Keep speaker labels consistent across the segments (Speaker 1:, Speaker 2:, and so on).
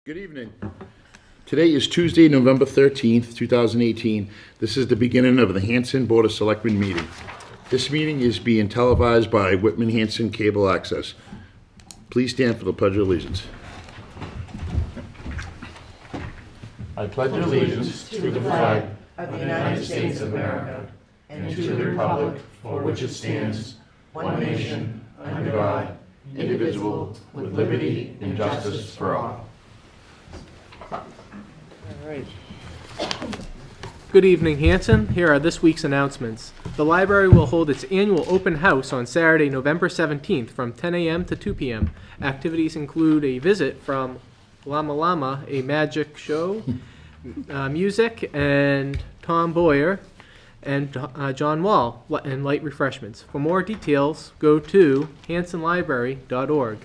Speaker 1: Good evening. Today is Tuesday, November 13th, 2018. This is the beginning of the Hanson Board of Selectmen meeting. This meeting is being televised by Whitman Hanson Cable Access. Please stand for the Pledge of Allegiance. I pledge allegiance to the flag
Speaker 2: of the United States of America and to the republic for which it stands, one nation, under God, indivisible, with liberty and justice for all.
Speaker 3: All right. Good evening, Hanson. Here are this week's announcements. The library will hold its annual open house on Saturday, November 17th from 10 a.m. to 2 p.m. Activities include a visit from Llama Llama, a magic show, music, and Tom Boyer, and John Wall, and light refreshments. For more details, go to hansonlibrary.org.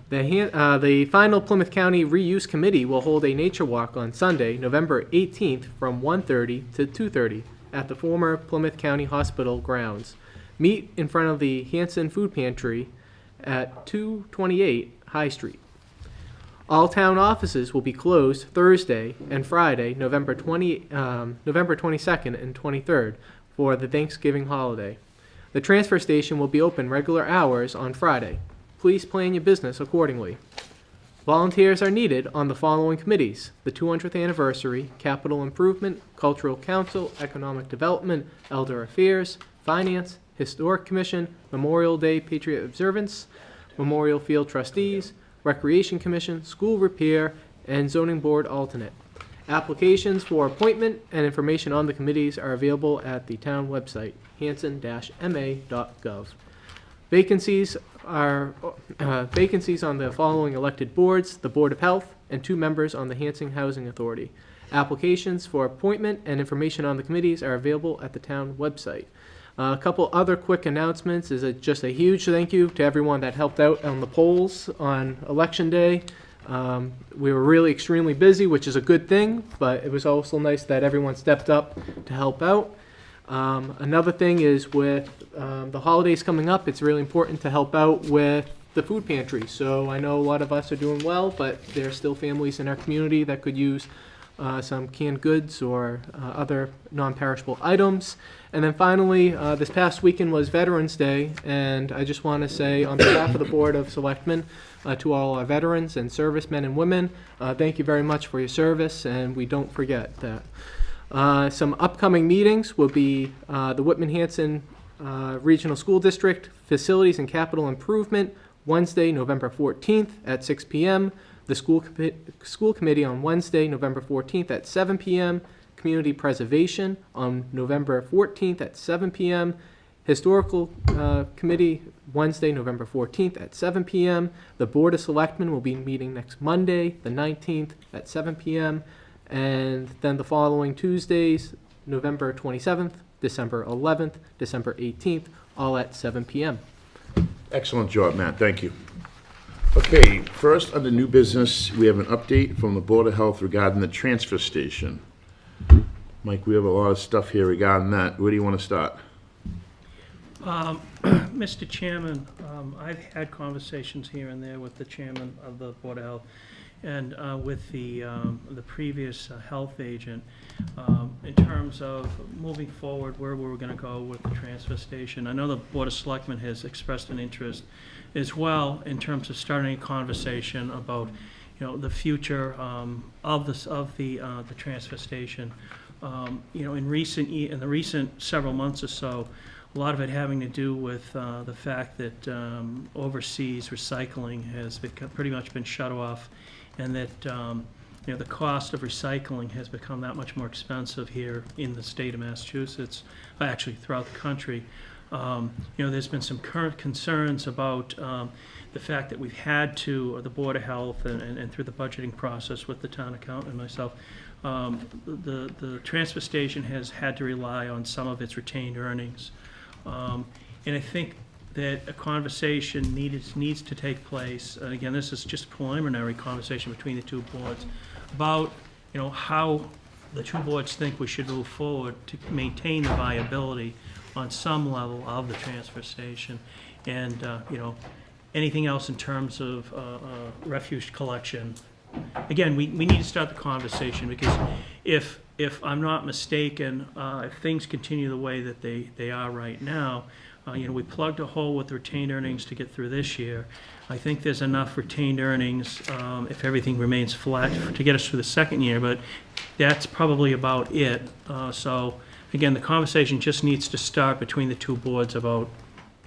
Speaker 3: The final Plymouth County Reuse Committee will hold a nature walk on Sunday, November 18th from 1:30 to 2:30 at the former Plymouth County Hospital grounds. Meet in front of the Hanson Food Pantry at 228 High Street. All town offices will be closed Thursday and Friday, November 22nd and 23rd for the Thanksgiving holiday. The transfer station will be open regular hours on Friday. Please plan your business accordingly. Volunteers are needed on the following committees: the 200th Anniversary, Capital Improvement, Cultural Council, Economic Development, Elder Affairs, Finance, Historic Commission, Memorial Day Patriot Observance, Memorial Field Trustees, Recreation Commission, School Repair, and Zoning Board Alternate. Applications for appointment and information on the committees are available at the town website, hanson-ma.gov. Vacancies on the following elected boards: the Board of Health and 2 members on the Hanson Housing Authority. Applications for appointment and information on the committees are available at the town website. A couple other quick announcements is just a huge thank you to everyone that helped out on the polls on Election Day. We were really extremely busy, which is a good thing, but it was also nice that everyone stepped up to help out. Another thing is with the holidays coming up, it's really important to help out with the food pantry. So I know a lot of us are doing well, but there are still families in our community that could use some canned goods or other non-perishable items. And then finally, this past weekend was Veterans Day, and I just want to say on behalf of the Board of Selectmen to all our veterans and servicemen and women, thank you very much for your service, and we don't forget that. Some upcoming meetings will be the Whitman-Hanson Regional School District Facilities and Capital Improvement, Wednesday, November 14th at 6 p.m., the school committee on Wednesday, November 14th at 7 p.m., Community Preservation on November 14th at 7 p.m., Historical Committee Wednesday, November 14th at 7 p.m., the Board of Selectmen will be meeting next Monday, the 19th at 7 p.m., and then the following Tuesdays, November 27th, December 11th, December 18th, all at 7 p.m.
Speaker 1: Excellent job, Matt. Thank you. Okay, first under new business, we have an update from the Board of Health regarding the transfer station. Mike, we have a lot of stuff here regarding that. Where do you want to start?
Speaker 4: Mr. Chairman, I've had conversations here and there with the chairman of the Board of Health and with the previous health agent in terms of moving forward, where we're going to go with the transfer station. I know the Board of Selectmen has expressed an interest as well in terms of starting a conversation about, the future of the transfer station. In the recent several months or so, a lot of it having to do with the fact that overseas recycling has pretty much been shut off, and that the cost of recycling has become that much more expensive here in the state of Massachusetts, actually throughout the country. There's been some current concerns about the fact that we've had to, the Board of Health and through the budgeting process with the town accountant and myself, the transfer station has had to rely on some of its retained earnings. And I think that a conversation needs to take place, and again, this is just a preliminary conversation between the two boards, about how the two boards think we should move forward to maintain the viability on some level of the transfer station, and anything else in terms of refuse collection again, we need to start the conversation, because if I'm not mistaken, if things continue the way that they are right now, we plugged a hole with retained earnings to get through this year. I think there's enough retained earnings, if everything remains flat, to get us through the second year, but that's probably about it. So, again, the conversation just needs to start between the two boards about,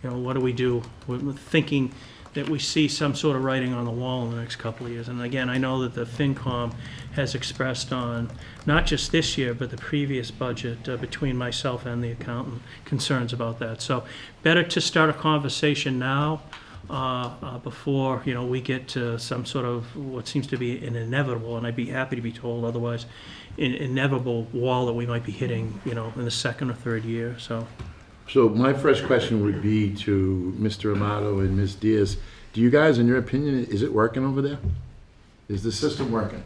Speaker 4: what do we do? We're thinking that we see some sort of writing on the wall in the next couple of years. And again, I know that the FinCom has expressed on, not just this year, but the previous budget, between myself and the accountant, concerns about that. So better to start a conversation now, before, we get to some sort of what seems to be an inevitable, and I'd be happy to be told otherwise, inevitable wall that we might be hitting, in the second or third year, so.
Speaker 1: So my first question would be to Mr. Amato and Ms. Diaz. Do you guys, in your opinion, is it working over there? Is the system working?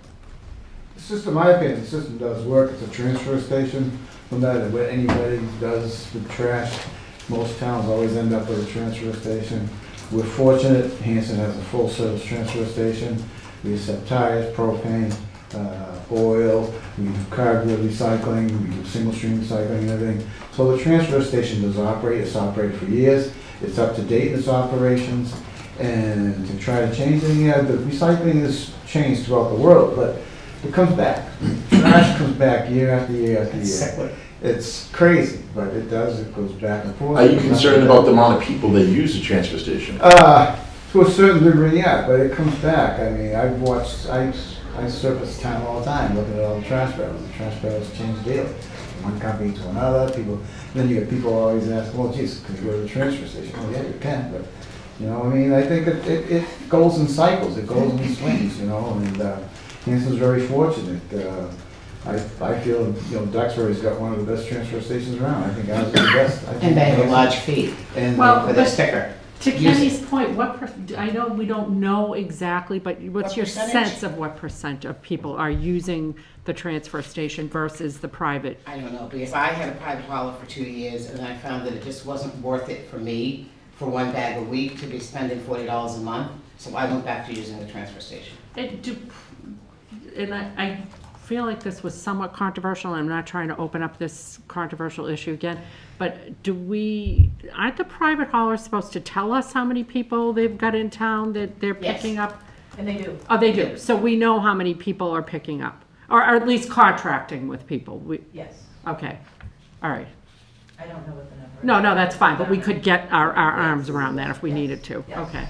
Speaker 5: The system, in my opinion, the system does work. It's a transfer station. No matter what anybody does with trash, most towns always end up with a transfer station. We're fortunate, Hanson has a full-service transfer station. We accept tires, propane, oil, we do cardboard recycling, we do single-stream recycling and everything. So the transfer station does operate. It's operated for years. It's up to date in its operations. And to try to change it, the recycling has changed throughout the world, but it comes back. Trash comes back year after year after year. It's crazy, but it does. It goes back and forth.
Speaker 1: Are you concerned about the amount of people that use the transfer station?
Speaker 5: To a certain degree, yeah, but it comes back. I mean, I surface town all the time looking at all the trash barrels. The trash barrels change daily, from one company to another. Then you get people always ask, well, geez, can you go to the transfer station? Oh, yeah, you can, but, I think it goes in cycles. It goes in swings, and Hanson's very fortunate. I feel, Duxbury's got one of the best transfer stations around. I think ours is the best.
Speaker 2: And they have a large fee for the sticker.
Speaker 6: To Kenny's point, I know we don't know exactly, but what's your sense of what % of people are using the transfer station versus the private?
Speaker 2: I don't know, because I had a private hauler for 2 years, and I found that it just wasn't worth it for me, for one bag a week, to be spending $40 a month. So I went back to using the transfer station.
Speaker 6: And I feel like this was somewhat controversial. I'm not trying to open up this controversial issue again, but aren't the private haulers supposed to tell us how many people they've got in town that they're picking up?
Speaker 7: And they do.
Speaker 6: Oh, they do. So we know how many people are picking up, or at least contracting with people.
Speaker 7: Yes.
Speaker 6: Okay, all right.
Speaker 7: I don't know what the number is.
Speaker 6: No, that's fine, but we could get our arms around that if we needed to.
Speaker 7: Yes.
Speaker 6: Okay.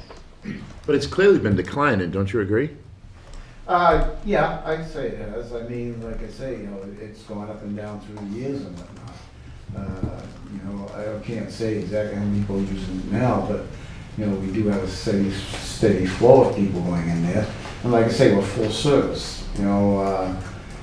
Speaker 1: But it's clearly been declining, don't you agree?
Speaker 5: Yeah, I'd say it has. I mean, like I say, it's gone up and down through the years and whatnot. I can't say exactly how many people are using it now, but, we do have a steady flow of people going in there. And like I say, we're full service, for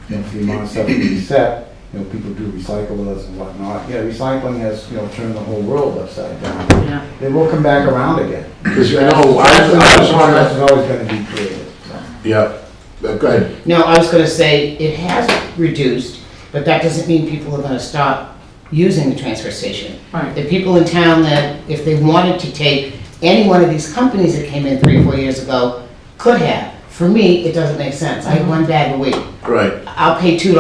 Speaker 5: the amount of stuff we set, people do recycle with us and whatnot. Yeah, recycling has, turned the whole world upside down.
Speaker 6: Yeah.
Speaker 5: They will come back around again.
Speaker 1: Because, I was wondering.
Speaker 5: Trash is always going to be creative. So.
Speaker 1: Yeah. Go ahead.
Speaker 2: No, I was going to say, it has reduced, but that doesn't mean people are going to stop using the transfer station.
Speaker 6: Right.
Speaker 2: The people in town that, if they wanted to take any one of these companies that came in 3 or 4 years ago, could have. For me, it doesn't make sense. I have one bag a week.
Speaker 1: Right.
Speaker 2: I'll pay $2.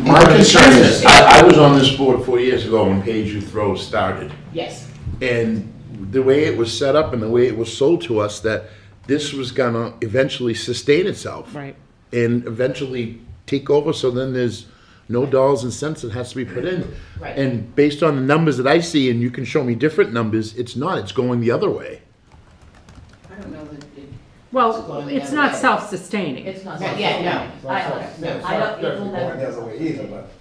Speaker 1: My concern is, I was on this board 4 years ago when Page You Throw started.
Speaker 2: Yes.
Speaker 1: And the way it was set up and the way it was sold to us, that this was gonna eventually sustain itself.
Speaker 6: Right.
Speaker 1: And eventually take over, so then there's no dollars and cents that has to be put in.
Speaker 2: Right.
Speaker 1: And based on the numbers that I see, and you can show me different numbers, it's not, it's going the other way.
Speaker 2: I don't know that it...
Speaker 6: Well, it's not self-sustaining.
Speaker 7: It's not.
Speaker 2: Not yet, no.
Speaker 7: I don't, it will
Speaker 5: Definitely going
Speaker 7: never.
Speaker 5: the other way either, but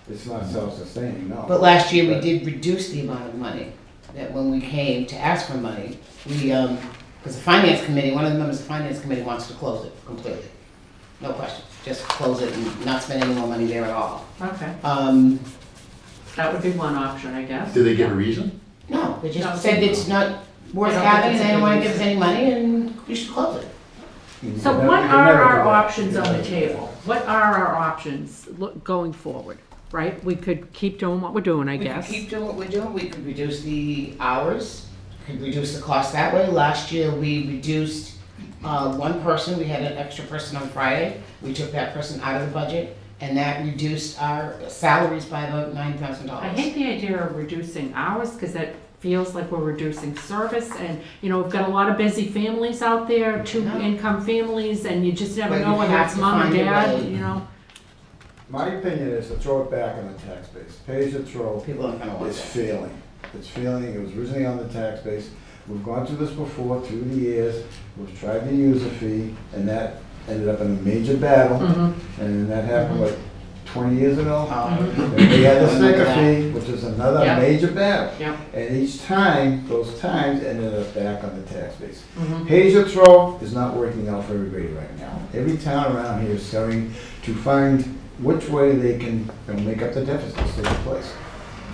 Speaker 5: it's not self-sustaining, no.
Speaker 2: But last year, we did reduce the amount of money, that when we came to ask for money, we, because the finance committee, one of the members of the finance committee wants to close it completely. No question, just close it and not spend any more money there at all.
Speaker 6: Okay. That would be one option, I guess.
Speaker 1: Did they give a reason?
Speaker 2: No, they
Speaker 6: No,
Speaker 2: just said it's not worth
Speaker 6: They don't
Speaker 2: having,
Speaker 6: think
Speaker 2: and
Speaker 6: it's
Speaker 2: they
Speaker 6: a
Speaker 2: don't want to
Speaker 6: good
Speaker 2: give us any money, and you should close it.
Speaker 6: So
Speaker 5: You can
Speaker 6: what
Speaker 5: never-
Speaker 6: are
Speaker 5: you can never
Speaker 6: our
Speaker 5: do that.
Speaker 6: options on the table? What are our options going forward, right? We could keep doing what we're doing, I
Speaker 2: We could
Speaker 6: guess.
Speaker 2: keep doing what we're doing, we could reduce the hours, could reduce the cost that way. Last year, we reduced One person, we had an extra person on Friday, we took that person out of the budget, and that reduced our salaries by about $9,000.
Speaker 6: I hate the idea of reducing hours, because that feels like we're reducing service, and, you know, we've got a lot of busy families out there, two-income families, and you just never
Speaker 2: But
Speaker 6: know
Speaker 2: you
Speaker 6: whether
Speaker 2: have
Speaker 6: it's
Speaker 2: to
Speaker 6: mom and
Speaker 2: find a
Speaker 6: dad,
Speaker 2: way.
Speaker 6: you know?
Speaker 5: My opinion is to throw it back on the tax base. Pay as you throw.
Speaker 2: People aren't gonna want
Speaker 5: It's
Speaker 2: that.
Speaker 5: failing. It's failing. It was originally on the tax base. We've gone through this before, through the years. We've tried to use a fee, and that ended up in a major battle. And that happened, what, 20 years ago? And we had the sticker fee, which is another
Speaker 6: Yep.
Speaker 5: major battle.
Speaker 6: Yep.
Speaker 5: And each time, those times ended up back on the tax base. Pay as you throw is not working out for everybody right now. Every town around here is starting to find which way they can, you know, make up the deficits that take place.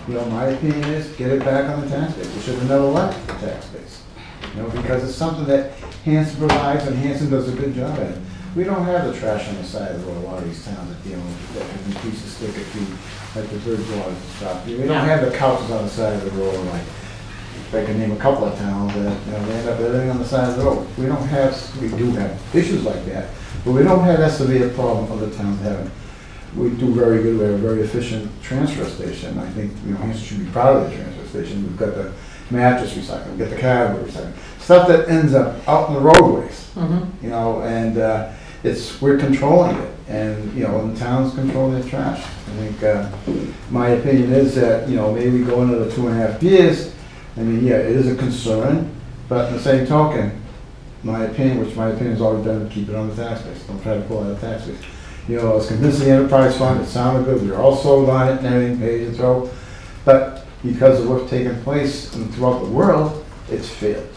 Speaker 5: You know, my opinion is get it back on the tax base. We should have never left the tax base. You know, because it's something that Hanson provides, and Hanson does a good job at it. We don't have the trash on the side of the road, a lot of these towns that, you know, that can increase the sticker fee, like the Bridgewater stuff. We don't have the couches on the side of the road, like, if I can name a couple of towns that, you know, they end up everything on the side of the road. We don't have, we do have issues like that, but we don't have that severe problem other towns have. We do very good, we have a very efficient transfer station. I think, you know, Hanson should be proud of the transfer station. We've got the mattress recycling, we've got the cardboard recycling, stuff that ends up out in the roadways. You know, and we're controlling it, and, you know, and the towns control their trash. I think, my opinion is that, you know, maybe we go another 2.5 years. I mean, yeah, it is a concern, but in the same token, my opinion has always been to keep it on the tax base. Don't try to pull out of the tax base. You know, I was convinced the enterprise fund, it sounded good, we were all sold on it and everything, pay as you throw. But because of what's taken place throughout the world, it's failed.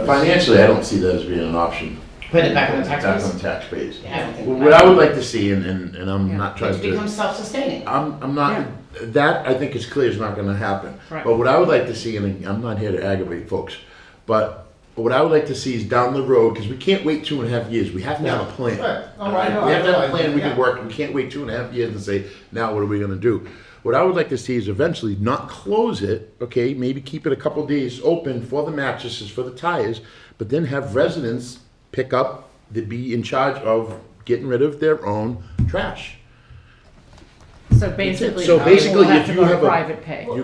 Speaker 1: Financially, I don't see that as being an option.
Speaker 2: Put it back on the tax
Speaker 1: Back
Speaker 2: base?
Speaker 1: on the tax base.
Speaker 2: Yeah, I don't think
Speaker 1: What I would like to see, and I'm not trying
Speaker 2: It
Speaker 1: to.
Speaker 2: becomes self-sustaining.
Speaker 1: I'm not, that I think is clear is not gonna happen.
Speaker 6: Right.
Speaker 1: But what I would like to see, and I'm not here to aggravate folks, but what I would like to see is down the road, because we can't wait 2.5 years, we have to have a plan.
Speaker 5: Right. Oh,
Speaker 1: All
Speaker 5: I know,
Speaker 1: We have to have
Speaker 5: I
Speaker 1: a plan, we can
Speaker 5: yeah.
Speaker 1: work, we can't wait 2.5 years and say, now what are we gonna do? What I would like to see is eventually not close it, okay, maybe keep it a couple days open for the mattresses, for the tires, but then have residents pick up, to be in charge of getting rid of their own trash.
Speaker 6: So basically,
Speaker 1: So basically,
Speaker 6: we'll have
Speaker 1: if
Speaker 6: to
Speaker 1: you
Speaker 6: go to
Speaker 1: have a-
Speaker 6: private pay.
Speaker 1: You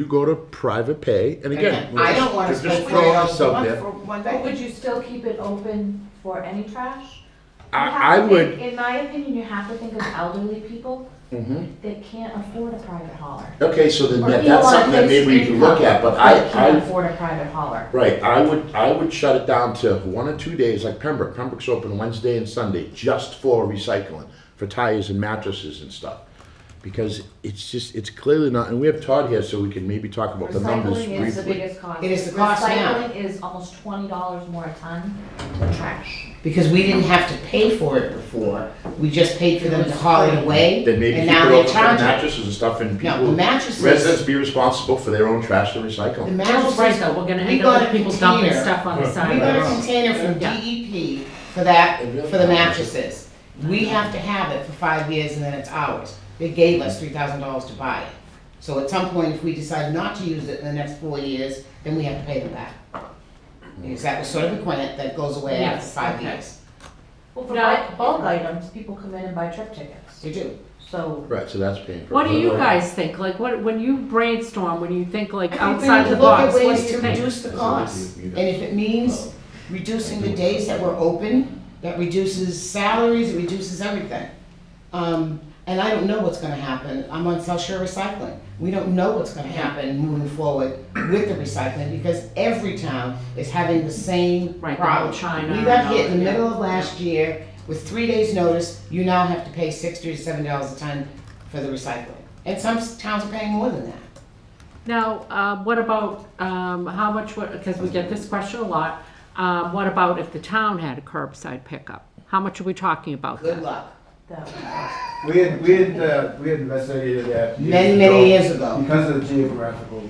Speaker 1: go to private pay, and again.
Speaker 2: I don't wanna
Speaker 1: just
Speaker 2: spend
Speaker 1: throw
Speaker 2: $40
Speaker 1: this
Speaker 2: a
Speaker 1: out
Speaker 2: month
Speaker 1: there.
Speaker 2: for one
Speaker 7: But would
Speaker 2: day.
Speaker 7: you still keep it open for any trash? You
Speaker 1: I
Speaker 7: have to
Speaker 1: would,
Speaker 7: think- In my opinion, you have to think of elderly people
Speaker 1: mhm.
Speaker 7: that can't afford a private hauler.
Speaker 1: Okay, so then
Speaker 7: Or
Speaker 1: that's
Speaker 7: people on
Speaker 1: something that maybe we
Speaker 7: fixed
Speaker 1: can look
Speaker 7: income
Speaker 1: at, but
Speaker 7: that can't
Speaker 1: I,
Speaker 7: afford a private hauler.
Speaker 1: right, I would shut it down to 1 or 2 days, like Pembroke. Pembroke's open Wednesday and Sunday, just for recycling, for tires and mattresses and stuff. Because it's clearly not, and we have Todd here, so we can maybe talk about the numbers
Speaker 7: Recycling is the
Speaker 1: briefly.
Speaker 7: biggest cost.
Speaker 2: It is the cost now.
Speaker 7: Recycling is almost $20 more a ton than trash.
Speaker 2: Because we didn't have to pay for it before, we just paid for them to haul it away,
Speaker 1: Then maybe
Speaker 2: and
Speaker 1: keep
Speaker 2: now
Speaker 1: it
Speaker 2: they're
Speaker 1: open for
Speaker 2: charging.
Speaker 1: mattresses and stuff, and
Speaker 2: No, the
Speaker 1: people,
Speaker 2: mattresses,
Speaker 1: residents be responsible for their own trash to
Speaker 2: the
Speaker 1: recycle.
Speaker 6: Joe's right,
Speaker 2: mattresses,
Speaker 6: though, we're gonna
Speaker 2: we
Speaker 6: end
Speaker 2: got
Speaker 6: up
Speaker 2: a
Speaker 6: with people dumping
Speaker 2: container.
Speaker 6: stuff on the
Speaker 2: we
Speaker 6: side
Speaker 2: got
Speaker 6: of
Speaker 2: a
Speaker 6: the road.
Speaker 2: container from
Speaker 6: Yeah.
Speaker 2: DEP for that, for the mattresses. We have to have it for 5 years and then it's ours. They gave us $3,000 to buy it. So at some point, if we decide not to use it in the next 4 years, then we have to pay them back. Because that was sort of a grant that goes away after
Speaker 6: Yes,
Speaker 2: 5
Speaker 6: okay.
Speaker 2: years.
Speaker 7: Well, for
Speaker 6: Now-
Speaker 7: bulk items, people come in and buy trip tickets.
Speaker 2: They do.
Speaker 7: So
Speaker 1: Right, so that's paying for it.
Speaker 6: What do you guys think? Like, when you brainstorm, when you think like outside the
Speaker 2: We need to look at
Speaker 6: box, what
Speaker 2: ways
Speaker 6: do you
Speaker 2: to
Speaker 6: think?
Speaker 2: reduce the costs. And if it means reducing the days that we're open, that reduces salaries, it reduces everything. And I don't know what's gonna happen. I'm on South Shore Recycling. We don't know what's gonna happen moving forward with the recycling because every town is having the same
Speaker 6: Right, the whole
Speaker 2: problem.
Speaker 6: China
Speaker 2: We got
Speaker 6: and
Speaker 2: hit in the
Speaker 6: all that,
Speaker 2: middle of last year with 3 days' notice. You now have to pay $60 to $70 a ton for the recycling. And some towns are paying more than that.
Speaker 6: Now, what about, how much, because we get this question a lot, what about if the town had a curbside pickup? How much are we talking about
Speaker 2: Good
Speaker 6: then?
Speaker 2: luck.
Speaker 7: that
Speaker 5: We had investigated that.
Speaker 2: Many
Speaker 5: ago.
Speaker 2: years ago.
Speaker 5: Because of the geographical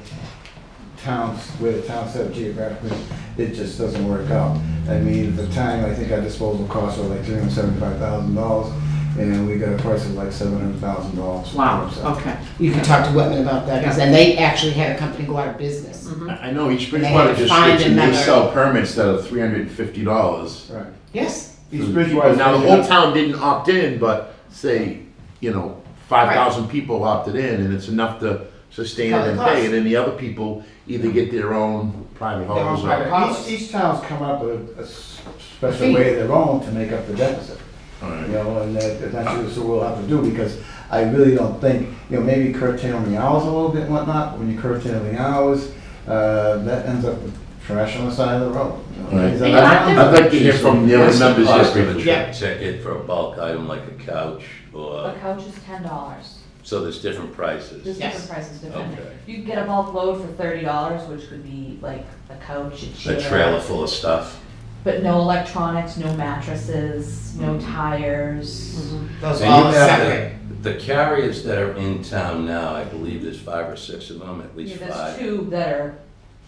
Speaker 5: towns, where the towns set up geographically, it just doesn't work out. I mean, at the time, I think our disposal costs were like $375,000, and we got a price of like $700,000.
Speaker 6: Wow, okay.
Speaker 2: You can talk to Whitman about that, because then they actually had a company go out of business.
Speaker 1: I know each
Speaker 2: They
Speaker 1: Bridgewater
Speaker 2: had to find
Speaker 1: jurisdiction, they
Speaker 2: another-
Speaker 1: sell permits that are $350.
Speaker 5: Right.
Speaker 2: Yes,
Speaker 5: East Bridgewater.
Speaker 1: Now, the whole town didn't opt in, but say, 5,000 people opted in, and it's enough to sustain it and pay, and then the other people either get their own private
Speaker 2: Their own
Speaker 1: homes.
Speaker 2: private
Speaker 1: or-
Speaker 2: house.
Speaker 5: Each town's come up with a special way of their own to make up the deficit.
Speaker 1: All right.
Speaker 5: And that's what we'll have to do, because I really don't think, maybe curtailing the hours a little bit and whatnot, but when you curtail the hours, that ends up with trash on the side of the road.
Speaker 1: Right.
Speaker 5: Is that-
Speaker 1: I'd like to hear from the other
Speaker 8: What's the
Speaker 1: members
Speaker 8: cost
Speaker 1: here.
Speaker 8: of a
Speaker 2: Yeah.
Speaker 8: ticket for a bulk item like a couch,
Speaker 7: A
Speaker 8: or,
Speaker 7: couch is $10.
Speaker 8: so there's different
Speaker 7: There's
Speaker 8: prices?
Speaker 2: Yes.
Speaker 7: different prices depending.
Speaker 8: Okay.
Speaker 7: You can get a bulk load for $30, which could be like a couch, a chair.
Speaker 8: A trailer full of stuff?
Speaker 7: But no electronics, no mattresses, no tires.
Speaker 2: those
Speaker 8: And
Speaker 2: all
Speaker 8: you have
Speaker 2: separate.
Speaker 8: the carriers that are in town now, I believe there's 5 or 6 of them, at
Speaker 7: Yeah,
Speaker 8: least
Speaker 7: there's
Speaker 8: 5,
Speaker 7: two that are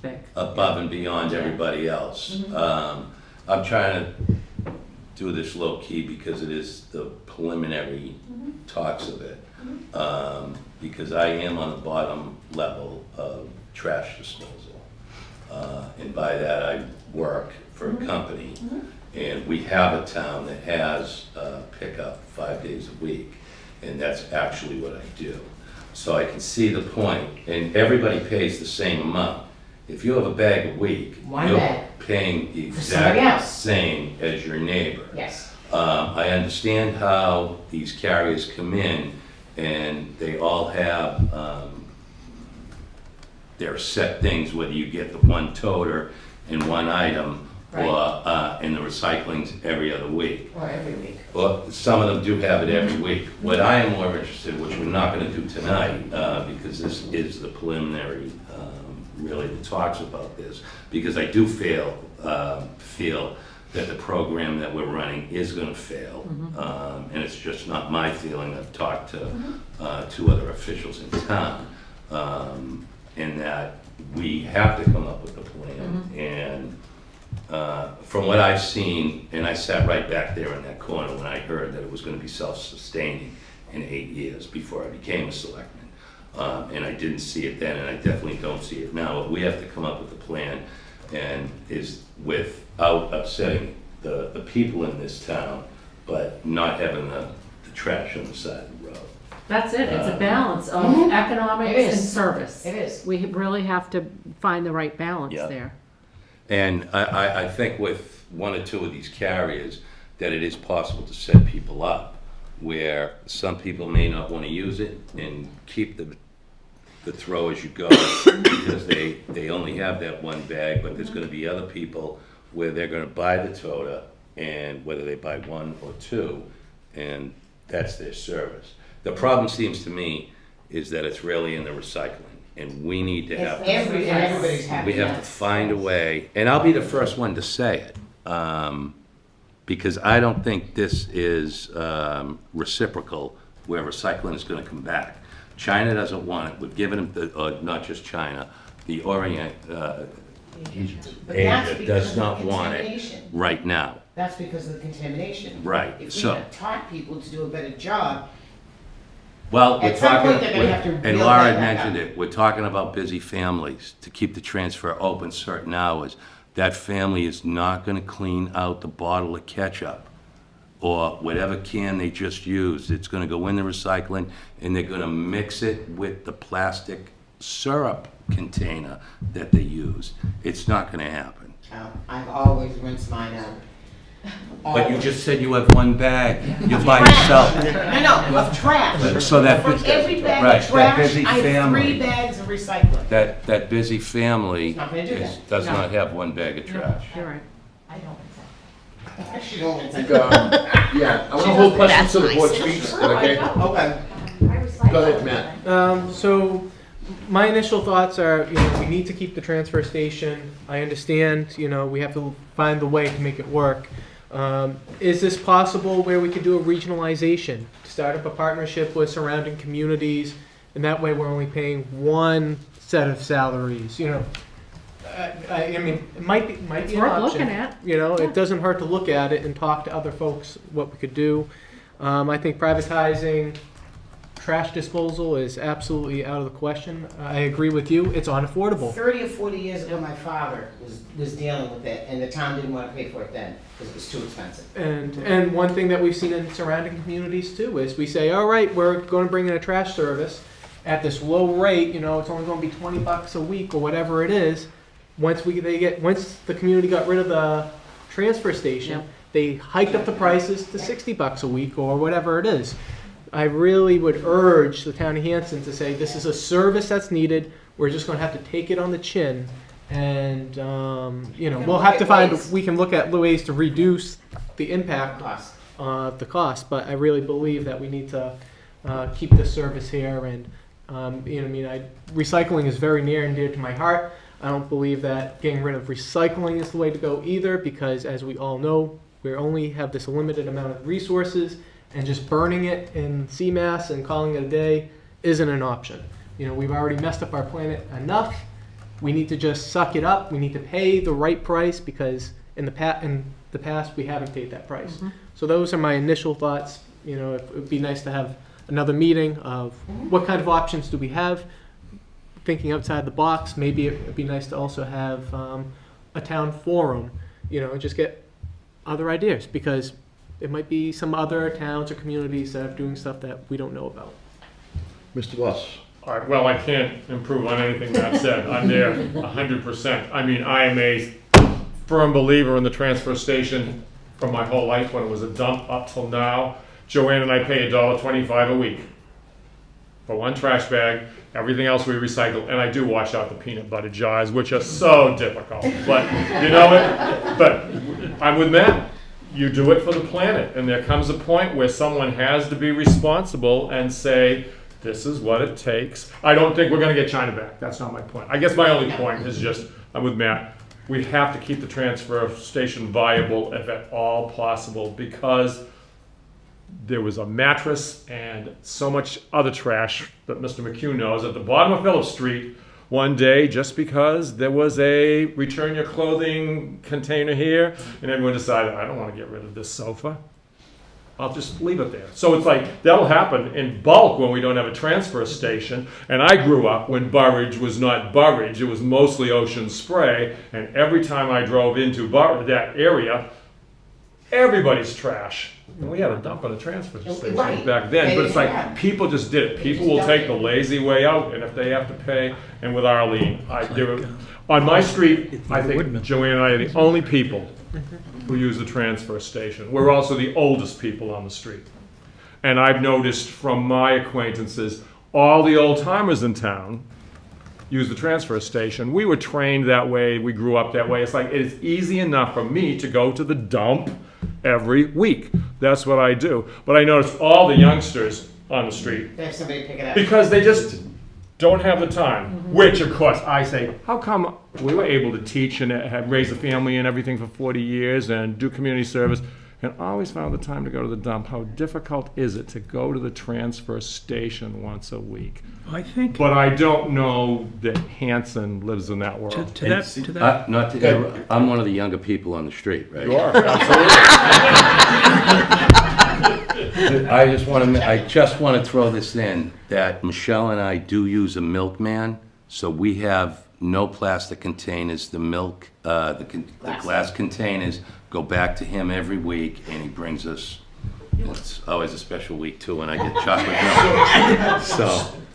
Speaker 6: Big.
Speaker 8: above and beyond everybody else. I'm trying to do this low key because it is the preliminary talks of it. Because I am on the bottom level of trash disposal. And by that, I work for a company, and we have a town that has pickup 5 days a week, and that's actually what I do. So I can see the point, and everybody pays the same amount. If you have a bag a week,
Speaker 2: One
Speaker 8: you're
Speaker 2: bag.
Speaker 8: paying the
Speaker 2: For somebody
Speaker 8: exact
Speaker 2: else.
Speaker 8: same as your neighbor.
Speaker 2: Yes.
Speaker 8: I understand how these carriers come in, and they all have their set things, whether you get the one toter and one item, or, and the recycling's every other week.
Speaker 2: Or every week.
Speaker 8: Well, some of them do have it every week. What I am more interested, which we're not gonna do tonight, because this is the preliminary, really, that talks about this, because I do feel that the program that we're running is gonna fail. And it's just not my feeling. I've talked to two other officials in town, in that we have to come up with a plan. And from what I've seen, and I sat right back there in that corner when I heard that it was gonna be self-sustaining in 8 years before I became a selectman. And I didn't see it then, and I definitely don't see it now. But we have to come up with a plan, and is without upsetting the people in this town, but not having the trash on the side of the road.
Speaker 6: That's it, it's a balance of
Speaker 2: It
Speaker 6: economics
Speaker 2: is.
Speaker 6: and service.
Speaker 2: It is.
Speaker 6: We really have to find the right balance
Speaker 8: Yeah.
Speaker 6: there.
Speaker 8: And I think with one or two of these carriers, that it is possible to set people up where some people may not want to use it and keep the throw as you go, because they only have that one bag, but there's gonna be other people where they're gonna buy the toter, and whether they buy one or two, and that's their service. The problem seems to me is that it's really in the recycling, and we need to have,
Speaker 2: Everybody's happy.
Speaker 8: we have to find a way, and I'll be the first one to say it, because I don't think this is reciprocal where recycling is gonna come back. China doesn't want it. We've given them, not just China, the Orient,
Speaker 2: But that's
Speaker 8: Asia
Speaker 2: because
Speaker 8: does
Speaker 2: of
Speaker 8: not want it
Speaker 2: contamination.
Speaker 8: right now.
Speaker 2: That's because of the contamination.
Speaker 8: Right,
Speaker 2: If we
Speaker 8: so-
Speaker 2: had taught people to do a better job,
Speaker 8: Well, we're
Speaker 2: At some
Speaker 8: talking,
Speaker 2: point, they're gonna have to
Speaker 8: and
Speaker 2: reel
Speaker 8: Laura
Speaker 2: that
Speaker 8: had
Speaker 2: back
Speaker 8: mentioned
Speaker 2: up.
Speaker 8: it, we're talking about busy families to keep the transfer open certain hours. That family is not gonna clean out the bottle of ketchup or whatever can they just used. It's gonna go in the recycling, and they're gonna mix it with the plastic syrup container that they use. It's not gonna happen.
Speaker 2: I've always rinsed mine out.
Speaker 8: But you just said you have one bag, you're by yourself.
Speaker 2: No, of trash.
Speaker 8: So that,
Speaker 2: For every bag
Speaker 8: right,
Speaker 2: of
Speaker 8: that
Speaker 2: trash,
Speaker 8: busy
Speaker 2: I have 3
Speaker 8: family.
Speaker 2: bags of recycling.
Speaker 8: That busy family
Speaker 2: Not gonna do
Speaker 8: is,
Speaker 2: that.
Speaker 8: does
Speaker 6: No.
Speaker 8: not have one bag of trash.
Speaker 6: You're right.
Speaker 7: I don't think
Speaker 2: Actually, don't rinse it.
Speaker 1: Yeah, I want to hold questions till the board speaks, okay?
Speaker 2: Okay.
Speaker 7: so. I recycle
Speaker 1: Go ahead,
Speaker 7: everything.
Speaker 1: Matt.
Speaker 3: So my initial thoughts are, we need to keep the transfer station. I understand, we have to find the way to make it work. Is this possible where we could do a regionalization, start up a partnership with surrounding communities, and that way we're only paying one set of salaries, I mean, it might be
Speaker 6: It's
Speaker 3: an
Speaker 6: worth
Speaker 3: option.
Speaker 6: looking at.
Speaker 3: It doesn't hurt to look at it and talk to other folks what we could do. I think privatizing trash disposal is absolutely out of the question. I agree with you, it's unaffordable.
Speaker 2: 30 or 40 years ago, my father was dealing with it, and the town didn't want to pay for it then, because it was too expensive.
Speaker 3: And one thing that we've seen in surrounding communities too is we say, all right, we're going to bring in a trash service at this low rate, it's only going to be $20 a week or whatever it is. Once the community got rid of the transfer station,
Speaker 6: Yep.
Speaker 3: they hiked up the prices to $60 a week or whatever it is. I really would urge the town of Hanson to say, this is a service that's needed, we're just going to have to take it on the chin. And, we'll have to find, we can look at ways to reduce the impact
Speaker 2: Cost.
Speaker 3: of the cost, but I really believe that we need to keep this service here. And, recycling is very near and dear to my heart. I don't believe that getting rid of recycling is the way to go either, because as we all know, we only have this limited amount of resources, and just burning it in CMAS and calling it a day isn't an option. We've already messed up our planet enough. We need to just suck it up. We need to pay the right price, because in the past we haven't paid that price.
Speaker 6: Mm-hmm.
Speaker 3: So those are my initial thoughts. It would be nice to have another meeting of what kind of options do we have. Thinking outside the box, maybe it would be nice to also have a town forum, and just get other ideas, because it might be some other towns or communities that are doing stuff that we don't know about.
Speaker 1: Mr. Voss?
Speaker 9: All right, well, I can't improve on anything Matt said. I'm there 100%. I mean, I am a firm believer in the transfer station from my whole life, when it was a dump up till now. Joanne and I pay $1.25 a week for one trash bag. Everything else we recycle, and I do wash out the peanut butter jars, which are so difficult. But you know what? But I'm with Matt. You do it for the planet, and there comes a point where someone has to be responsible and say, this is what it takes. I don't think we're going to get China back. That's not my point. I guess my only point is just, I'm with Matt. We have to keep the transfer station viable if at all possible, because there was a mattress and so much other trash that Mr. McHugh knows at the bottom of Phillip Street one day, just because there was a return your clothing container here, and everyone decided, I don't want to get rid of this sofa. I'll just leave it there. So it's like, that'll happen in bulk when we don't have a transfer station. And I grew up when Burridge was not Burridge, it was mostly Ocean Spray, and every time I drove into that area, everybody's trash. And we had a dump on a transfer station
Speaker 2: Right.
Speaker 9: back then, but it's like,
Speaker 2: Yeah.
Speaker 9: people just did it. People will take the lazy way out, and if they have to pay, and with Arlene, on my street, I think Joanne and I are the only people who use the transfer station. We're also the oldest people on the street. And I've noticed from my acquaintances, all the old timers in town use the transfer station. We were trained that way, we grew up that way. It's like, it is easy enough for me to go to the dump every week. That's what I do. But I notice all the youngsters on the street,
Speaker 2: They have somebody pick it up.
Speaker 9: because they just don't have the time. Which, of course, I say, how come we were able to teach and have raised a family and everything for 40 years and do community service, and always found the time to go to the dump? How difficult is it to go to the transfer station once a week?
Speaker 4: I think,
Speaker 9: But I don't know that Hanson lives in that world.
Speaker 4: to that,
Speaker 8: I'm one of the younger people on the street, right?
Speaker 9: You are, absolutely.
Speaker 8: I just want to throw this in, that Michelle and I do use a milkman, so we have no plastic containers. The milk, the glass containers go back to him every week, and he brings us, it's always a special week too when I get chocolate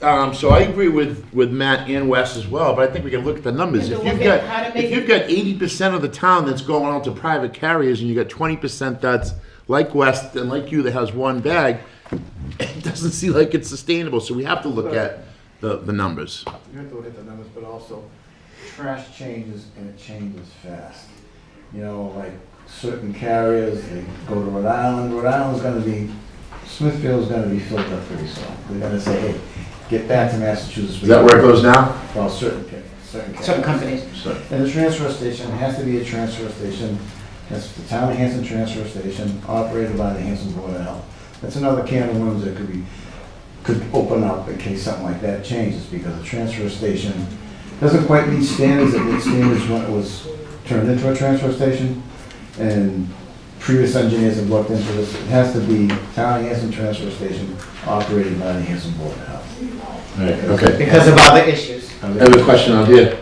Speaker 8: milk.
Speaker 1: So I agree with Matt and Wes as well, but I think we can look at the numbers.
Speaker 2: We
Speaker 1: If
Speaker 2: can
Speaker 1: you've
Speaker 2: look
Speaker 1: got,
Speaker 2: at how to make
Speaker 1: if you've got 80% of the town that's going out to private carriers, and you got 20% that's like Wes and like you that has one bag, it doesn't seem like it's sustainable, so we have to look at the numbers.
Speaker 5: You have to look at the numbers, but also trash changes, and it changes fast. Like certain carriers, they go to Rhode Island. Rhode Island's gonna be, Smithfield's gonna be filled up pretty soon. They're gonna say, hey, get back to Massachusetts.
Speaker 1: Is that where it goes now?
Speaker 5: Well, certain carriers.
Speaker 2: Some companies.
Speaker 5: And the transfer station has to be a transfer station. That's the town of Hanson transfer station, operated by the Hanson Board of Health. That's another can of worms that could open up in case something like that changes, because the transfer station doesn't quite meet standards. It met standards when it was turned into a transfer station. And previous engineers have looked into this. It has to be Town of Hanson Transfer Station operated by the Hanson Board of Health.
Speaker 1: Right, okay.
Speaker 2: Because of other issues.
Speaker 1: I have a question on here.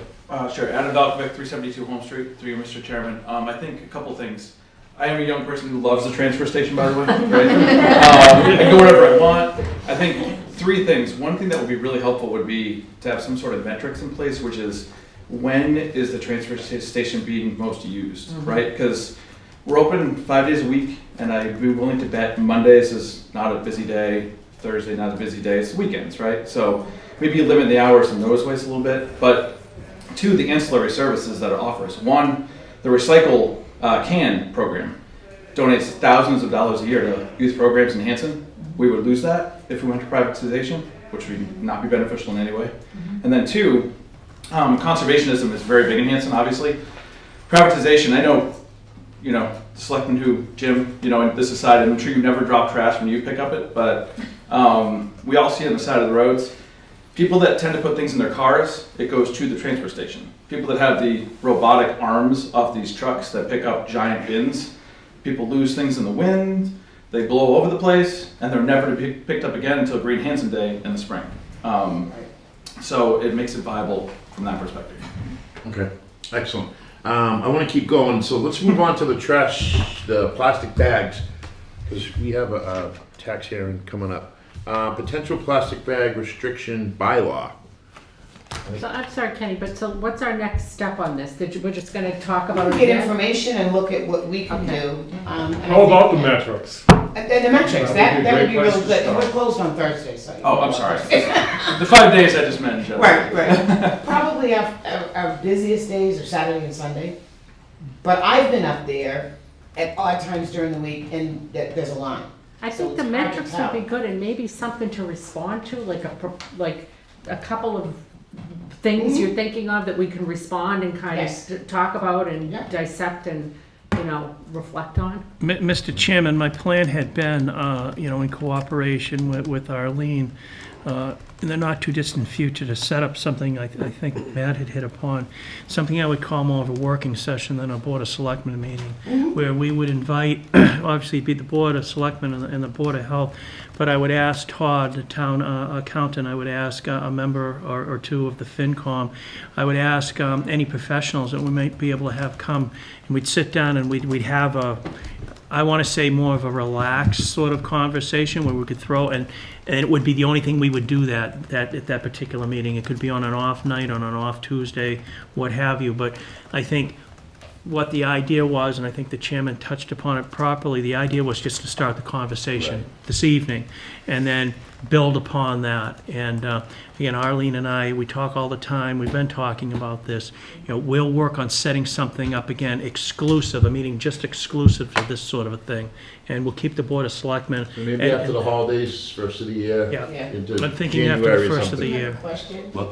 Speaker 10: Sure, Adam Valkovic, 372 Home Street, through you, Mr. Chairman. I think a couple things. I am a young person who loves the transfer station, by the way, right? I can do whatever I want. I think three things. One thing that would be really helpful would be to have some sort of metrics in place, which is when is the transfer station being most used, right? Because we're open 5 days a week, and I'd be willing to bet Mondays is not a busy day, Thursday not a busy day, it's weekends, right? So maybe you limit the hours in those ways a little bit, but two, the ancillary services that it offers. One, the recycle can program donates thousands of dollars a year to youth programs in Hanson. We would lose that if we went to privatization, which would not be beneficial in any way. And then two, conservationism is very big in Hanson, obviously. Privatization, I know, the selectmen who, Jim, and this aside, I'm sure you never drop trash when you pick up it, but we all see it on the side of the roads. People that tend to put things in their cars, it goes to the transfer station. People that have the robotic arms off these trucks that pick up giant bins, people lose things in the wind, they blow over the place, and they're never to be picked up again until Green Hanson Day in the spring. So it makes it viable from that perspective.
Speaker 1: Okay, excellent. I want to keep going, so let's move on to the trash, the plastic bags, because we have a tax hearing coming up. Potential plastic bag restriction bylaw.
Speaker 6: So I'm sorry, Kenny, but so what's our next step on this? We're just gonna talk about it
Speaker 2: Get
Speaker 6: again?
Speaker 2: information and look at what we can
Speaker 6: Okay.
Speaker 2: do. And I
Speaker 9: How about the
Speaker 2: think-
Speaker 9: metrics?
Speaker 2: And the metrics,
Speaker 9: That would be a
Speaker 2: that would
Speaker 9: great
Speaker 2: be really
Speaker 9: place to
Speaker 2: good. And
Speaker 9: start.
Speaker 2: we're closed on Thursday, so.
Speaker 10: Oh, I'm sorry. The 5 days I just mentioned.
Speaker 2: Right. Probably our busiest days are Saturday and Sunday. But I've been up there at odd times during the week and there's a line.
Speaker 6: I
Speaker 2: So
Speaker 6: think
Speaker 2: it's
Speaker 6: the
Speaker 2: hard to
Speaker 6: metrics would
Speaker 2: tell.
Speaker 6: be good and maybe something to respond to, like a couple of things you're thinking of that we can respond and kind
Speaker 2: Yes.
Speaker 6: of talk about and
Speaker 2: Yeah.
Speaker 6: dissect and, reflect on.
Speaker 4: Mr. Chairman, my plan had been, in cooperation with Arlene, in the not-too-distant future, to set up something I think Matt had hit upon, something I would call more of a working session than a Board of Selectmen meeting, where we would invite, obviously, it'd be the Board of Selectmen and the Board of Health, but I would ask Todd, the town accountant, I would ask a member or two of the FinCom, I would ask any professionals that we might be able to have come, and we'd sit down and we'd have I want to say more of a relaxed sort of conversation where we could throw, and it would be the only thing we would do at that particular meeting. It could be on an off night, on an off Tuesday, what have you. But I think what the idea was, and I think the chairman touched upon it properly, the idea was just to start the conversation this evening and then build upon that. And again, Arlene and I, we talk all the time. We've been talking about this. We'll work on setting something up again, exclusive, a meeting just exclusive to this sort of a thing. And we'll keep the Board of Selectmen.
Speaker 1: Maybe
Speaker 4: and-
Speaker 1: after the holidays, first of the year.
Speaker 4: Yeah.
Speaker 2: Yeah.
Speaker 1: Into
Speaker 4: I'm thinking after
Speaker 1: January
Speaker 4: the
Speaker 1: or
Speaker 4: first of the
Speaker 1: something.
Speaker 2: I
Speaker 4: year.
Speaker 2: have a question.
Speaker 8: What?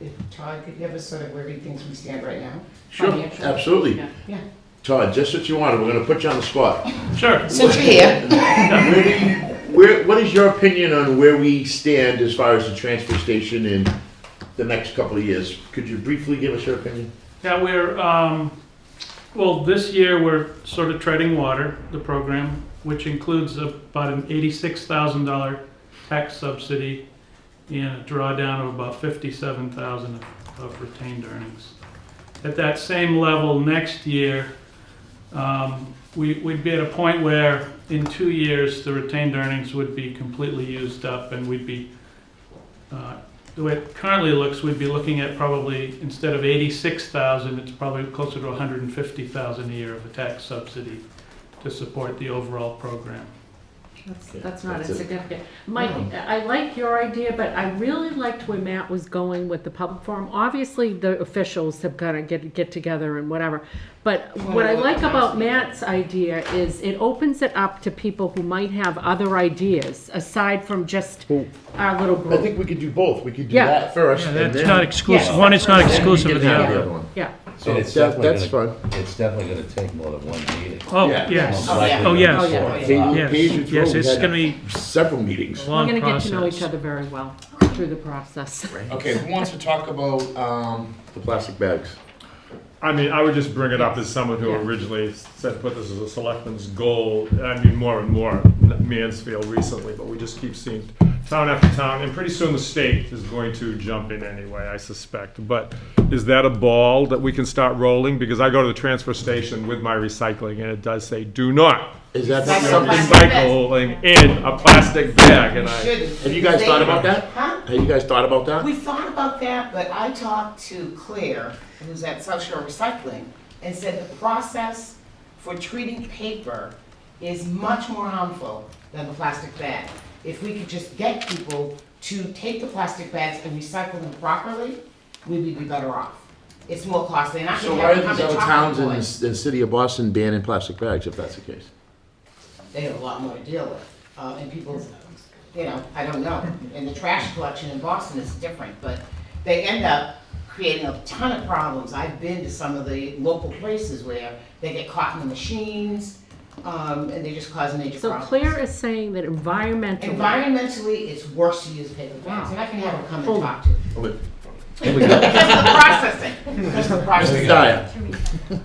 Speaker 2: If Todd could give us sort of where he thinks we stand right now.
Speaker 1: Sure,
Speaker 2: Financially.
Speaker 1: absolutely.
Speaker 6: Yeah.
Speaker 2: Yeah.
Speaker 1: Todd, just what you wanted, we're gonna put you on the spot.
Speaker 4: Sure.
Speaker 2: Since you're here.
Speaker 1: What is your opinion on where we stand as far as the transfer station in the next couple of years? Could you briefly give us your opinion?
Speaker 11: Yeah, this year we're sort of treading water, the program, which includes about an $86,000 tax subsidy and a drawdown of about $57,000 of retained earnings. At that same level next year, we'd be at a point where in 2 years the retained earnings would be completely used up, and we'd be, the way it currently looks, we'd be looking at probably, instead of 86,000, it's probably closer to 150,000 a year of a tax subsidy to support the overall program.
Speaker 6: That's not
Speaker 1: That's it.
Speaker 6: insignificant. Mike, I like your idea, but I really liked where Matt was going with the public forum. Obviously, the officials have got to get together and whatever. But what I like about Matt's idea is it opens it up to people who might have other ideas aside from just our little
Speaker 1: I
Speaker 6: group.
Speaker 1: think we could do both. We could do
Speaker 6: Yeah.
Speaker 1: that first.
Speaker 4: Yeah,
Speaker 1: and
Speaker 4: that's
Speaker 1: then-
Speaker 4: not exclusive.
Speaker 6: Yeah.
Speaker 4: One, it's not
Speaker 1: and then
Speaker 4: exclusive
Speaker 1: we
Speaker 4: of
Speaker 1: can
Speaker 4: the
Speaker 1: have
Speaker 4: other.
Speaker 1: other one.
Speaker 6: Yeah.
Speaker 1: So
Speaker 12: And it's
Speaker 1: that's
Speaker 12: definitely
Speaker 1: fun.
Speaker 12: It's definitely gonna take more than one meeting.
Speaker 4: Oh,
Speaker 1: Yeah.
Speaker 4: yes.
Speaker 2: Oh, yeah.
Speaker 4: Oh, yes.
Speaker 6: Oh, yeah.
Speaker 1: Page
Speaker 4: Yes,
Speaker 1: page and through,
Speaker 4: yes,
Speaker 1: we
Speaker 4: it's
Speaker 1: had
Speaker 4: gonna be
Speaker 1: several meetings.
Speaker 4: a
Speaker 6: We're
Speaker 4: long
Speaker 6: going to get to know each
Speaker 4: process.
Speaker 6: other very well through the process.
Speaker 1: Okay, who wants to talk about the plastic bags?
Speaker 9: I mean, I would just bring it up as someone who originally said, put this as a selectman's goal. I mean, more and more Mansfield recently, but we just keep seeing town after town, and pretty soon the state is going to jump in anyway, I suspect. But is that a ball that we can start rolling? Because I go to the transfer station with my recycling, and it does say, do not
Speaker 1: Is that
Speaker 2: That's
Speaker 1: something?
Speaker 9: recycling in a plastic bag, and I.
Speaker 2: Shouldn't.
Speaker 1: Have you guys thought about that?
Speaker 2: Huh?
Speaker 1: Have you guys thought about that?
Speaker 2: We thought about that, but I talked to Claire, who's at South Shore Recycling, and said the process for treating paper is much more harmful than the plastic bag. If we could just get people to take the plastic bags and recycle them properly, we would be better off. It's more costly, and I
Speaker 1: So
Speaker 2: can
Speaker 1: why are
Speaker 2: have them
Speaker 1: these
Speaker 2: come and
Speaker 1: other
Speaker 2: talk
Speaker 1: towns
Speaker 2: to
Speaker 1: in
Speaker 2: the
Speaker 1: the
Speaker 2: boys.
Speaker 1: city of Boston banning plastic bags, if that's the case?
Speaker 2: They have a lot more to deal with, and people's, I don't know. And the trash collection in Boston is different, but they end up creating a ton of problems. I've been to some of the local places where they get caught in the machines, and they just cause major
Speaker 6: So
Speaker 2: problems.
Speaker 6: Claire is saying that environmentally.
Speaker 2: Environmentally, it's worse to use paper bags, and I can have them come and
Speaker 6: Hold
Speaker 2: talk to you.
Speaker 1: Oh, but- Here we go.
Speaker 2: Because of the processing, because of the
Speaker 1: Mr.
Speaker 2: processing.
Speaker 1: Dyer.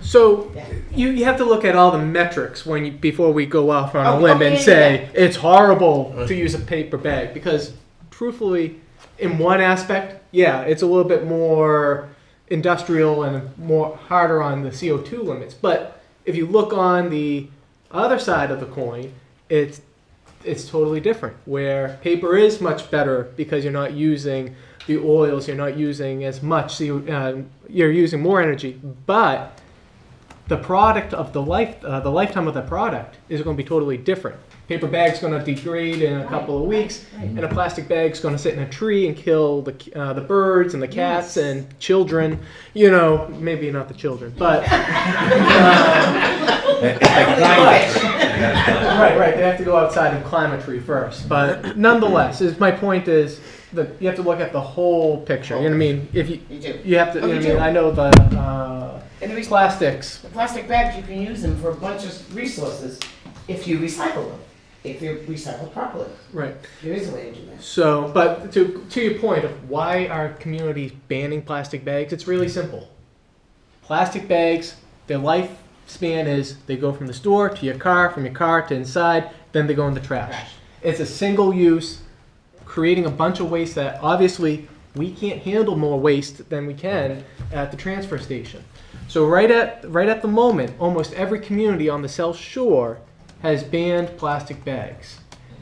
Speaker 3: So you have to look at all the metrics before we go off on a
Speaker 2: Oh,
Speaker 3: limb
Speaker 2: okay,
Speaker 3: and say it's horrible to use a paper bag, because truthfully, in one aspect, yeah, it's a little bit more industrial and more harder on the CO2 limits. But if you look on the other side of the coin, it's totally different, where paper is much better because you're not using the oils, you're not using as much, so you're using more energy, but the product of the lifetime of the product is going to be totally different. Paper bag's going to degrade in a couple of weeks, and a plastic bag's going to sit in a tree and kill the birds and the cats and children. Maybe not the children, but right. They have to go outside and climb a tree first. But nonetheless, my point is that you have to look at the whole picture. You know what I mean? If
Speaker 2: You do.
Speaker 3: you have to,
Speaker 2: Oh,
Speaker 3: you know
Speaker 2: you
Speaker 3: what I mean?
Speaker 2: do.
Speaker 3: I know the
Speaker 2: And the
Speaker 3: plastics.
Speaker 2: The plastic bags, you can use them for a bunch of resources if you recycle them, if they're recycled properly.
Speaker 3: Right.
Speaker 2: There is a way to do that.
Speaker 3: So, but to your point of why are communities banning plastic bags, it's really simple. Plastic bags, their lifespan is they go from the store to your car, from your car to inside, then they go in the trash.
Speaker 2: Trash.
Speaker 3: It's a single use, creating a bunch of waste that obviously we can't handle more waste than we can at the transfer station. So right at the moment, almost every community on the South Shore has banned plastic bags.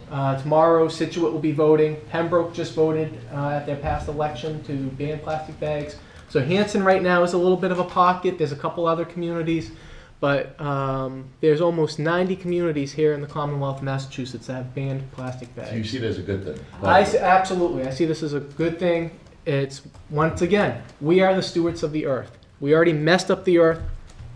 Speaker 3: Tomorrow, Situate will be voting. Pembroke just voted at their past election to ban plastic bags. So Hanson right now is a little bit of a pocket. There's a couple other communities, but there's almost 90 communities here in the Commonwealth of Massachusetts that have banned plastic bags.
Speaker 1: So you see it as a good thing?
Speaker 3: Absolutely. I see this as a good thing. It's, once again, we are the stewards of the earth. We already messed up the earth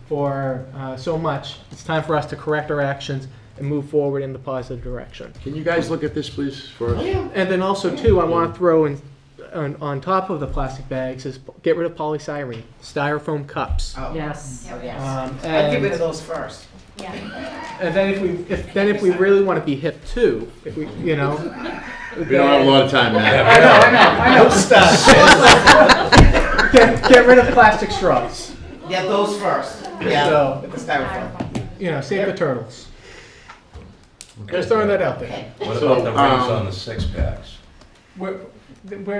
Speaker 3: for so much. It's time for us to correct our actions and move forward in the positive direction.
Speaker 1: Can you guys look at this, please, for us?
Speaker 3: And then also, too, I want to throw in on top of the plastic bags is get rid of polystyrene, styrofoam cups.
Speaker 2: Oh.
Speaker 6: Yes.
Speaker 2: Oh, yes.
Speaker 3: Um,
Speaker 2: I'd get rid
Speaker 3: and-
Speaker 2: of those first.
Speaker 7: Yeah.
Speaker 3: And then if we really want to be hip too, if we
Speaker 1: We don't have a lot of time, Matt.
Speaker 3: I know. Get rid of plastic straws.
Speaker 2: Yeah, those first. Yeah,
Speaker 3: So-
Speaker 2: with the styrofoam.
Speaker 3: Save the turtles. Just throwing that out there.
Speaker 12: What
Speaker 1: So,
Speaker 12: about the rings on the six packs?
Speaker 3: We're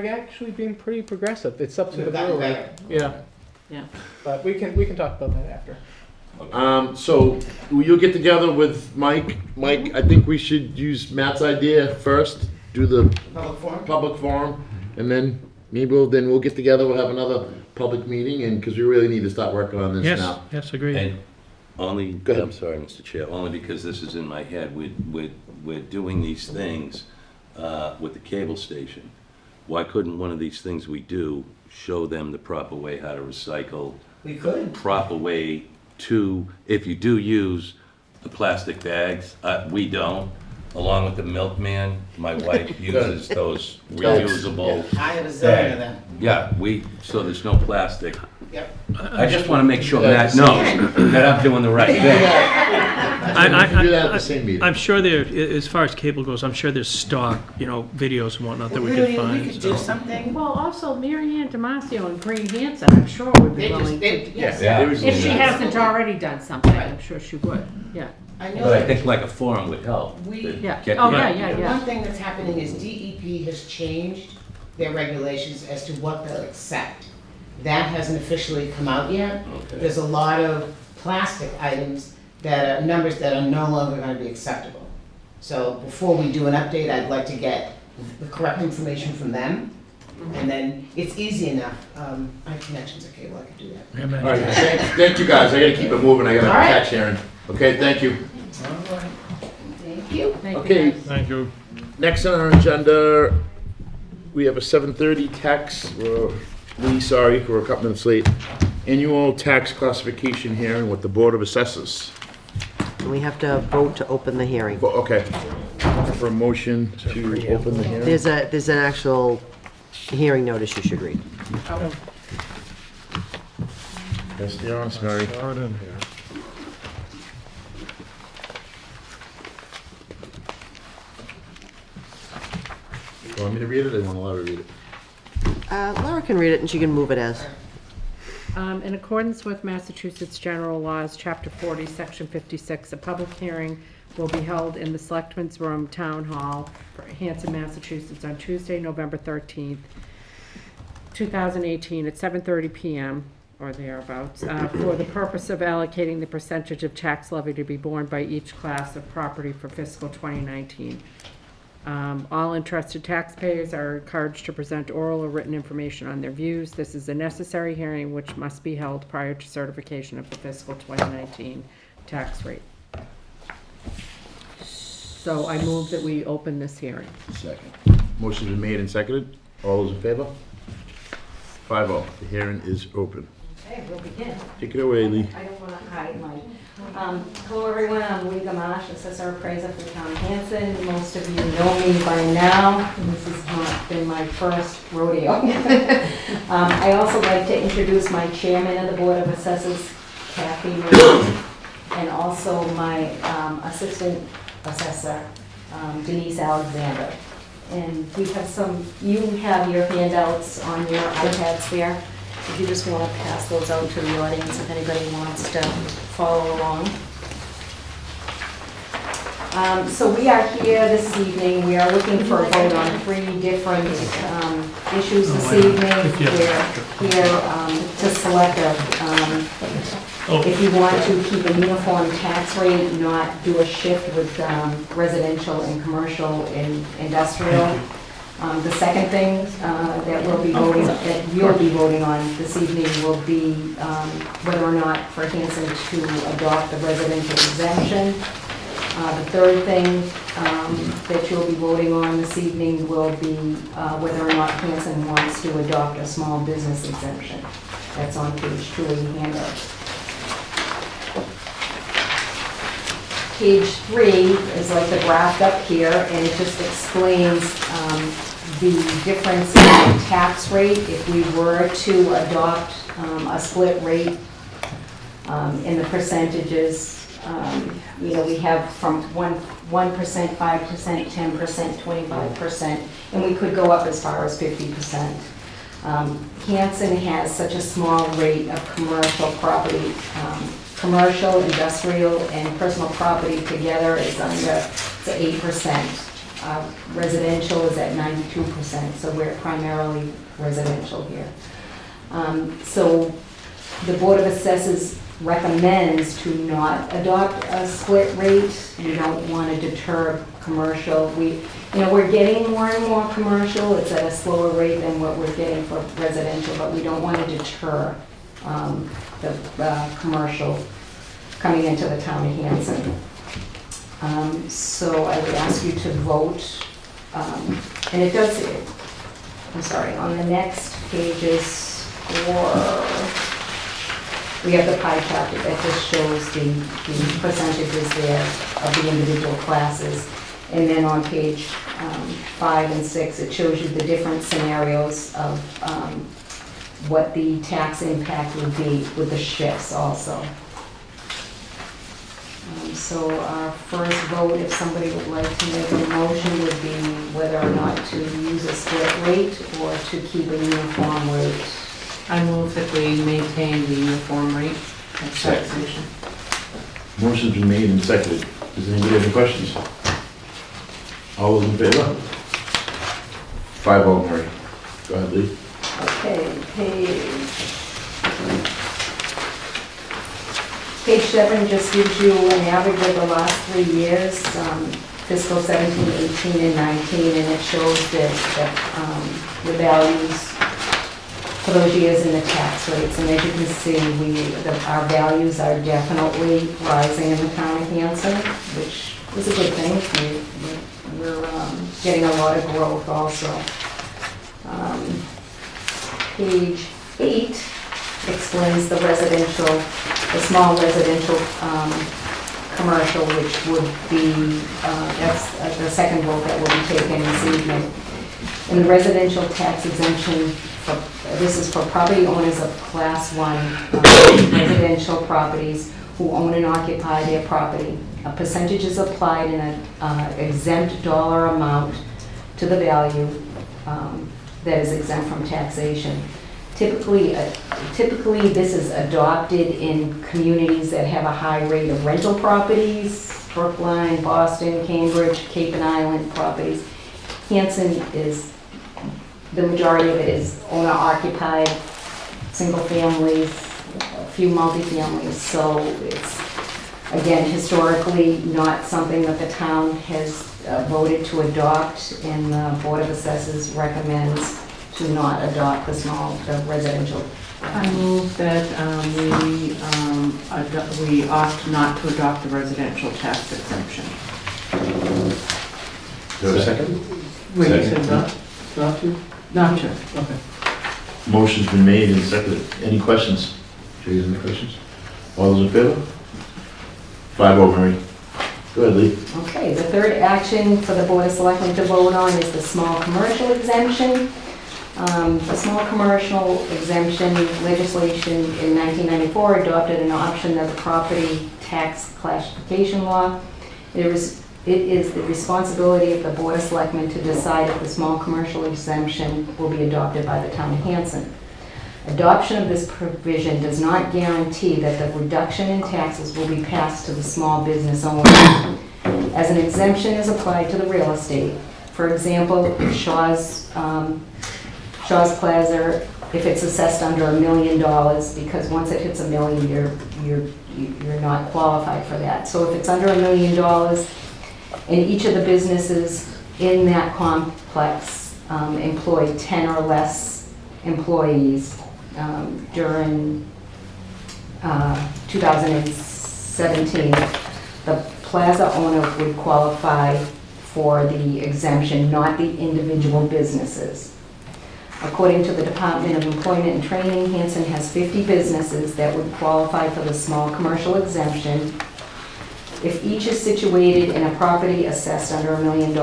Speaker 3: actually being pretty progressive. It's up to the
Speaker 2: We've gotten
Speaker 3: brewery.
Speaker 2: better.
Speaker 3: Yeah.
Speaker 6: Yeah.
Speaker 3: But we can talk about that after.
Speaker 1: So you'll get together with Mike. Mike, I think we should use Matt's idea first, do the
Speaker 2: Public forum?
Speaker 1: public forum, and then maybe we'll get together, we'll have another public meeting, and, because we really need to start working on this
Speaker 4: Yes,
Speaker 1: now.
Speaker 4: yes, agreed.
Speaker 8: And only,
Speaker 1: Go ahead.
Speaker 8: I'm sorry, Mr. Chair, only because this is in my head, we're doing these things with the cable station. Why couldn't one of these things we do show them the proper way how to recycle,
Speaker 2: We could.
Speaker 8: proper way to, if you do use the plastic bags, we don't, along with the milkman, my wife uses those reusable.
Speaker 2: I have a zillion of them.
Speaker 8: Yeah, so there's no plastic
Speaker 2: Yep.
Speaker 12: I just want to make sure Matt knows that I'm doing the right thing.
Speaker 1: We can do that at the same meeting.
Speaker 4: I'm sure there, as far as cable goes, I'm sure there's stock, videos and whatnot that we could find.
Speaker 2: We could do
Speaker 4: so.
Speaker 2: something.
Speaker 6: Well, also Mary Ann Damasio and Green Hanson, I'm sure would be
Speaker 2: They just,
Speaker 6: willing
Speaker 2: they,
Speaker 6: to.
Speaker 2: yes.
Speaker 12: Yeah.
Speaker 6: If she hasn't already done something, I'm sure she would, yeah.
Speaker 2: I know
Speaker 12: But I
Speaker 2: that
Speaker 12: think like a forum would help.
Speaker 2: we,
Speaker 6: Yeah.
Speaker 12: Get-
Speaker 6: Oh,
Speaker 12: yeah.
Speaker 6: yeah,
Speaker 2: the
Speaker 6: yeah.
Speaker 2: one thing that's happening is DEP has changed their regulations as to what they'll accept. That hasn't officially come out yet.
Speaker 8: Okay.
Speaker 2: There's a lot of plastic items that are, numbers that are no longer gonna be acceptable. So before we do an update, I'd like to get the correct information from them. And then it's easy enough. I have connections at cable, I could do that.
Speaker 1: All right, thank you guys, I gotta keep it moving, I gotta
Speaker 2: All right.
Speaker 1: catch Aaron. Okay, thank you.
Speaker 2: Thank you.
Speaker 6: Thank you,
Speaker 1: Okay.
Speaker 6: guys.
Speaker 9: Thank you.
Speaker 1: Next on our agenda, we have a 7:30 tax, Lee, sorry, we're a couple minutes late. Annual tax classification hearing with the Board of Assessors.
Speaker 13: We have to vote to open the hearing.
Speaker 1: Okay. Looking for a motion to open the hearing.
Speaker 13: There's an actual hearing notice you should read.
Speaker 1: Yes, the honest, Mary.
Speaker 9: Start in here.
Speaker 1: You want me to read it, or you want Laura to read it?
Speaker 13: Laura can read it and she can move it as.
Speaker 6: In accordance with Massachusetts General Laws, Chapter 40, Section 56, a public hearing will be held in the Selectmen's Room, Town Hall, for Hanson, Massachusetts, on Tuesday, November 13th, 2018, at 7:30 PM or thereabouts, for the purpose of allocating the percentage of tax levy to be borne by each class of property for fiscal 2019. All interested taxpayers are encouraged to present oral or written information on their views. This is a necessary hearing which must be held prior to certification of the fiscal 2019 tax rate. So I move that we open this hearing.
Speaker 1: Second. Motion's been made and seconded. All those in favor? 5-0. The hearing is open.
Speaker 7: Okay, we'll begin.
Speaker 1: Take it away, Lee.
Speaker 7: I don't want to hide my, hello everyone, I'm Lee Gamache, Assessor Appraiser for the Town of Hanson. Most of you know me by now, and this has not been my first rodeo. I also like to introduce my Chairman of the Board of Assessors, Kathy Marie, and also my Assistant Assessor, Denise Alexander. And we have you have your handouts on your iPads there. If you just want to pass those out to the audience, if anybody wants to follow along. So we are here this evening, we are looking for a vote on 3 different issues this evening. We're here to select if you want to keep a uniform tax rate, not do a shift with residential and commercial and industrial. The second thing that you'll be voting on this evening will be whether or not for Hanson to adopt the residential exemption. The third thing that you'll be voting on this evening will be whether or not Hanson wants to adopt a small business exemption. That's on page 2 of the handout. Page 3 is like the graph up here, and it just explains the difference in the tax rate if we were to adopt a split rate in the percentages. We have from 1%, 5%, 10%, 25%, and we could go up as far as 50%. Hanson has such a small rate of commercial property. Commercial, industrial, and personal property together is under 8%. Residential is at 92%, so we're primarily residential here. So the Board of Assessors recommends to not adopt a split rate. We don't want to deter commercial. We're getting more and more commercial. It's at a slower rate than what we're getting for residential, but we don't want to deter the commercial coming into the town of Hanson. So I would ask you to vote, and it does, on the next pages we have the pie chart that just shows the percentages there of the individual classes. And then on page 5 and 6, it shows you the different scenarios of what the tax impact would be with the shifts also. So our first vote, if somebody would like to make a motion, would be whether or not to use a split rate or to keep a uniform rate.
Speaker 6: I move that we maintain the uniform rate of taxation.
Speaker 1: Motion's been made and seconded. Does anybody have any questions? All those in favor? 5-0, Mary. Go ahead, Lee.
Speaker 7: Page 7 just gives you an average of the last 3 years, fiscal 17, 18, and 19, and it shows that the values for those years in the tax rates. And as you can see, our values are definitely rising in the town of Hanson, which is a good thing. We're getting a lot of growth also. Page 8 explains the small residential commercial, which would be, that's the second vote that will be taken this evening. And the residential tax exemption, this is for property owners of Class 1 residential properties who own and occupy their property. A percentage is applied in an exempt dollar amount to the value that is exempt from taxation. Typically, this is adopted in communities that have a high rate of rental properties, Brookline, Boston, Cambridge, Cape and Island properties. Hanson is, the majority of it is owner-occupied, single families, a few multifamilies, so it's, again, historically not something that the town has voted to adopt, and the Board of Assessors recommends to not adopt the residential.
Speaker 6: I move that we opt not to adopt the residential tax exemption.
Speaker 1: Do you have a second?
Speaker 11: Wait, you
Speaker 1: Second.
Speaker 11: said not to?
Speaker 6: Not to.
Speaker 11: Okay.
Speaker 1: Motion's been made and seconded. Any questions? Jay's, any questions? All those in favor? 5-0, Mary. Go ahead, Lee.
Speaker 7: Okay, the third action for the Board of Selectmen to vote on is the small commercial exemption. The small commercial exemption legislation in 1994 adopted an option of the property tax classification law. It is the responsibility of the Board of Selectmen to decide if the small commercial exemption will be adopted by the town of Hanson. Adoption of this provision does not guarantee that the reduction in taxes will be passed to the small business owner, as an exemption is applied to the real estate. For example, Shaw's Plaza, if it's assessed under $1 million, because once it hits $1 million, you're not qualified for that. So if it's under $1 million, and each of the businesses in that complex employ 10 or less employees during 2017, the plaza owner would qualify for the exemption, not the individual businesses. According to the Department of Employment and Training, Hanson has 50 businesses that would qualify for the small commercial exemption if each is situated in a property assessed under $1 million.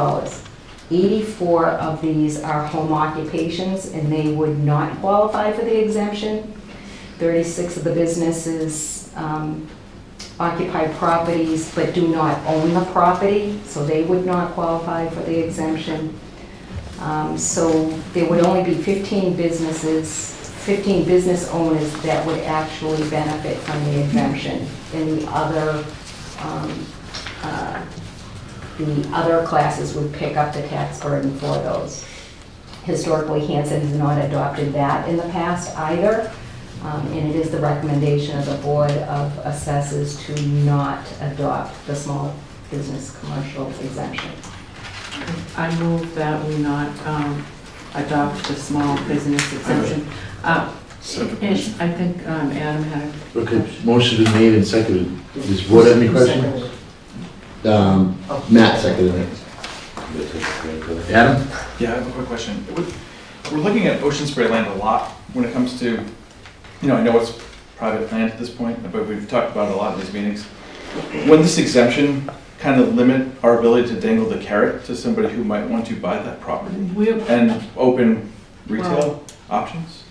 Speaker 7: 84 of these are home occupations, and they would not qualify for the exemption. 36 of the businesses occupy properties but do not own the property, so they would not qualify for the exemption. So there would only be 15 business owners that would actually benefit from the exemption, and the other classes would pick up the tax burden for those. Historically, Hanson has not adopted that in the past either, and it is the recommendation of the Board of Assessors to not adopt the small business commercial exemption.
Speaker 6: I move that we not adopt the small business exemption. I think Adam had a
Speaker 1: Okay, motion is made and seconded. Does the board have any questions? Matt seconded it. Adam?
Speaker 10: Yeah, I have a quick question. We're looking at ocean spray land a lot when it comes to, I know it's private land at this point, but we've talked about it a lot in these meetings. Wouldn't this exemption kind of limit our ability to dangle the carrot to somebody who might want to buy that property and open retail options?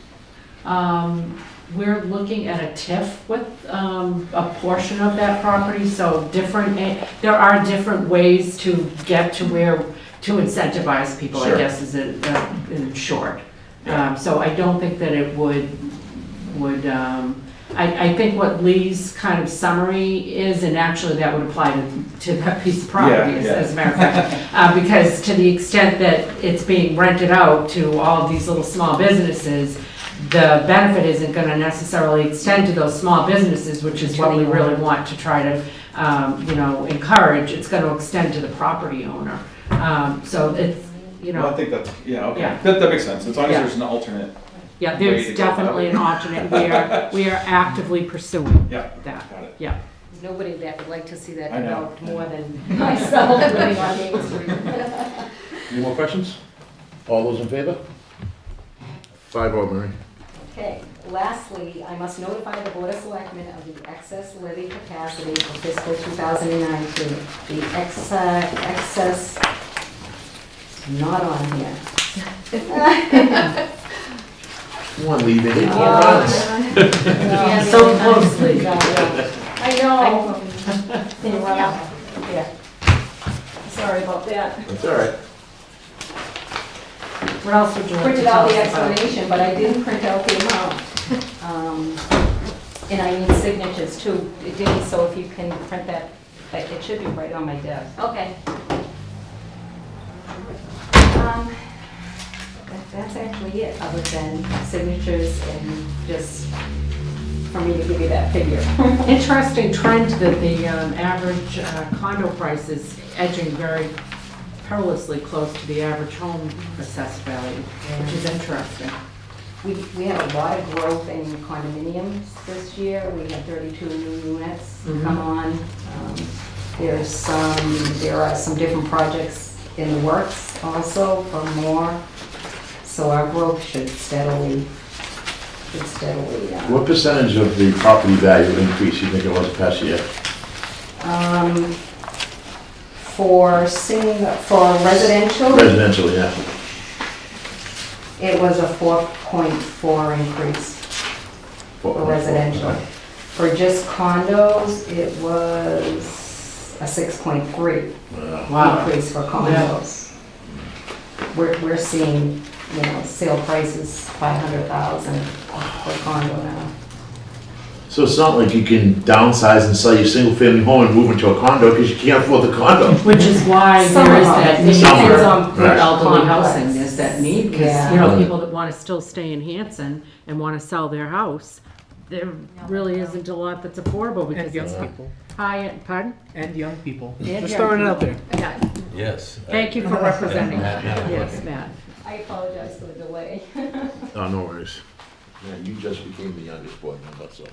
Speaker 6: We're looking at a TIF with a portion of that property, so there are different ways to get to to incentivize people, I
Speaker 1: Sure.
Speaker 6: guess, is in short. So I don't think that it would, I think what Lee's kind of summary is, and actually that would apply to that piece of property,
Speaker 10: Yeah, yeah.
Speaker 6: as a matter of fact. Because to the extent that it's being rented out to all of these little small businesses, the benefit isn't gonna necessarily extend to those small businesses, which is what we really want to try to, encourage. It's gonna extend to the property owner. So it's,
Speaker 10: Well, I think that's, yeah, okay.
Speaker 6: Yeah.
Speaker 10: That makes sense, as long as
Speaker 6: Yeah.
Speaker 10: there's an alternate.
Speaker 6: yeah,
Speaker 10: way to
Speaker 6: there's
Speaker 10: go
Speaker 6: definitely an
Speaker 10: about
Speaker 6: alternate. We are actively pursuing
Speaker 10: Yeah,
Speaker 6: that,
Speaker 10: got it.
Speaker 6: yeah.
Speaker 7: There's nobody that would like to see that
Speaker 10: I know.
Speaker 7: developed more than myself living on Main Street.
Speaker 1: Any more questions? All those in favor? 5-0, Mary.
Speaker 7: Okay, lastly, I must notify the Board of Selectmen of the excess levy capacity for fiscal 2019. The excess, not on here.
Speaker 1: You want to leave it in? Yeah.
Speaker 6: So closely.
Speaker 7: I know. Can you run out? Yeah. Sorry about that.
Speaker 1: That's all right.
Speaker 6: What else would you like to
Speaker 7: Printed
Speaker 6: tell
Speaker 7: out the
Speaker 6: us about?
Speaker 7: explanation, but I didn't print out the amount. And I need signatures too. It didn't, so if you can print that, it should be right on my desk. Okay. That's actually it, other than signatures and just for me to give you that figure.
Speaker 6: Interesting trend that the average condo price is edging very perilously close to the average home assessed value, which is interesting.
Speaker 7: We had a lot of growth in condominiums this year. We had 32 new units come on. There are some different projects in the works also for more. So our growth should steadily.
Speaker 1: What percentage of the property value increase you think it was past year?
Speaker 7: For residential,
Speaker 1: Residential, yeah.
Speaker 7: it was a 4.4 increase for residential. For just condos, it was a 6.3 increase for condos. We're seeing, sale prices 500,000 for condo now.
Speaker 1: So it's not like you can downsize and sell your single-family home and move into a condo because you can't afford the condo.
Speaker 6: Which is why
Speaker 7: Some
Speaker 6: there is
Speaker 7: of
Speaker 6: that
Speaker 7: it
Speaker 6: need
Speaker 7: depends
Speaker 6: for
Speaker 7: on
Speaker 1: Right.
Speaker 6: elderly
Speaker 7: complex.
Speaker 6: housing, there's that need, because,
Speaker 7: Yeah.
Speaker 6: people that want to still stay in Hanson and want to sell their house, there really isn't a lot that's affordable because
Speaker 3: And young
Speaker 6: it's
Speaker 3: people.
Speaker 6: high, pardon?
Speaker 3: And young people.
Speaker 6: And
Speaker 3: Just
Speaker 6: young
Speaker 3: throwing it out there.
Speaker 6: people. Yeah.
Speaker 8: Yes.
Speaker 6: Thank you for representing.
Speaker 8: Matt, Matt.
Speaker 6: Yes, Matt.
Speaker 7: I apologize for the delay.
Speaker 1: Oh, no worries. Man, you just became the youngest board member, so.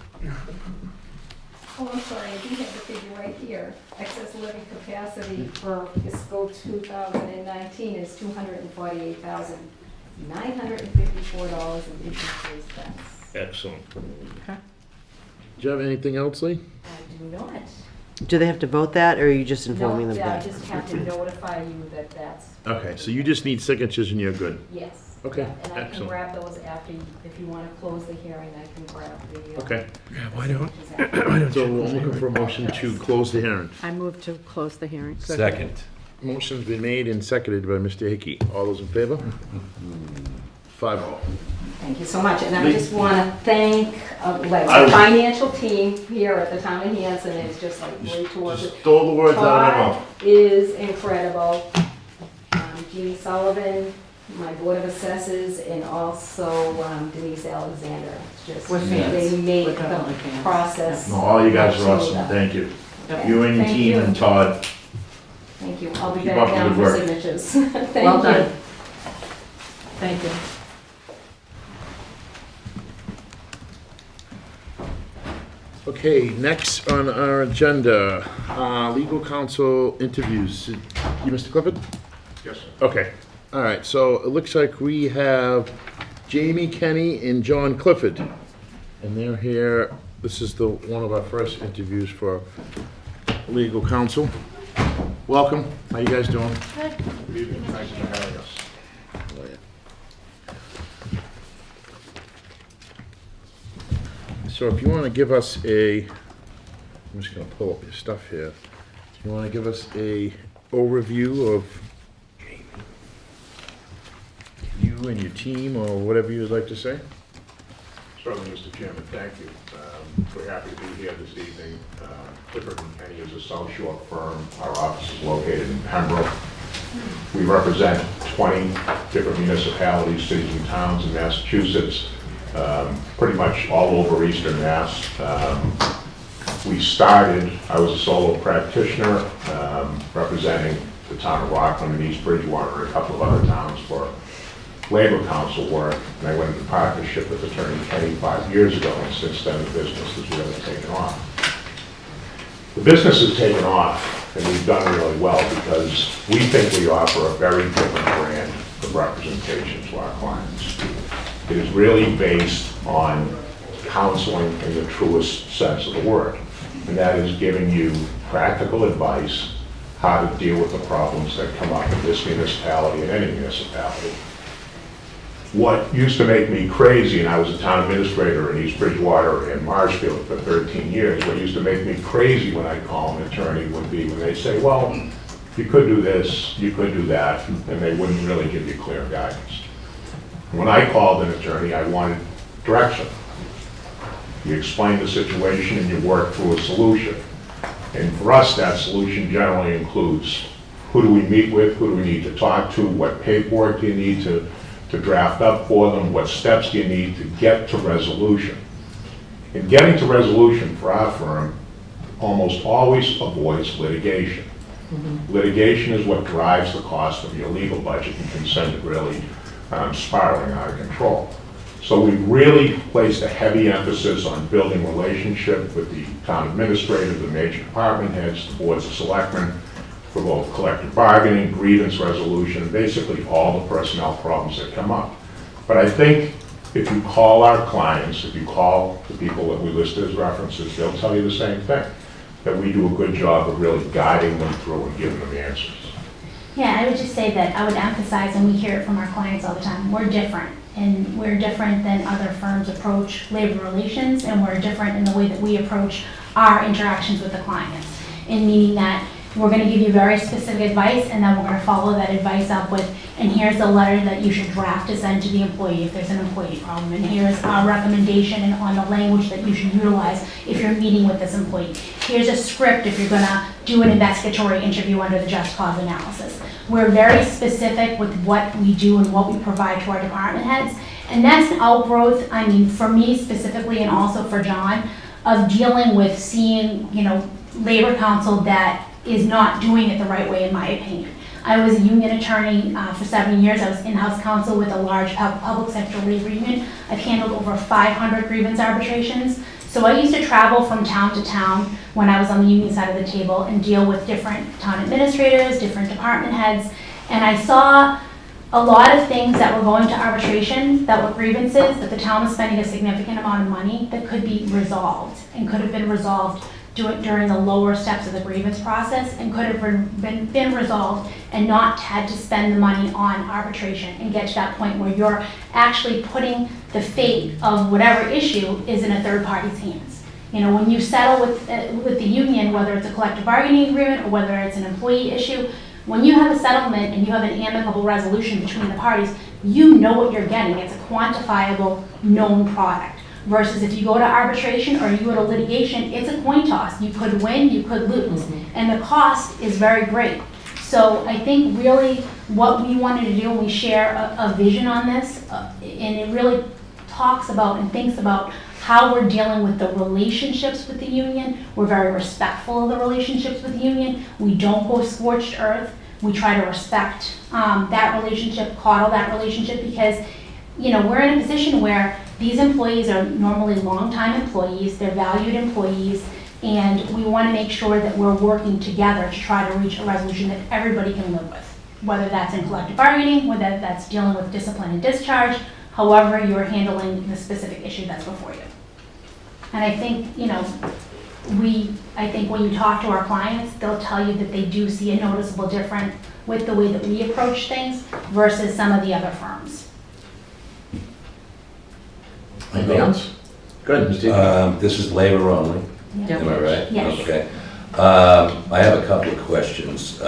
Speaker 7: Oh, I'm sorry, I do have the figure right here. Excess levy capacity for fiscal 2019 is $248,954.53.
Speaker 1: Excellent.
Speaker 6: Okay.
Speaker 1: Do you have anything else, Lee?
Speaker 7: I do not.
Speaker 13: Do they have to vote that, or are you just
Speaker 7: No,
Speaker 13: informing them
Speaker 7: I
Speaker 13: that?
Speaker 7: just have to notify you that that's,
Speaker 1: Okay, so you just need signatures and you're good.
Speaker 7: yes.
Speaker 1: Okay,
Speaker 7: And I can
Speaker 1: excellent.
Speaker 7: grab those after, if you want to close the hearing, I can grab the.
Speaker 1: Okay,
Speaker 3: Why don't?
Speaker 1: so I'm looking for a motion to close the hearing.
Speaker 6: I move to close the hearing.
Speaker 8: Second.
Speaker 1: Motion's been made and seconded by Mr. Hickey. All those in favor? 5-0.
Speaker 7: Thank you so much, and I just want to thank,
Speaker 1: I-
Speaker 7: the financial team here at the town of Hanson is just like great to work with.
Speaker 1: Just stole the words out of my
Speaker 7: Todd
Speaker 1: mouth.
Speaker 7: is incredible. Jean Sullivan, my Board of Assessors, and also Denise Alexander. It's just,
Speaker 6: We're fans.
Speaker 7: they make
Speaker 6: We're definitely
Speaker 7: the
Speaker 6: fans.
Speaker 7: process.
Speaker 1: No, all you guys are
Speaker 7: much
Speaker 1: awesome.
Speaker 7: smoother.
Speaker 1: Thank you.
Speaker 6: Yep.
Speaker 1: You and your
Speaker 7: Thank
Speaker 1: team
Speaker 7: you.
Speaker 1: and Todd.
Speaker 7: Thank you. I'll be
Speaker 1: Keep
Speaker 7: back
Speaker 1: up the
Speaker 7: down
Speaker 1: good
Speaker 7: for
Speaker 1: work.
Speaker 7: signatures.
Speaker 6: Well
Speaker 7: Thank
Speaker 6: done.
Speaker 7: you.
Speaker 6: Thank you.
Speaker 1: Okay, next on our agenda, legal counsel interviews. You, Mr. Clifford?
Speaker 9: Yes.
Speaker 1: Okay, all right, so it looks like we have Jamie Kenny and John Clifford. And they're here, this is one of our first interviews for legal counsel. Welcome, how you guys doing?
Speaker 9: Good evening. Thank you for having us.
Speaker 1: So if you want to give us I'm just going to pull up your stuff here. You want to give us a overview of you and your team, or whatever you would like to say?
Speaker 14: Certainly, Mr. Chairman, thank you. We're happy to be here this evening. Clifford & Kenny is a South Shore firm. Our office is located in Pembroke. We represent 20 different municipalities, cities, and towns in Massachusetts, pretty much all over Eastern Mass. I was a solo practitioner representing the town of Rockland and East Bridgewater and a couple of other towns for labor council work, and I went into partnership with Attorney Kenny 5 years ago, and since then the business has really taken off. The business has taken off, and we've done really well because we think we offer a very different brand of representation to our clients. It is really based on counseling in the truest sense of the word, and that is giving you practical advice how to deal with the problems that come up in this municipality and any municipality. What used to make me crazy, and I was a town administrator in East Bridgewater and Marshfield for 13 years, what used to make me crazy when I call an attorney would be when they say, well, you could do this, you could do that, and they wouldn't really give you clear guidance. When I called an attorney, I wanted direction. You explain the situation and you work through a solution. And for us, that solution generally includes who do we meet with, who do we need to talk to, what paperwork do you need to draft up for them, what steps do you need to get to resolution. In getting to resolution for our firm, almost always avoids litigation. Litigation is what drives the cost of your legal budget and can send it really spiraling out of control. So we've really placed a heavy emphasis on building relationship with the town administrator, the major department heads, the boards of selectmen, for both collective bargaining, grievance resolution, basically all the personnel problems that come up. But I think if you call our clients, if you call the people that we listed as references, they'll tell you the same thing, that we do a good job of really guiding them through and giving them answers.
Speaker 15: Yeah, I would just say that I would emphasize, and we hear it from our clients all the time, we're different. And we're different than other firms approach labor relations, and we're different in the way that we approach our interactions with the clients. In meaning that we're going to give you very specific advice, and then we're going to follow that advice up with, and here's the letter that you should draft to send to the employee if there's an employee problem, and here's our recommendation and on the language that you should utilize if you're meeting with this employee. Here's a script if you're going to do an investigatory interview under the just cause analysis. We're very specific with what we do and what we provide to our department heads, and that's an outgrowth, I mean, for me specifically and also for John, of dealing with seeing, labor council that is not doing it the right way, in my opinion. I was a union attorney for 7 years. I was in-house counsel with a large public sector labor union. I've handled over 500 grievance arbitrations. So I used to travel from town to town when I was on the union side of the table and deal with different town administrators, different department heads, and I saw a lot of things that were going to arbitration that were grievances that the town was spending a significant amount of money that could be resolved and could have been resolved during the lower steps of the grievance process and could have been resolved and not had to spend the money on arbitration and get to that point where you're actually putting the fate of whatever issue is in a third party's hands. When you settle with the union, whether it's a collective bargaining agreement or whether it's an employee issue, when you have a settlement and you have an amicable resolution between the parties, you know what you're getting. It's a quantifiable, known product. Versus if you go to arbitration or you go to litigation, it's a coin toss. You could win, you could lose. And the cost is very great. So I think really what we wanted to do, and we share a vision on this, and it really talks about and thinks about how we're dealing with the relationships with the union. We're very respectful of the relationships with the union. We don't go scorched earth. We try to respect that relationship, coddle that relationship, because we're in a position where these employees are normally longtime employees, they're valued employees, and we want to make sure that we're working together to try to reach a resolution that everybody can live with, whether that's in collective bargaining, whether that's dealing with discipline and discharge, however you're handling the specific issue that's before you. And I think, I think when you talk to our clients, they'll tell you that they do see a noticeable difference with the way that we approach things versus some of the other firms.
Speaker 14: Anything else?
Speaker 1: Go ahead, Mr.
Speaker 8: This is labor only,
Speaker 15: Yeah.
Speaker 8: am I right?
Speaker 15: Yes.
Speaker 8: Okay. I have a couple of questions.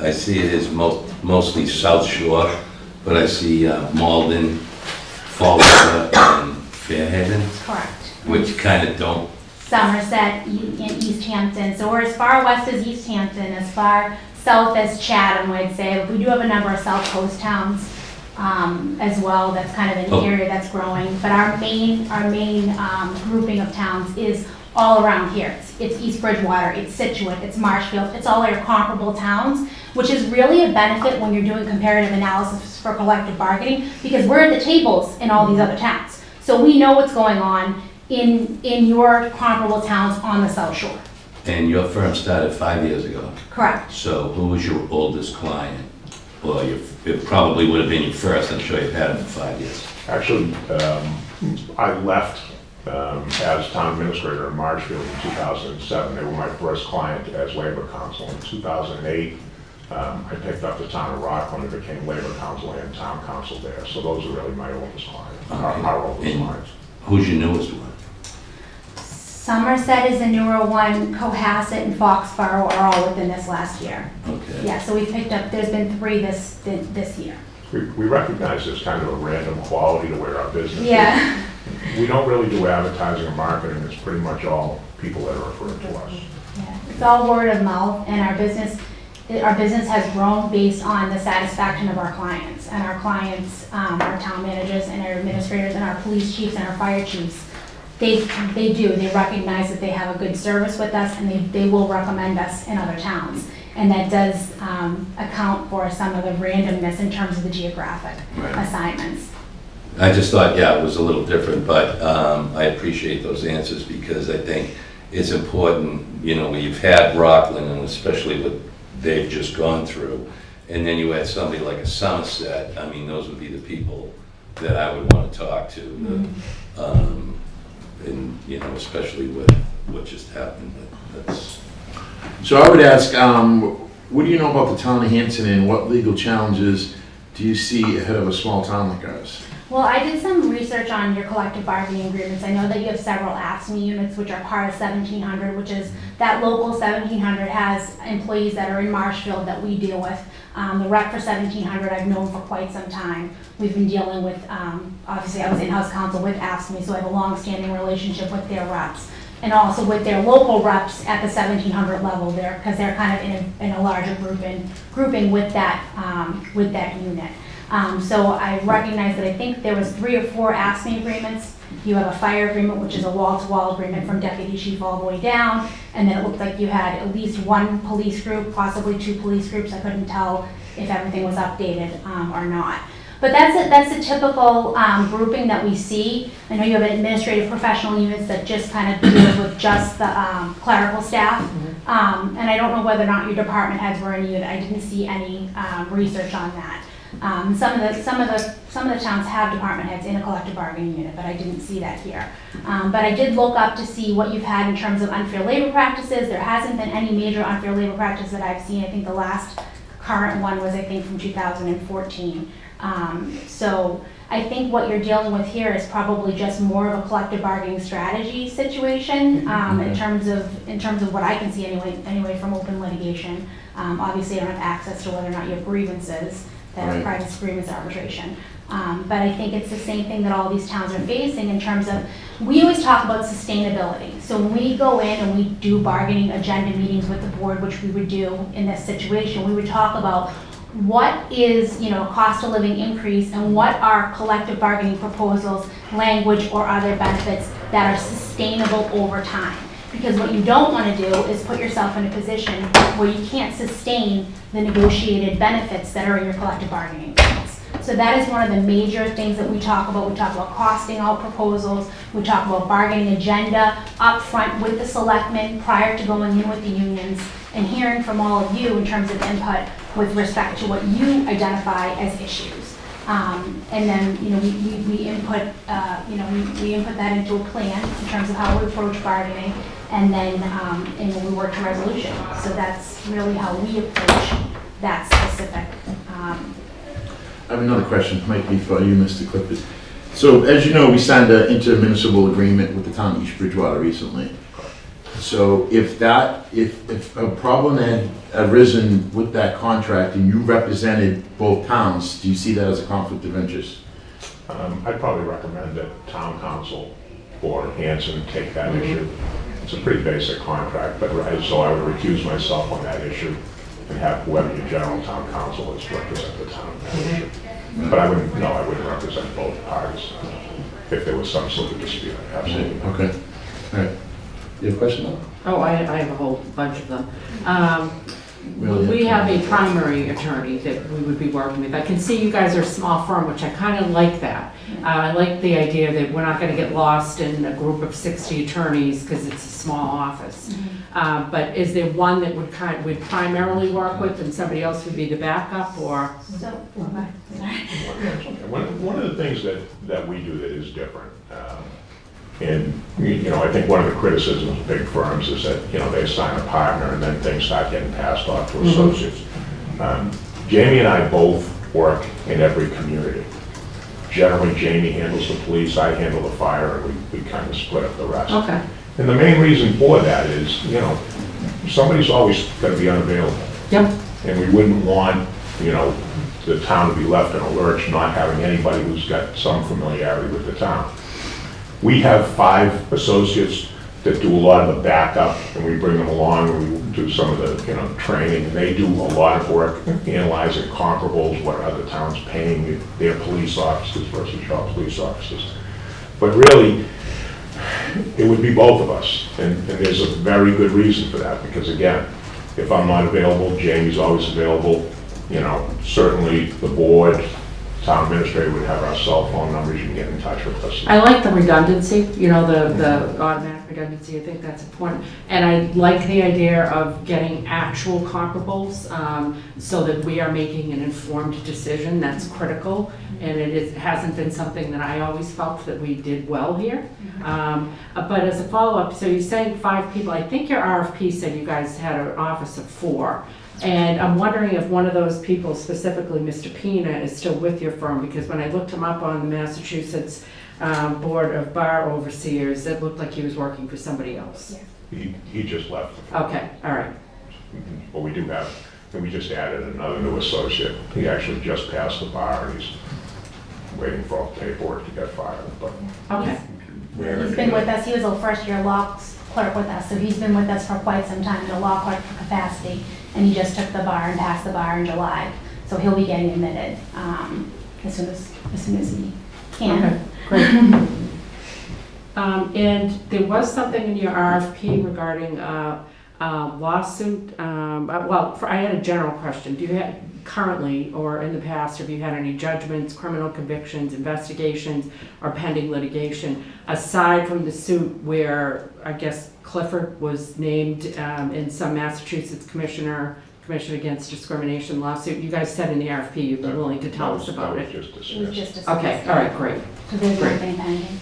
Speaker 8: I see it as mostly South Shore, but I see Malden, Fall River, and Fairhaven,
Speaker 15: Correct.
Speaker 8: which kind of don't.
Speaker 15: Somerset and East Hampton. So we're as far west as East Hampton, as far south as Chatham, I'd say. We do have a number of South Coast towns as well. That's kind of an
Speaker 8: Oh.
Speaker 15: area that's growing. But our main grouping of towns is all around here. It's East Bridgewater, it's Situate, it's Marshfield. It's all your comparable towns, which is really a benefit when you're doing comparative analysis for collective bargaining, because we're at the tables in all these other towns. So we know what's going on in your comparable towns on the South Shore.
Speaker 8: And your firm started 5 years ago.
Speaker 15: Correct.
Speaker 8: So who was your oldest client? Well, it probably would have been your first. I'm sure you've had it for 5 years.
Speaker 14: Actually, I left as town administrator in Marshfield in 2007. They were my first client as labor counsel. In 2008, I picked up the town of Rockland and became labor counsel and town counsel there. So those are really my oldest clients, our oldest
Speaker 8: And
Speaker 14: clients.
Speaker 8: who's your newest one?
Speaker 15: Somerset is the newer one, Cohasset and Foxborough are all within this last year.
Speaker 8: Okay.
Speaker 15: Yeah, so we've picked up, there's been 3 this year.
Speaker 14: We recognize there's kind of a random quality to where our business is.
Speaker 15: Yeah.
Speaker 14: We don't really do advertising or marketing. It's pretty much all people that are referred to us.
Speaker 15: Yeah, it's all word of mouth, and our business has grown based on the satisfaction of our clients. And our clients, our town managers and our administrators and our police chiefs and our fire chiefs, they recognize that they have a good service with us, and they will recommend us in other towns. And that does account for some of the randomness in terms of the geographic assignments.
Speaker 8: I just thought, yeah, it was a little different, but I appreciate those answers because I think it's important, you know, when you've had Rockland and especially what they've just gone through, and then you had somebody like a Somerset, I mean, those would be the people that I would want to talk to. And, you know, especially with what just happened, that's.
Speaker 1: So I would ask, what do you know about the town of Hanson and what legal challenges do you see ahead of a small town like ours?
Speaker 15: Well, I did some research on your collective bargaining agreements. I know that you have several AFSCME units, which are part of 1700, which is that local 1700 has employees that are in Marshfield that we deal with. The rep for 1700 I've known for quite some time. We've been dealing with, obviously I was in-house counsel with AFSCME, so I have a long-standing relationship with their reps. And also with their local reps at the 1700 level there, because they're kind of in a larger grouping with that unit. So I recognize that I think there was 3 or 4 AFSCME agreements. You have a fire agreement, which is a wall-to-wall agreement from deputy chief all the way down. And then it looked like you had at least 1 police group, possibly 2 police groups. I couldn't tell if everything was updated or not. But that's a typical grouping that we see. I know you have administrative professional units that just kind of deal with just the clerical staff. And I don't know whether or not your department heads were in a unit. I didn't see any research on that. Some of the towns have department heads in a collective bargaining unit, but I didn't see that here. But I did look up to see what you've had in terms of unfair labor practices. There hasn't been any major unfair labor practice that I've seen. I think the last current one was, I think, from 2014. So I think what you're dealing with here is probably just more of a collective bargaining strategy situation in terms of what I can see anyway from open litigation. Obviously, I don't have access to whether or not you have grievances that are private grievance arbitration. But I think it's the same thing that all these towns are facing in terms of, we always talk about sustainability. So when we go in and we do bargaining agenda meetings with the board, which we would do in this situation, we would talk about what is, cost of living increase and what are collective bargaining proposals, language, or other benefits that are sustainable over time. Because what you don't want to do is put yourself in a position where you can't sustain the negotiated benefits that are in your collective bargaining agreements. So that is one of the major things that we talk about. We talk about costing out proposals. We talk about bargaining agenda up front with the selectmen prior to going in with the unions and hearing from all of you in terms of input with respect to what you identify as issues. And then, we input, we input that into a plan in terms of how we approach bargaining, and then we work to resolution. So that's really how we approach that specific.
Speaker 1: I have another question, might be for you, Mr. Clifford. So as you know, we signed an intermunicipal agreement with the town of East Bridgewater recently. So if a problem had arisen with that contract and you represented both towns, do you see that as a conflict of interest?
Speaker 14: I'd probably recommend that town council or Hanson take that issue. It's a pretty basic contract, but so I would recuse myself on that issue and have whoever your general town council is represent the town on that issue. But I wouldn't represent both parties if there was some sort of dispute, absolutely.
Speaker 1: Okay, all right. You have a question though?
Speaker 6: Oh, I have a whole bunch of them.
Speaker 1: Really?
Speaker 6: We have a primary attorney that we would be working with. I can see you guys are a small firm, which I kind of like that. I like the idea that we're not going to get lost in a group of 60 attorneys because it's a small office. But is there one that would primarily work with and somebody else would be the backup, or?
Speaker 14: One of the things that we do that is different, and I think one of the criticisms of big firms is that they assign a partner and then things start getting passed off to associates. Jamie and I both work in every community. Generally, Jamie handles the police, I handle the fire, and we kind of split up the rest.
Speaker 6: Okay.
Speaker 14: And the main reason for that is, somebody's always going to be unavailable.
Speaker 6: Yep.
Speaker 14: And we wouldn't want, the town to be left in a lurch, not having anybody who's got some familiarity with the town. We have 5 associates that do a lot of the backup, and we bring them along, and we do some of the, training, and they do a lot of work analyzing comparables, what other towns paying their police officers versus your police officers. But really, it would be both of us, and there's a very good reason for that, because again, if I'm not available, Jamie's always available. Certainly the board, town administrator would have our cell phone numbers, you can get in touch with us.
Speaker 6: I like the redundancy, the automatic redundancy, I think that's important. And I like the idea of getting actual comparables so that we are making an informed decision. That's critical, and it hasn't been something that I always felt that we did well here. But as a follow-up, so you're saying 5 people. I think your RFP said you guys had an office of 4. And I'm wondering if one of those people, specifically Mr. Pina, is still with your firm, because when I looked him up on the Massachusetts Board of Bar Overseers, it looked like he was working for somebody else.
Speaker 14: He just left. The firm.
Speaker 6: Okay, all right.
Speaker 14: But we do have, and we just added another new associate. He actually just passed the bar, and he's waiting for all the paperwork to get filed. But
Speaker 6: Okay.
Speaker 15: He's been with us, he was a first-year law clerk with us, so he's been with us for quite some time in a law clerk capacity, and he just took the bar and passed the bar in July, so he'll be getting admitted as soon as he can.
Speaker 6: Okay, great. And there was something in your RFP regarding lawsuit. I had a general question. Do you have currently or in the past, have you had any judgments, criminal convictions, investigations, or pending litigation aside from the suit where I guess Clifford was named in some Massachusetts Commission Against Discrimination lawsuit? You guys said in the RFP you'd be willing to tell us about it.
Speaker 15: It was just dismissed.
Speaker 6: Okay, all right, great.
Speaker 15: So there's
Speaker 6: Great.
Speaker 15: nothing pending.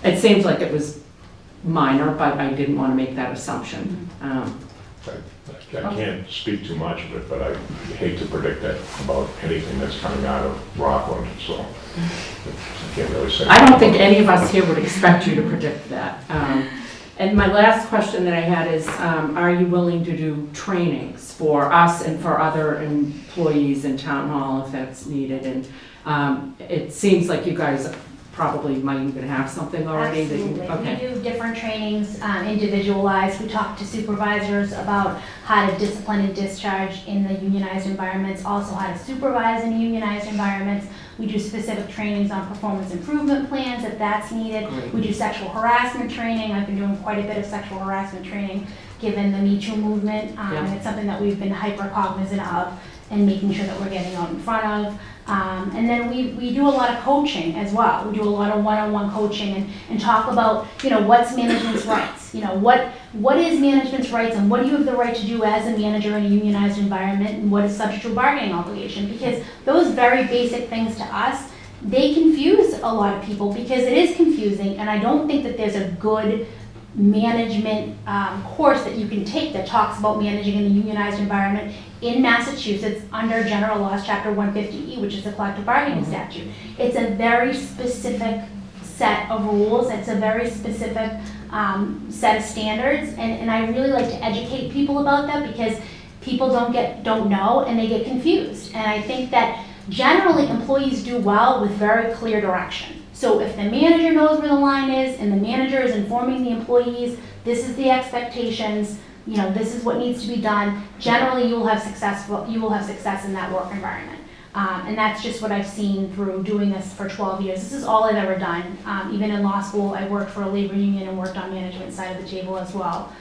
Speaker 6: It seems like it was minor, but I didn't want to make that assumption.
Speaker 14: I can't speak too much of it, but I hate to predict that about anything that's coming out of Rockland, so I can't really say.
Speaker 6: I don't think any of us here would expect you to predict that. And my last question that I had is, are you willing to do trainings for us and for other employees in town hall if that's needed? And it seems like you guys probably might even have something already.
Speaker 15: Absolutely.
Speaker 6: Okay.
Speaker 15: We do different trainings, individualized. We talk to supervisors about how to discipline and discharge in the unionized environments, also how to supervise in unionized environments. We do specific trainings on performance improvement plans if that's needed.
Speaker 6: Great.
Speaker 15: We do sexual harassment training. I've been doing quite a bit of sexual harassment training given the Me Too movement. It's something that we've been hyper cognizant of and making sure that we're getting out in front of. And then we do a lot of coaching as well. We do a lot of one-on-one coaching and talk about, what's management's rights? What is management's rights and what do you have the right to do as a manager in a unionized environment, and what is subject to a bargaining obligation? Because those very basic things to us, they confuse a lot of people because it is confusing, and I don't think that there's a good management course that you can take that talks about managing in a unionized environment in Massachusetts under General Laws, Chapter 150E, which is the collective bargaining statute. It's a very specific set of rules. It's a very specific set of standards, and I really like to educate people about that because people don't know and they get confused. And I think that generally employees do well with very clear direction. So if the manager knows where the line is and the manager is informing the employees, this is the expectations, this is what needs to be done, generally you will have success in that work environment. And that's just what I've seen through doing this for 12 years. This is all I've ever done. Even in law school, I worked for a labor union and worked on management side of the table as well.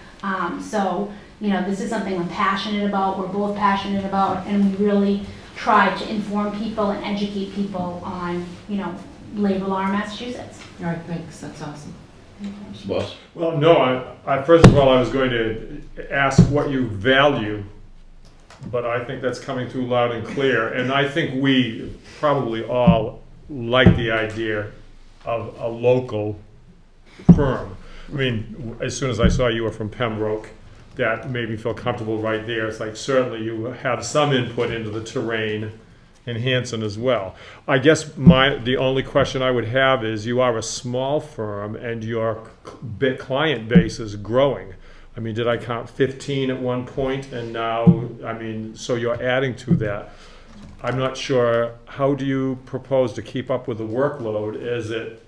Speaker 15: So, this is something I'm passionate about, we're both passionate about, and we really try to inform people and educate people on, labor law in Massachusetts.
Speaker 6: All right, thanks, that's awesome.
Speaker 1: Mr. Boss?
Speaker 9: Well, no, I first of all, I was going to ask what you value, but I think that's coming through loud and clear. And I think we probably all like the idea of a local firm. I mean, as soon as I saw you were from Pembroke, that made me feel comfortable right there. It's like certainly you have some input into the terrain in Hanson as well. I guess the only question I would have is you are a small firm and your client base is growing. I mean, did I count 15 at one point? And now, so you're adding to that. I'm not sure, how do you propose to keep up with the workload as it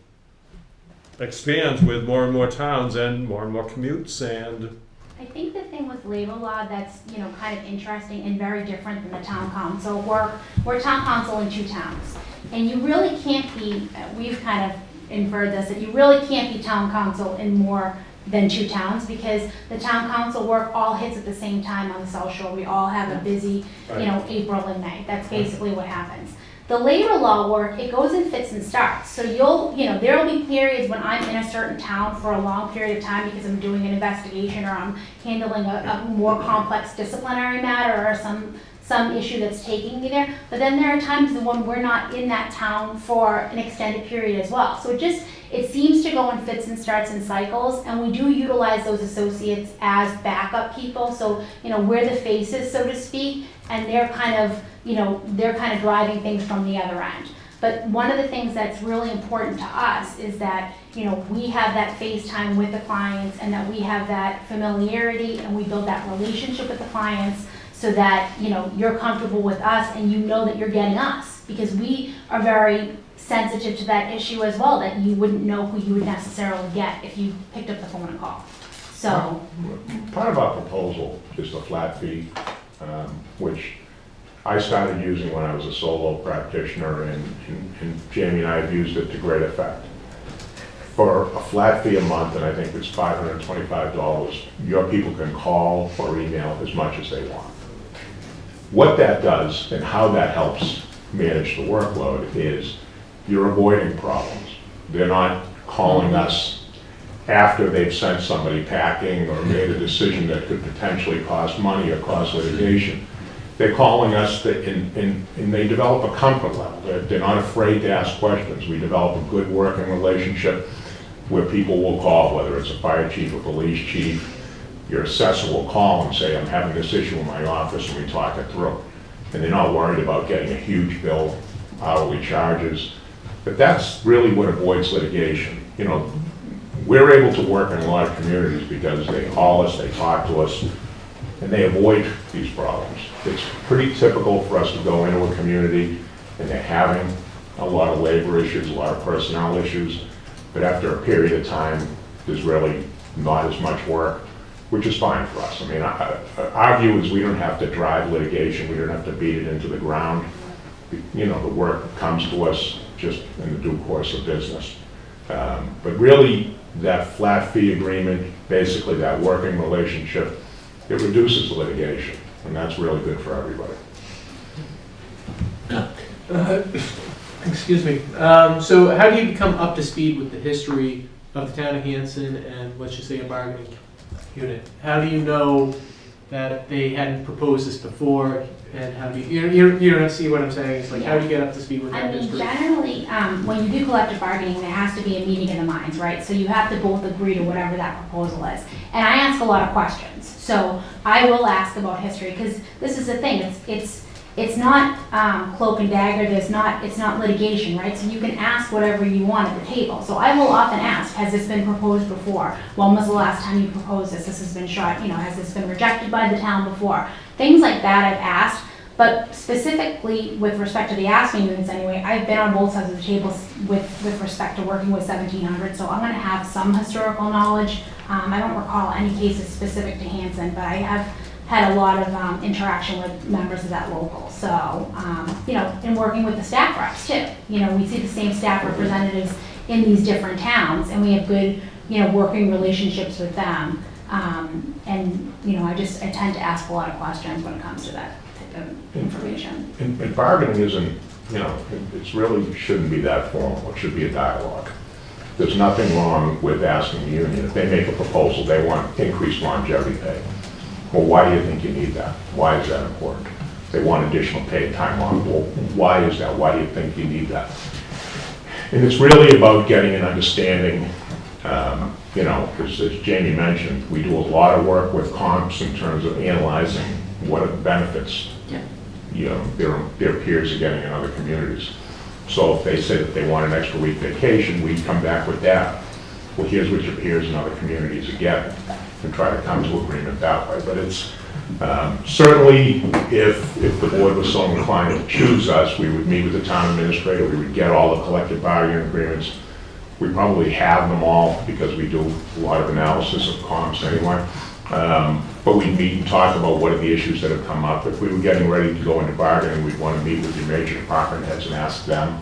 Speaker 9: expands with more and more towns and more commutes and...
Speaker 15: I think the thing with labor law that's, kind of interesting and very different than the town council, we're town council in 2 towns. And you really can't be, we've kind of inferred this, that you really can't be town council in more than 2 towns because the town council work all hits at the same time on the South Shore. We all have a busy, April and May. That's basically what happens. The labor law work, it goes in fits and starts. So there'll be periods when I'm in a certain town for a long period of time because I'm doing an investigation or I'm handling a more complex disciplinary matter or some issue that's taking me there. But then there are times when we're not in that town for an extended period as well. So it seems to go in fits and starts and cycles, and we do utilize those associates as backup people. So, we're the faces, so to speak, and they're kind of driving things from the other end. But one of the things that's really important to us is that, we have that face time with the clients and that we have that familiarity and we build that relationship with the clients so that, you're comfortable with us and you know that you're getting us, because we are very sensitive to that issue as well, that you wouldn't know who you would necessarily get if you picked up the phone and called. So
Speaker 14: part of our proposal is the flat fee, which I started using when I was a solo practitioner, and Jamie and I have used it to great effect. For a flat fee a month, and I think it's $525, your people can call or email as much as they want. What that does and how that helps manage the workload is you're avoiding problems. They're not calling us after they've sent somebody packing or made a decision that could potentially cost money or cause litigation. They're calling us and they develop a comfort level. They're not afraid to ask questions. We develop a good working relationship where people will call, whether it's a fire chief or police chief. Your assessor will call and say, I'm having this issue in my office, and we talk it through. And they're not worried about getting a huge bill, hourly charges. But that's really what avoids litigation. We're able to work in a lot of communities because they call us, they talk to us, and they avoid these problems. It's pretty typical for us to go into a community and they're having a lot of labor issues, a lot of personnel issues, but after a period of time, there's really not as much work, which is fine for us. I mean, our view is we don't have to drive litigation, we don't have to beat it into the ground. The work comes to us just in the due course of business. But really, that flat fee agreement, basically that working relationship, it reduces the litigation, and that's really good for everybody.
Speaker 3: Excuse me. So how do you become up to speed with the history of the town of Hanson and, let's just say, a bargaining unit? How do you know that they hadn't proposed this before, and how do you don't see what I'm saying? It's like, how do you get up to speed with
Speaker 15: I
Speaker 3: that
Speaker 15: mean,
Speaker 3: history?
Speaker 15: generally, when you do collective bargaining, there has to be a meeting of the minds, right? So you have to both agree to whatever that proposal is. And I ask a lot of questions. So I will ask about history, because this is the thing, it's not cloak and dagger, it's not litigation, right? So you can ask whatever you want at the table. So I will often ask, has this been proposed before? When was the last time you proposed this? This has been shot, has this been rejected by the town before? Things like that I've asked, but specifically with respect to the ASME units anyway, I've been on both sides of the table with respect to working with 1700, so I'm gonna have some historical knowledge. I don't recall any cases specific to Hanson, but I have had a lot of interaction with members of that local. So, in working with the staff reps too. We see the same staff representatives in these different towns, and we have good, working relationships with them. I tend to ask a lot of questions when it comes to that type of information.
Speaker 14: And bargaining isn't, it's really shouldn't be that formal. It should be a dialogue. There's nothing wrong with asking the union, if they make a proposal, they want increased longevity pay. Well, why do you think you need that? Why is that important? They want additional paid time off. Well, why is that? Why do you think you need that? And it's really about getting an understanding, because as Jamie mentioned, we do a lot of work with comps in terms of analyzing what are the benefits, their peers are getting in other communities. So if they say that they want an extra week vacation, we come back with that. Well, here's what your peers in other communities are getting, and try to come to agreement that way. But it's certainly, if the board was so inclined to choose us, we would meet with the town administrator, we would get all the collective bargaining agreements. We probably have them all because we do a lot of analysis of comps anyway. But we'd meet and talk about what are the issues that have come up. If we were getting ready to go into bargaining, we'd want to meet with your major department heads and ask them,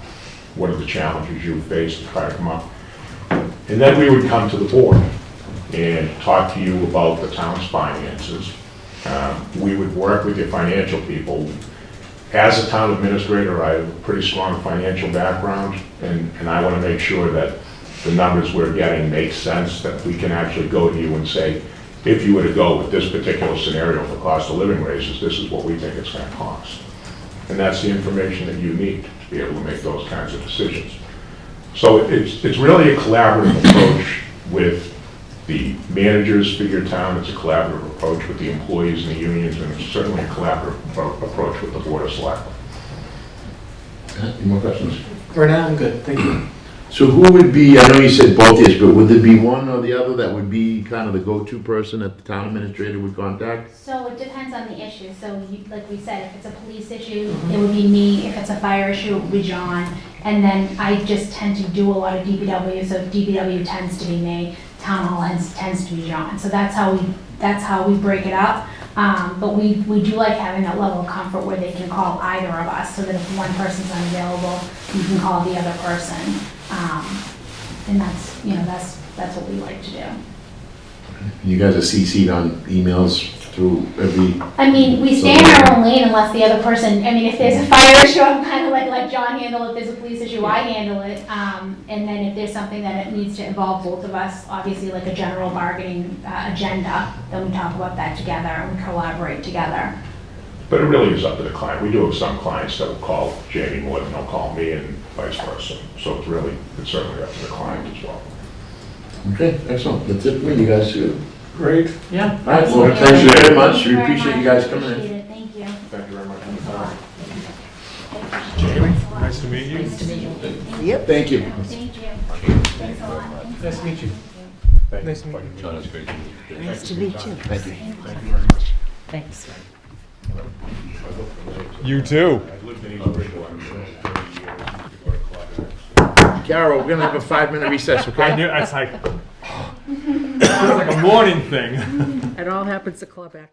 Speaker 14: what are the challenges you face to try to come up? And then we would come to the board and talk to you about the town's finances. We would work with your financial people. As a town administrator, I have a pretty strong financial background, and I want to make sure that the numbers we're getting make sense, that we can actually go to you and say, if you were to go with this particular scenario for cost of living raises, this is what we think it's going to cost. And that's the information that you need to be able to make those kinds of decisions. So it's really a collaborative approach with the managers for your town. It's a collaborative approach with the employees and the unions, and it's certainly a collaborative approach with the Board of Selectmen.
Speaker 1: Any more questions?
Speaker 3: For now, I'm good, thank you.
Speaker 1: So who would be, I know you said both yes, but would there be one or the other that would be kind of the go-to person that the town administrator would contact?
Speaker 15: So it depends on the issue. So like we said, if it's a police issue, it would be me. If it's a fire issue, it would be John. And then I just tend to do a lot of DPW, so DPW tends to be me. Town hall tends to be John. So that's how we break it up. But we do like having that level of comfort where they can call either of us, so that if one person's unavailable, you can call the other person. And that's what we like to do.
Speaker 1: You guys are CC'd on emails through every...
Speaker 15: I mean, we stay in our own lane unless the other person, if there's a fire issue, I'm kind of like let John handle it. If there's a police issue, I handle it. And then if there's something that it needs to involve both of us, obviously like a general bargaining agenda, then we talk about that together and we collaborate together.
Speaker 14: But it really is up to the client. We do have some clients that will call Jamie more than they'll call me, and vice versa. So it's certainly up to the client as well.
Speaker 1: Okay, excellent. That's it for me. You guys do
Speaker 11: Great.
Speaker 3: Yeah.
Speaker 1: all right, well,
Speaker 15: Thank you.
Speaker 1: thank you very much.
Speaker 15: Thank
Speaker 1: We
Speaker 15: you very
Speaker 1: appreciate you
Speaker 15: much.
Speaker 1: guys coming in.
Speaker 15: Appreciate it. Thank you.
Speaker 14: Thank you very much for the time.
Speaker 11: Jamie, nice to meet you.
Speaker 7: Nice to meet you.
Speaker 1: Yep. Thank you.
Speaker 15: Thank you. Thanks a lot.
Speaker 3: Nice to meet you. Nice to meet you.
Speaker 8: John, it's great to meet you.
Speaker 13: Nice to meet you.
Speaker 1: Thank you.
Speaker 14: Thank you very much.
Speaker 7: Thanks.
Speaker 9: You too.
Speaker 14: I've lived in East Bridgewater for 30 years before I collected.
Speaker 1: Carol, we're gonna have a 5-minute recess, okay?
Speaker 9: I knew, it's like, it's like a morning thing.
Speaker 7: It all happens at Club X.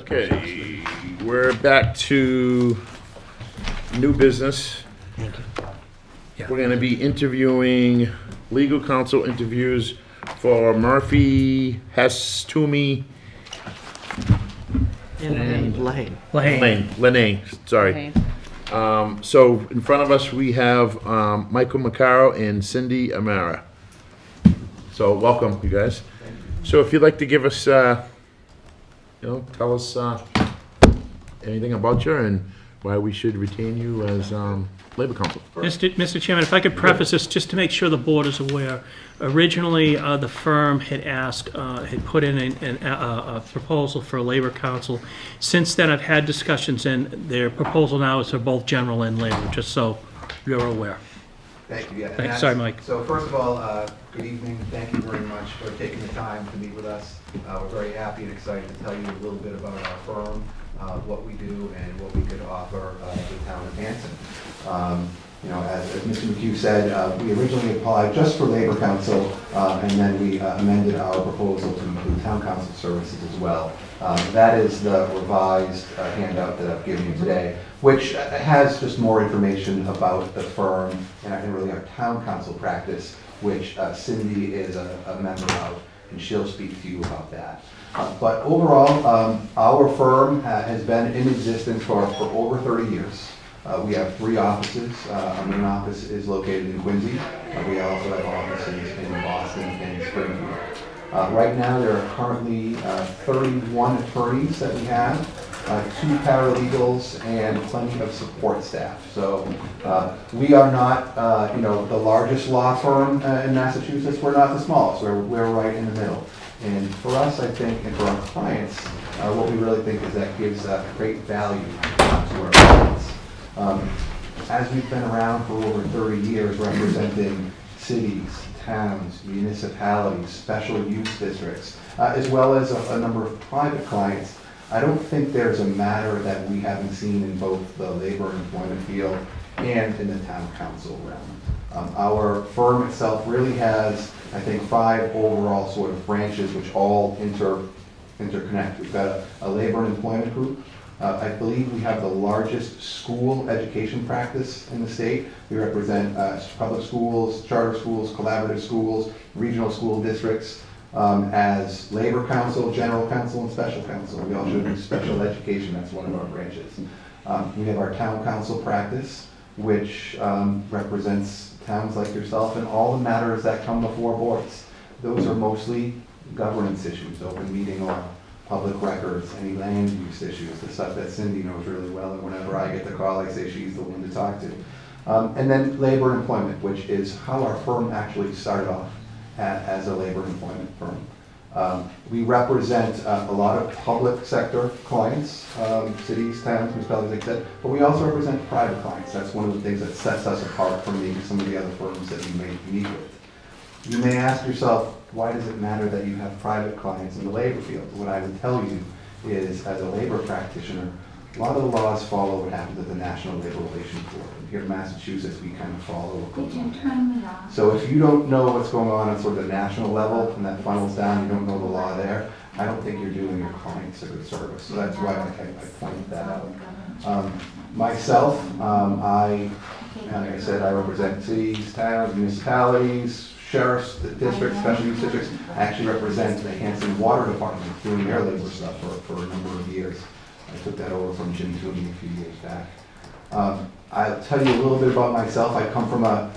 Speaker 1: Okay, we're back to new business. We're gonna be interviewing, legal counsel interviews for Murphy, Hess, Toomey,
Speaker 13: And Lane.
Speaker 1: Lene, sorry. So in front of us, we have Michael Macaro and Cindy Amara. So welcome, you guys. So if you'd like to give us, tell us anything about you and why we should retain you as labor counsel.
Speaker 4: Mr. Chairman, if I could preface this, just to make sure the board is aware. Originally, the firm had had put in a proposal for a labor counsel. Since then, I've had discussions, and their proposal now is for both general and labor, just so you're aware.
Speaker 16: Thank you, yeah.
Speaker 4: Thanks. Sorry, Mike.
Speaker 16: So first of all, good evening. Thank you very much for taking the time to meet with us. We're very happy and excited to tell you a little bit about our firm, what we do, and what we could offer the town of Hanson. As Mr. McHugh said, we originally applied just for labor counsel, and then we amended our proposal to include town council services as well. That is the revised handout that I've given you today, which has just more information about the firm and really our town council practice, which Cindy is a member of, and she'll speak to you about that. But overall, our firm has been in existence for over 30 years. We have 3 offices. Our main office is located in Quincy. We also have offices in Boston and Springfield. Right now, there are currently 31 attorneys that we have, 2 paralegals, and plenty of support staff. So we are not, the largest law firm in Massachusetts. We're not the smallest. We're right in the middle. And for us, I think, and for our clients, what we really think is that gives great value to our clients. As we've been around for over 30 years representing cities, towns, municipalities, special use districts, as well as a number of private clients, I don't think there's a matter that we haven't seen in both the labor and employment field and in the town council realm. Our firm itself really has, I think, 5 overall sort of branches which all interconnect. We've got a labor and employment group. I believe we have the largest school education practice in the state. We represent public schools, charter schools, collaborative schools, regional school districts as labor counsel, general counsel, and special counsel. We also do special education. That's one of our branches. We have our town council practice, which represents towns like yourself and all the matters that come before boards. Those are mostly governance issues, open meeting law, public records, any land use issues, the stuff that Cindy knows really well, and whenever I get the call, I say she's the one to talk to. And then labor and employment, which is how our firm actually started off as a labor and employment firm. We represent a lot of public sector clients, cities, towns, municipalities, like that, but we also represent private clients. That's one of the things that sets us apart from maybe some of the other firms that you may meet with. You may ask yourself, why does it matter that you have private clients in the labor field? What I would tell you is, as a labor practitioner, a lot of the laws follow what happens at the National Labor Relations Board. And here in Massachusetts, we kind of follow what goes on. So if you don't know what's going on at sort of the national level, and that funnels down, you don't know the law there, I don't think you're doing your clients a good service. So that's why I pointed that out. Myself, like I said, I represent cities, towns, municipalities, sheriff's districts, special use districts. I actually represent the Hanson Water Department doing their labor stuff for a number of years. I took that over from Jim Toomey a few years back. I'll tell you a little bit about myself. I come from a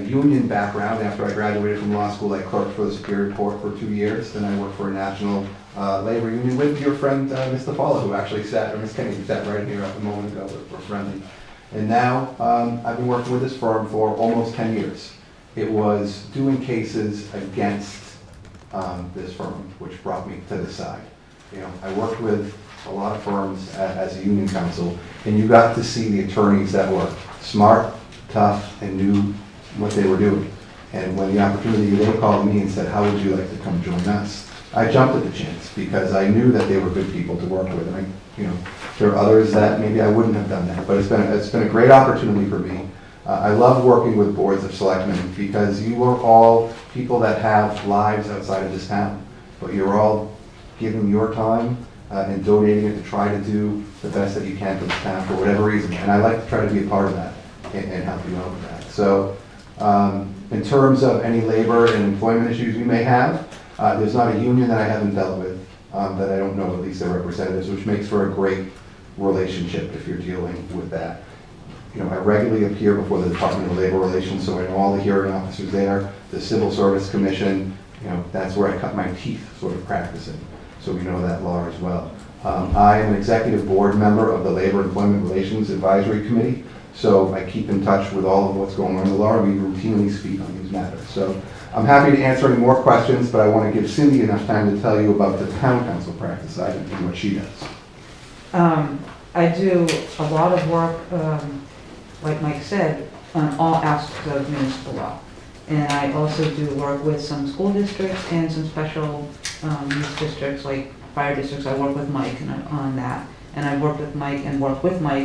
Speaker 16: union background. After I graduated from law school, I clerked for the Superior Court for 2 years. Then I worked for a national labor union with your friend, Ms. Fowler, who actually sat, or Ms. Kenny, who sat right here a moment ago. We're friendly. And now I've been working with this firm for almost 10 years. It was doing cases against this firm, which brought me to this side. I worked with a lot of firms as a union counsel, and you got to see the attorneys that were smart, tough, and knew what they were doing. And when the opportunity, they called me and said, how would you like to come join us? I jumped at the chance because I knew that they were good people to work with. And there are others that maybe I wouldn't have done that, but it's been a great opportunity for me. I love working with boards of selectmen because you are all people that have lives outside of this town, but you're all giving your time and donating it to try to do the best that you can for the town for whatever reason. And I like to try to be a part of that and help you out with that. So in terms of any labor and employment issues we may have, there's not a union that I haven't dealt with that I don't know at least their representatives, which makes for a great relationship if you're dealing with that. You know, I regularly appear before the Department of Labor Relations, so I know all the hearing officers there, the Civil Service Commission, you know, that's where I cut my teeth sort of practicing. So we know that law as well. I am an executive board member of the Labor Employment Relations Advisory Committee, so I keep in touch with all of what's going on in the law. We routinely speak on these matters. So I'm happy to answer any more questions, but I want to give Cindy enough time to tell you about the town council practice side and what she does.
Speaker 17: I do a lot of work, like Mike said, on all aspects of municipal law. And I also do work with some school districts and some special use districts like fire districts. I work with Mike on that. And I work with Mike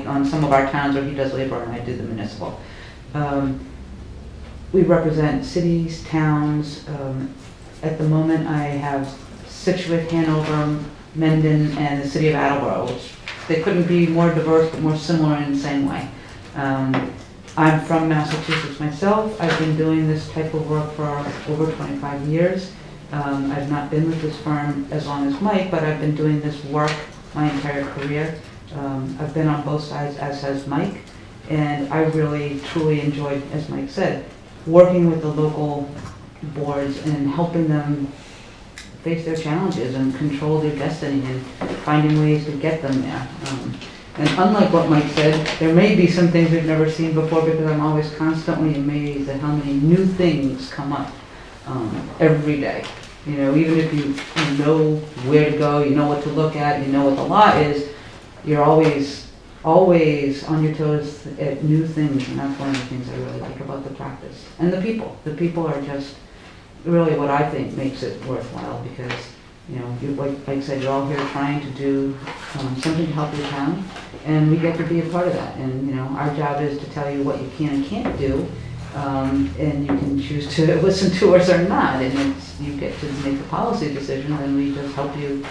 Speaker 17: on some of our towns where he does labor and I do the municipal. We represent cities, towns. At the moment I have Situate, Hanover, Mendon, and the city of Attleboro, which they couldn't be more diverse but more similar in the same way. I'm from Massachusetts myself. I've been doing this type of work for over 25 years. I've not been with this firm as long as Mike, but I've been doing this work my entire career. I've been on both sides, as has Mike, and I really, truly enjoyed, as Mike said, working with the local boards and helping them face their challenges and control their destiny and finding ways to get them there. And unlike what Mike said, there may be some things we've never seen before because I'm always constantly amazed at how many new things come up every day. You know, even if you know where to go, you know what to look at, you know what the law is, you're always on your toes at new things, and that's one of the things I really like about the practice. And the people. The people are just really what I think makes it worthwhile because, you know, like I said, you're all here trying to do something to help your town, and we get to be a part of that. And, you know, our job is to tell you what you can and can't do, and you can choose to listen to us or not, and you get to make the policy decision, and we just help you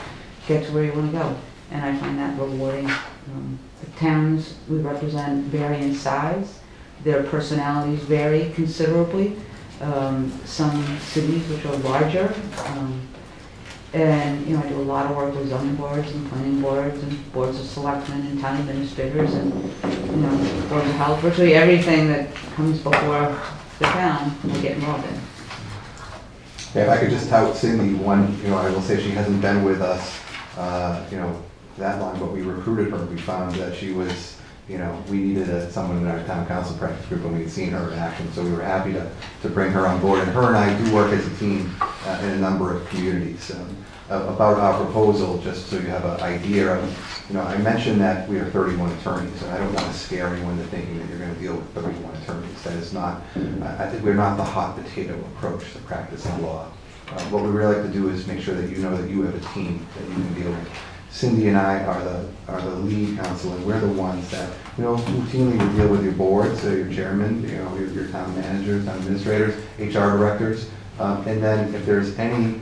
Speaker 17: get to where you want to go. And I find that rewarding. The towns we represent vary in size. Their personalities vary considerably. Some cities which are larger, and you know, I do a lot of work with zoning boards and planning boards and boards of selectmen and town administrators and, you know, boards of health. Virtually everything that comes before the town we get involved in.
Speaker 16: Yeah, if I could just tout Cindy, one, you know, I will say she hasn't been with us, you know, that long, but we recruited her. We found that she was, you know, we needed someone in our town council practice group when we had seen her in action, so we were happy to bring her on board. And her and I do work as a team in a number of communities. About our proposal, just so you have an idea of, you know, I mentioned that we are 31 attorneys, and I don't want to scare anyone into thinking that you're going to deal with 31 attorneys. That is not, I think we're not the hot potato approach to practicing law. What we really like to do is make sure that you know that you have a team that you can deal with. Cindy and I are the lead counsel, and we're the ones that, you know, routinely we deal with your boards, so your chairman, you know, your town managers, town administrators, HR directors, and then if there's any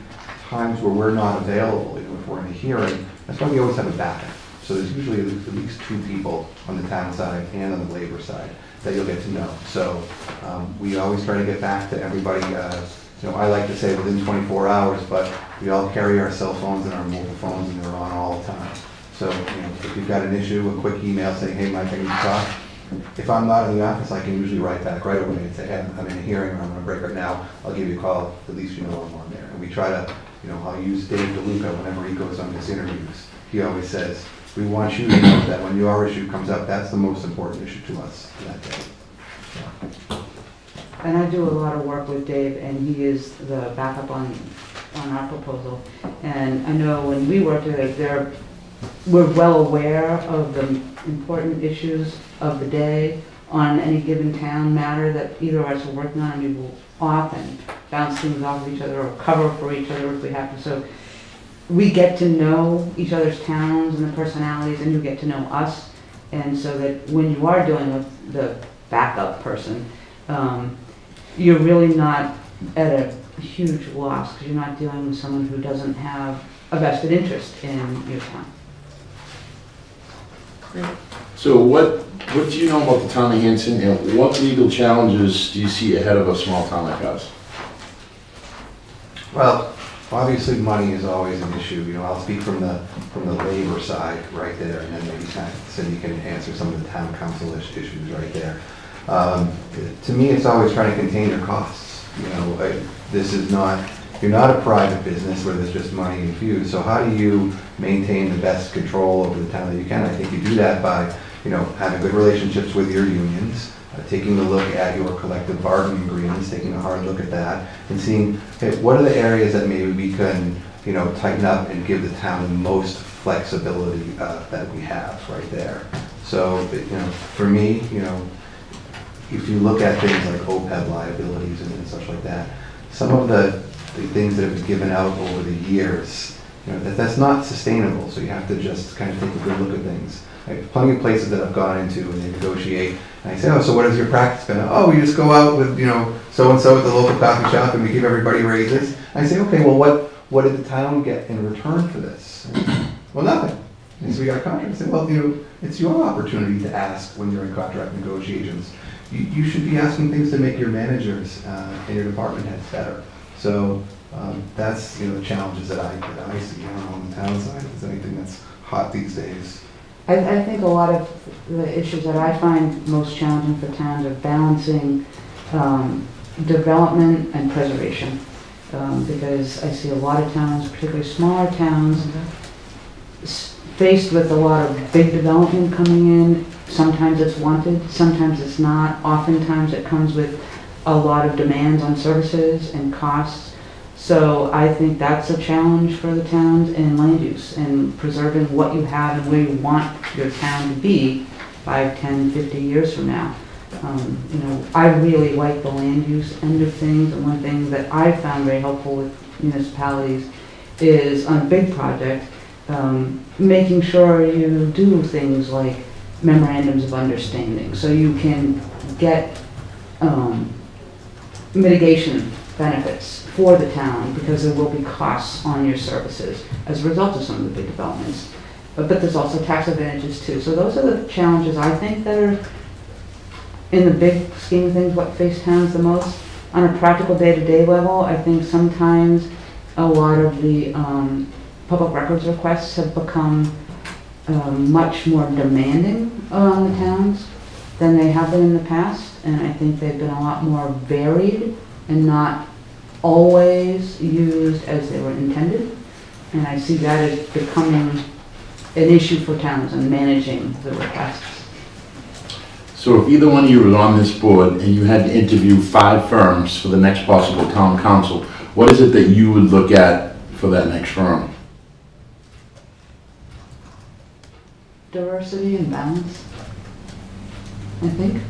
Speaker 16: times where we're not available, you know, if we're in a hearing, that's why we always have a backup. So there's usually at least two people on the town side and on the labor side that you'll get to know. So we always try to get back to everybody. You know, I like to say within 24 hours, but we all carry our cell phones and our mobile phones, and they're on all the time. So, you know, if you've got an issue, a quick email saying, hey, Mike, I need to talk. If I'm not in the office, I can usually write back right away and say, hey, I'm in a hearing, or I'm on a break right now. I'll give you a call. At least you know I'm on there. And we try to, you know, I'll use Dave DeLuca whenever he goes on his interviews. He always says, we want you to know that when your issue comes up, that's the most important issue to us that day. So.
Speaker 17: And I do a lot of work with Dave, and he is the backup on our proposal. And I know when we work together, we're well aware of the important issues of the day on any given town matter that either of us are working on, and we will often bounce things off of each other or cover for each other if we have to. So we get to know each other's towns and the personalities, and you get to know us. And so that when you are dealing with the backup person, you're really not at a huge loss because you're not dealing with someone who doesn't have a vested interest in your town.
Speaker 1: So what do you know about the town of Hanson, and what legal challenges do you see ahead of a small town like us?
Speaker 16: Well, obviously, money is always an issue. You know, I'll speak from the labor side right there, and then maybe Cindy can answer some of the town council issues right there. To me, it's always trying to contain your costs. You know, you're not a private business where there's just money infused. So how do you maintain the best control over the town that you can? I think you do that by, you know, having good relationships with your unions, taking a look at your collective bargaining agreements, taking a hard look at that, and seeing, okay, what are the areas that maybe we can, you know, tighten up and give the town the most flexibility that we have right there. So, you know, for me, you know, if you look at things like OPEB liabilities and such like that, some of the things that have been given out over the years, you know, that's not sustainable. So you have to just kind of take a good look at things. I have plenty of places that I've gone into and they negotiate, and I say, oh, so what has your practice been? Oh, we just go out with, you know, so-and-so at the local coffee shop and we give everybody raises. I say, okay, well, what did the town get in return for this? Well, nothing. And so we got a contract. I say, well, you know, it's your opportunity to ask when you're in contract negotiations. You should be asking things to make your managers and your department heads better. So that's, you know, the challenges that I see on the town side. If there's anything that's hot these days.
Speaker 17: I think a lot of the issues that I find most challenging for towns are balancing development and preservation. Because I see a lot of towns, particularly smaller towns, faced with a lot of big development coming in. Sometimes it's wanted, sometimes it's not. Oftentimes it comes with a lot of demands on services and costs. So I think that's a challenge for the towns in land use and preserving what you have and where you want your town to be 5, 10, 50 years from now. You know, I really like the land use end of things, and one thing that I found very helpful with municipalities is on a big project, making sure you do things like memorandums of understanding, so you can get mitigation benefits for the town, because there will be costs on your services as a result of some of the big developments. But there's also tax advantages too. So those are the challenges I think that are, in the big scheme of things, what face towns the most. On a practical day-to-day level, I think sometimes a lot of the public records requests have become much more demanding on the towns than they have been in the past, and I think they've been a lot more varied and not always used as they were intended. And I see that as becoming an issue for towns and managing the requests.
Speaker 1: So if either one of you was on this board and you had to interview 5 firms for the next possible town council, what is it that you would look at for that next firm?
Speaker 17: Diversity and balance, I think.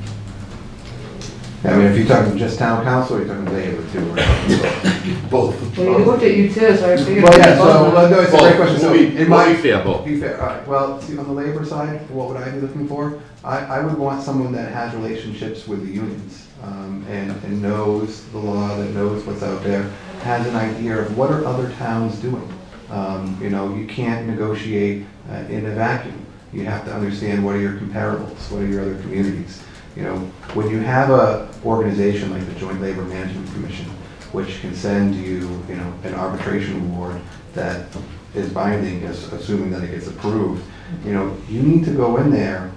Speaker 16: I mean, if you're talking just town council, or you're talking labor too, or
Speaker 1: Both.
Speaker 17: Well, you looked at you too, so I figured.
Speaker 16: Well, yeah, so, no, it's a great question. So,
Speaker 1: Be fair, both.
Speaker 16: Be fair, all right. Well, see, on the labor side, what would I be looking for? I would want someone that has relationships with the unions, and knows the law, that knows what's out there, has an idea of what are other towns doing. You know, you can't negotiate in a vacuum. You have to understand what are your comparables, what are your other communities. You know, when you have a organization like the Joint Labor Management Commission, which can send you, you know, an arbitration award that is binding, assuming that it gets approved, you know, you need to go in there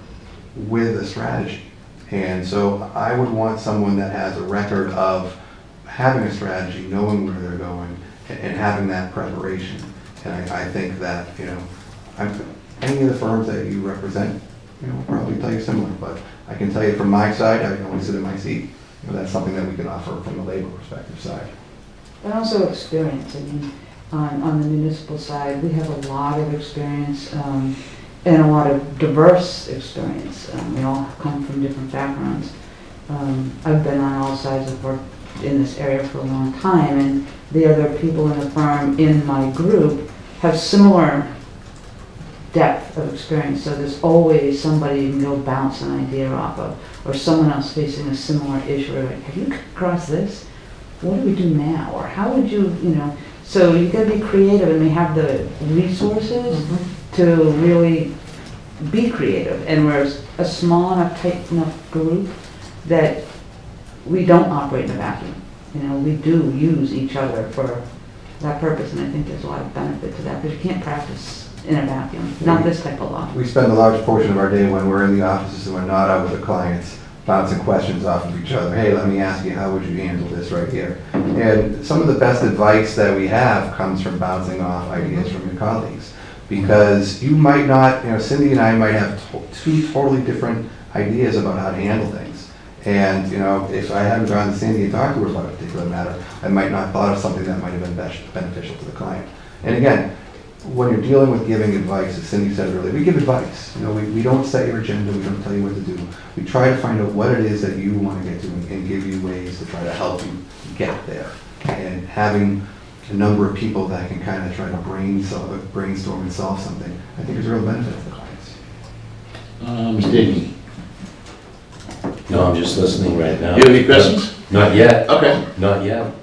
Speaker 16: with a strategy. And so I would want someone that has a record of having a strategy, knowing where they're going, and having that preparation. And I think that, you know, any of the firms that you represent, you know, will probably tell you similar, but I can tell you from my side, I can only sit in my seat. You know, that's something that we can offer from the labor perspective side.
Speaker 17: And also experience. I mean, on the municipal side, we have a lot of experience and a lot of diverse experience. We all come from different backgrounds. I've been on all sides of work in this area for a long time, and the other people in the firm in my group have similar depth of experience, so there's always somebody you can go bounce an idea off of, or someone else facing a similar issue. Like, have you come across this? What do we do now? Or how would you, you know? So you got to be creative, and they have the resources to really be creative, and we're a small enough, tight enough group that we don't operate in a vacuum. You know, we do use each other for that purpose, and I think there's a lot of benefit to that, because you can't practice in a vacuum, not this type of law.
Speaker 16: We spend a large portion of our day when we're in the offices and we're not out with the clients, bouncing questions off of each other. Hey, let me ask you, how would you handle this right here? And some of the best advice that we have comes from bouncing off ideas from your colleagues. Because you might not, you know, Cindy and I might have two totally different ideas about how to handle things. And, you know, if I hadn't gone to Cindy and talked to her about a particular matter, I might not have thought of something that might have been beneficial to the client. And again, when you're dealing with giving advice, as Cindy said earlier, we give advice. You know, we don't set your agenda, we don't tell you what to do. We try to find out what it is that you want to get to and give you ways to try to help you get there. And having a number of people that can kind of try to brainstorm and solve something, I think is a real benefit to the clients.
Speaker 1: Mr. Dickey,
Speaker 8: No, I'm just listening right now.
Speaker 1: do you have any questions?
Speaker 8: Not yet.
Speaker 1: Okay.
Speaker 8: Not yet.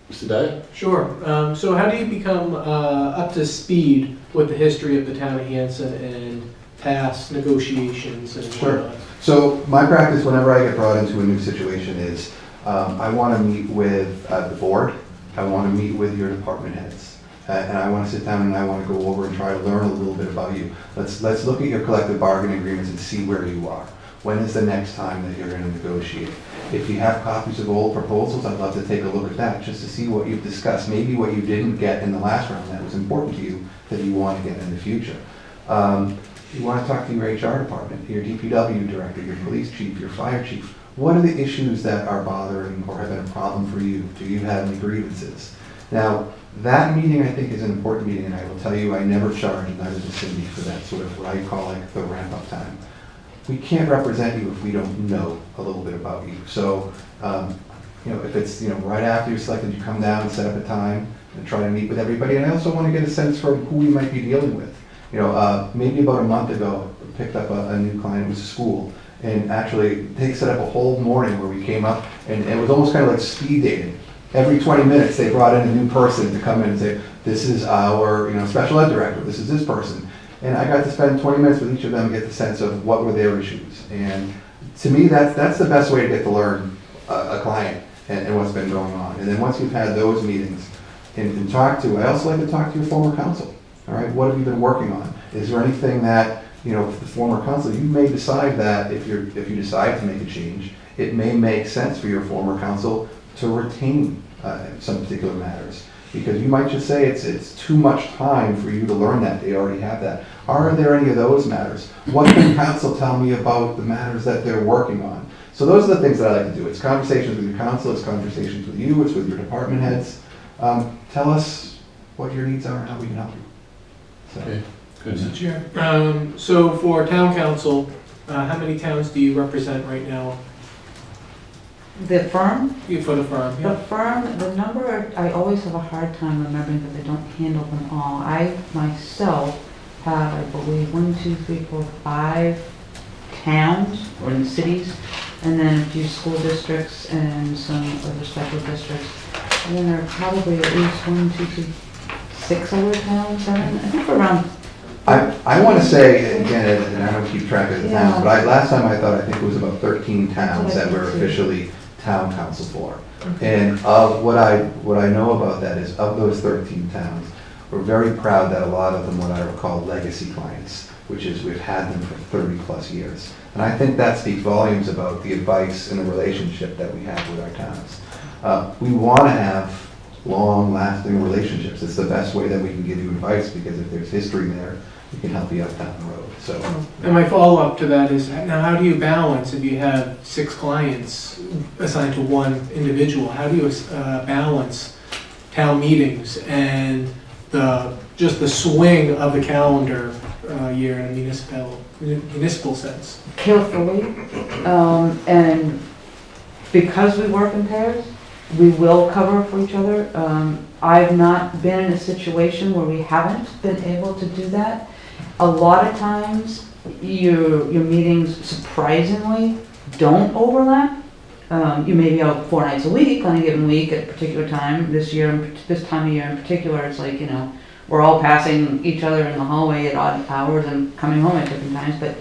Speaker 1: Mr. Dyer?
Speaker 3: Sure. So how do you become up to speed with the history of the town of Hanson and past negotiations and
Speaker 16: Sure. So my practice whenever I get brought into a new situation is I want to meet with the board, I want to meet with your department heads, and I want to sit down and I want to go over and try to learn a little bit about you. Let's look at your collective bargaining agreements and see where you are. When is the next time that you're going to negotiate? If you have copies of old proposals, I'd love to take a look at that, just to see what you've discussed, maybe what you didn't get in the last round that was important to you that you want to get in the future. You want to talk to your HR department, your DPW director, your police chief, your fire chief. What are the issues that are bothering or have been a problem for you? Do you have any grievances? Now, that meeting I think is an important meeting, and I will tell you I never charge, and neither does Cindy, for that sort of what I call like the ramp-up time. We can't represent you if we don't know a little bit about you. So, you know, if it's, you know, right after you're selected, you come down and set up a time and try to meet with everybody. And I also want to get a sense from who we might be dealing with. You know, maybe about a month ago, I picked up a new client. It was a school. And actually, they set up a whole morning where we came up, and it was almost kind of like speed dating. Every 20 minutes, they brought in a new person to come in and say, this is our, you know, special ed director, this is this person. And I got to spend 20 minutes with each of them and get the sense of what were their issues. And to me, that's the best way to get to learn a client and what's been going on. And then once you've had those meetings and talk to, I also like to talk to your former council. All right, what have you been working on? Is there anything that, you know, the former council, you may decide that if you decide to make a change, it may make sense for your former council to retain some particular matters. Because you might just say it's too much time for you to learn that, they already have that. Are there any of those matters? What can council tell me about the matters that they're working on? So those are the things that I like to do. It's conversations with your council, it's conversations with you, it's with your department heads. Tell us what your needs are and how we can help you. So.
Speaker 1: Okay, good.
Speaker 3: Mr. Chair. So for town council, how many towns do you represent right now?
Speaker 17: The firm?
Speaker 3: For the firm,
Speaker 17: The
Speaker 3: yeah.
Speaker 17: firm, the number, I always have a hard time remembering because I don't handle them all. I myself have, I believe, 1, 2, 3, 4, 5 towns or in cities, and then a few school districts and some other special districts. And then there are probably at least 1, 2, 3, 6 other towns, 7, I think around.
Speaker 16: I want to say, again, and I don't keep track of the towns,
Speaker 17: Yeah.
Speaker 16: but last time I thought, I think it was about 13 towns
Speaker 17: That's
Speaker 16: that
Speaker 17: what I
Speaker 16: were
Speaker 17: think too.
Speaker 16: officially town council for. And of what I know about that is of those 13 towns, we're very proud that a lot of them, what I would call legacy clients, which is we've had them for 30 plus years. And I think that speaks volumes about the advice and the relationship that we have with our towns. We want to have long-lasting relationships. It's the best way that we can give you advice, because if there's history there, we can help you out down the road. So,
Speaker 3: And my follow-up to that is, now how do you balance if you have 6 clients assigned to one individual? How do you balance town meetings and just the swing of the calendar year in a municipal sense?
Speaker 17: Carefully, and because we work in pairs, we will cover for each other. I've not been in a situation where we haven't been able to do that. A lot of times, your meetings surprisingly don't overlap. You may be out 4 nights a week on a given week at a particular time. This time of year in particular, it's like, you know, we're all passing each other in the hallway at odd hours and coming home at different times, but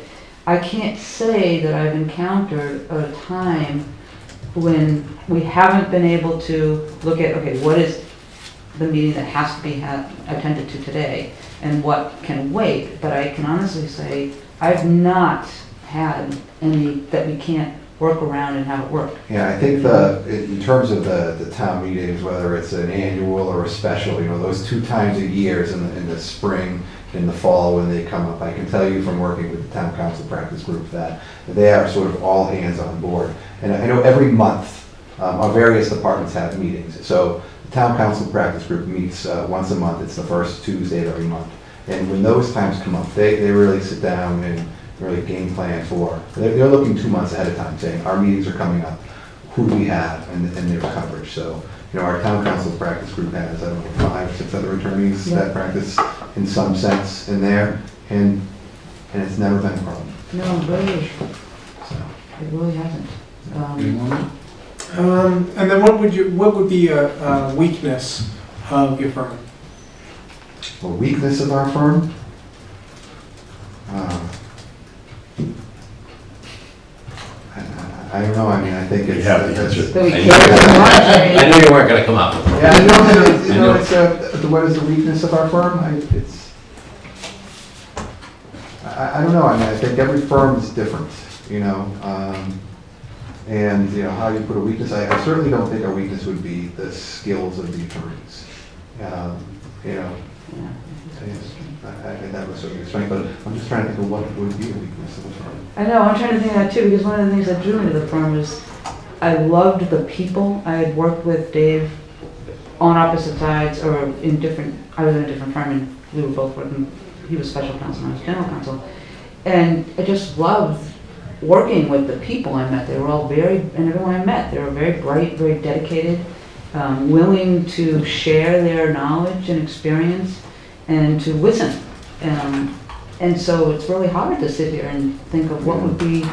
Speaker 17: I can't say that I've encountered a time when we haven't been able to look at, okay, what is the meeting that has to be attended to today and what can wait, but I can honestly say I've not had any that we can't work around and have it work.
Speaker 16: Yeah, I think in terms of the town meetings, whether it's an annual or a special, those 2 times a year in the spring, in the fall when they come up, I can tell you from working with the town council practice group that they are sort of all hands on board. And I know every month our various departments have meetings. So the town council practice group meets once a month. It's the first Tuesday of every month. And when those times come up, they really sit down and really game plan for. They're looking 2 months ahead of time, saying our meetings are coming up, who do we have, and their coverage. So, our town council practice group has, 5 or 6 other attorneys that practice in some sense in there, and it's never been a problem.
Speaker 17: No, really,
Speaker 16: So.
Speaker 17: it really hasn't.
Speaker 18: And then what would be a weakness of your firm?
Speaker 16: A weakness of our firm? I don't know. I mean, I think it's.
Speaker 1: You have the answer.
Speaker 8: I knew you weren't gonna come up with it.
Speaker 16: Yeah, it's what is the weakness of our firm? I don't know. I mean, I think every firm is different, and how you put a weakness. I certainly don't think our weakness would be the skills of the attorneys. I think that was certainly a strength, but I'm just trying to think of what would be a weakness of the firm.
Speaker 17: I know, I'm trying to think of that too, because one of the things that drew me to the firm was I loved the people. I had worked with Dave on opposite sides, or I was in a different firm, and we were both working, he was special counsel and I was general counsel. And I just loved working with the people I met. They were all and everyone I met, they were very bright, very dedicated, willing to share their knowledge and experience and to listen. And so it's really hard to sit here and think of what would be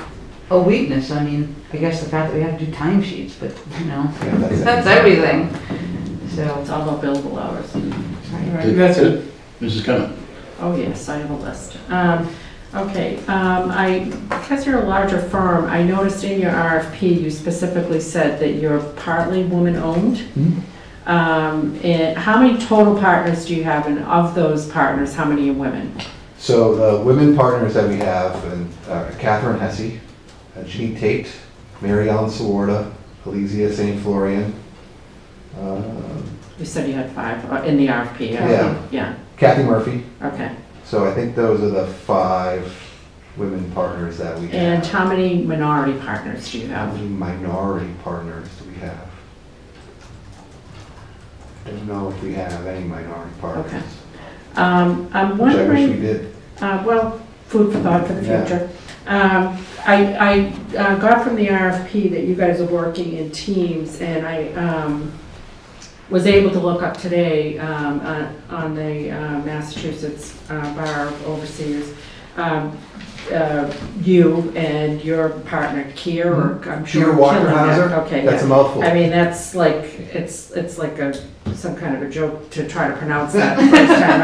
Speaker 17: a weakness. I mean, I guess the fact that we have to do timesheets, but that's everything. So
Speaker 6: It's all about billable hours.
Speaker 18: That's it.
Speaker 1: Mrs. Clement.
Speaker 6: Oh, yes, I have a list. Okay, because you're a larger firm, I noticed in your RFP, you specifically said that you're partly woman-owned. And how many total partners do you have, and of those partners, how many are women?
Speaker 16: So the women partners that we have, Catherine Hesse, Jeannie Tate, Mary Ellen Sawarda, Elysia St. Florian.
Speaker 6: You said you had 5 in the RFP.
Speaker 16: Yeah. Kathy Murphy.
Speaker 6: Okay.
Speaker 16: So I think those are the 5 women partners that we have.
Speaker 6: And how many minority partners do you have?
Speaker 16: How many minority partners do we have? I don't know if we have any minority partners.
Speaker 6: Okay. I'm
Speaker 16: Which
Speaker 6: wondering.
Speaker 16: I wish we did.
Speaker 6: Well, food for thought for the future. I got from the RFP that you guys are working in teams, and I was able to look up today on the Massachusetts Bar of Overseers, you and your partner, Kier, or I'm sure
Speaker 16: Kier Walkerhauser?
Speaker 6: Okay,
Speaker 16: That's a mouthful.
Speaker 6: I mean, that's like, it's like some kind of a joke to try to pronounce that the first time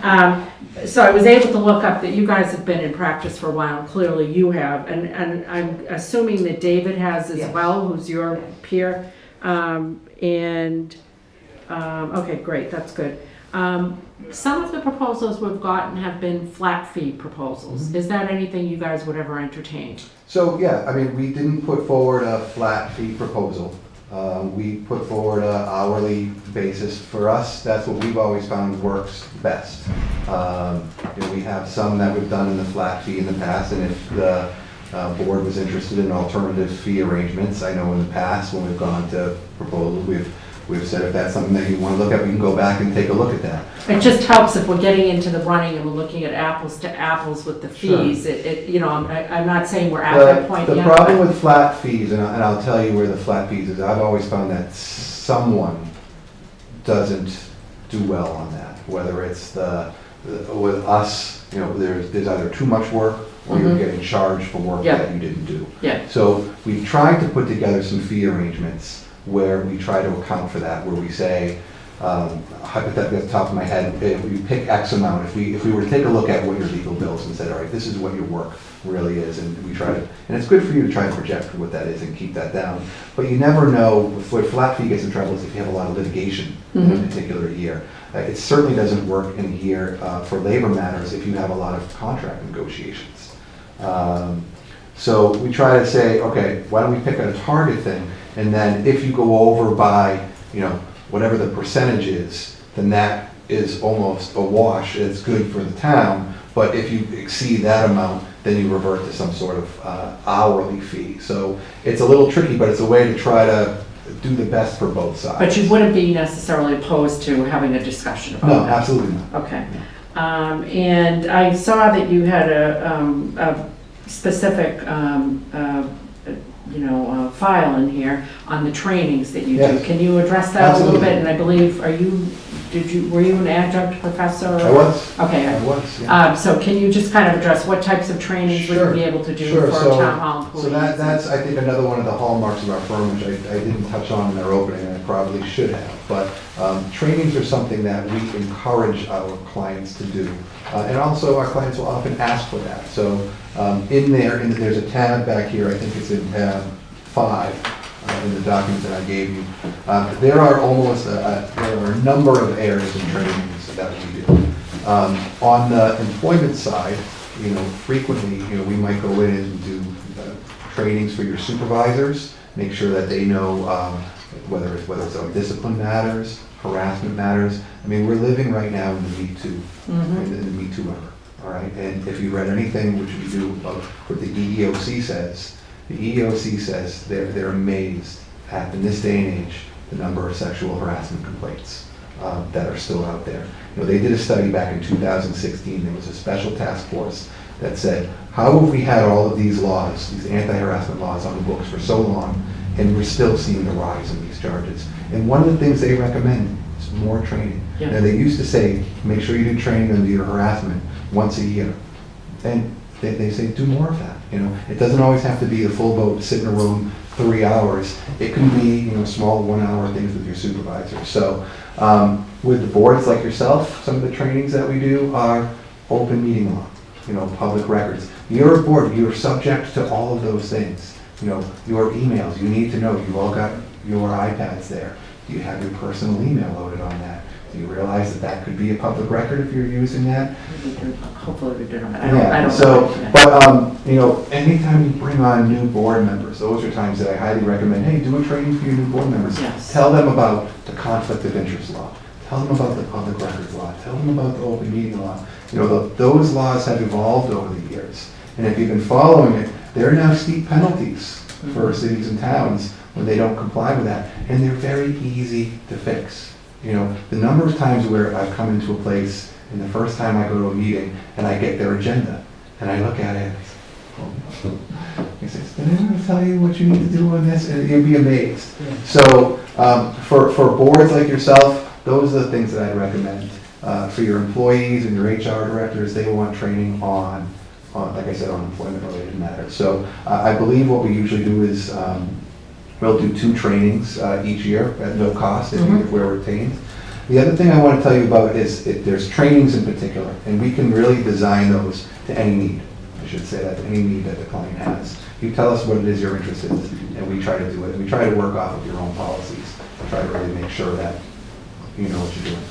Speaker 6: out. So I was able to look up that you guys have been in practice for a while, and clearly you have, and I'm assuming that David has as well, who's your peer. Okay, great, that's good. Some of the proposals we've gotten have been flat fee proposals. Is that anything you guys would ever entertain?
Speaker 16: So, yeah, I mean, we didn't put forward a flat fee proposal. We put forward an hourly basis. For us, that's what we've always found works best. We have some that we've done in the flat fee in the past, and if the board was interested in alternative fee arrangements, I know in the past when we've gone to proposals, we've said if that's something that you want to look at, we can go back and take a look at that.
Speaker 6: It just helps if we're getting into the running and we're looking at apples to apples with the fees. Sure. I'm not saying we're at that point yet.
Speaker 16: The problem with flat fees, and I'll tell you where the flat fees is, I've always found that someone doesn't do well on that. Whether it's with us, there's either too much work or you're getting charged for work that you didn't do.
Speaker 6: Yeah.
Speaker 16: So we've tried to put together some fee arrangements where we try to account for that, where we say, hypothetically at the top of my head, if you pick X amount, if we were to take a look at what your legal bills and said, all right, this is what your work really is, and we try to, and it's good for you to try and project what that is and keep that down. But you never know, what flat fee gets in trouble is if you have a lot of litigation in a particular year. It certainly doesn't work in a year for labor matters if you have a lot of contract negotiations. So we try to say, okay, why don't we pick a target thing, and then if you go over by, whatever the percentage is, then that is almost a wash. It's good for the town, but if you exceed that amount, then you revert to some sort of hourly fee. So it's a little tricky, but it's a way to try to do the best for both sides.
Speaker 6: But you wouldn't be necessarily opposed to having a discussion about
Speaker 16: No,
Speaker 6: that?
Speaker 16: absolutely not.
Speaker 6: Okay. And I saw that you had a specific, file in here on the trainings that you do.
Speaker 16: Yes.
Speaker 6: Can you address that a little
Speaker 16: Absolutely.
Speaker 6: bit? And I believe, were you an adjunct professor?
Speaker 16: I was.
Speaker 6: Okay.
Speaker 16: I was, yeah.
Speaker 6: So can you just kind of address what types of trainings would you
Speaker 16: Sure.
Speaker 6: be able to do
Speaker 16: Sure.
Speaker 6: for
Speaker 16: So-
Speaker 6: town hall employees?
Speaker 16: So that's, I think, another one of the hallmarks of our firm, which I didn't touch on in our opening, and I probably should have. But trainings are something that we encourage our clients to do. And also, our clients will often ask for that. So there's a tab back here, I think it's in tab 5 in the document that I gave you. There are a number of areas of trainings that we do. On the employment side, frequently, we might go in and do trainings for your supervisors, make sure that they know whether it's on discipline matters, harassment matters. I mean, we're living right now in the Me Too, in the Me Too era, all right? And if you read anything which we do about what the EEOC says, the EEOC says they're amazed at, in this day and age, the number of sexual harassment complaints that are still out there. They did a study back in 2016. There was a special task force that said, how have we had all of these laws, these anti-harassment laws on the books for so long, and we're still seeing the rise in these charges? And one of the things they recommend is more training.
Speaker 6: Yeah.
Speaker 16: Now, they used to say, make sure you do training on your harassment once a year. And they say, do more of that. It doesn't always have to be the full boat, sit in a room 3 hours. It can be, small 1-hour things with your supervisor. So with the boards like yourself, some of the trainings that we do are open meeting law, public records. You're a board, you're subject to all of those things. Your emails, you need to know, you've all got your iPads there. Do you have your personal email loaded on that? Do you realize that could be a public record if you're using that?
Speaker 6: Hopefully we do. I
Speaker 16: Yeah,
Speaker 6: don't
Speaker 16: so,
Speaker 6: know.
Speaker 16: but, anytime you bring on new board members, those are times that I highly recommend, hey, do a training for your new board members.
Speaker 6: Yes.
Speaker 16: Tell them about the conflict of interest law. Tell them about the public records law. Tell them about the open meeting law. Those laws have evolved over the years. And if you've been following it, there are now steep penalties for cities and towns when they don't comply with that. And they're very easy to fix. The number of times where I've come into a place and the first time I go to a meeting and I get their agenda and I look at it, he says, did anyone tell you what you need to do on this? And you'd be amazed. So for boards like yourself, those are the things that I'd recommend. For your employees and your HR directors, they want training on like I said, on employment-related matters. So I believe what we usually do is we'll do 2 trainings each year at no cost if we're retained. The other thing I want to tell you about is there's trainings in particular, and we can really design those to any need. I should say that, any need that the client has. You tell us what it is you're interested in, and we try to do it. And we try to work off of your own policies. Try to really make sure that you know what you're doing.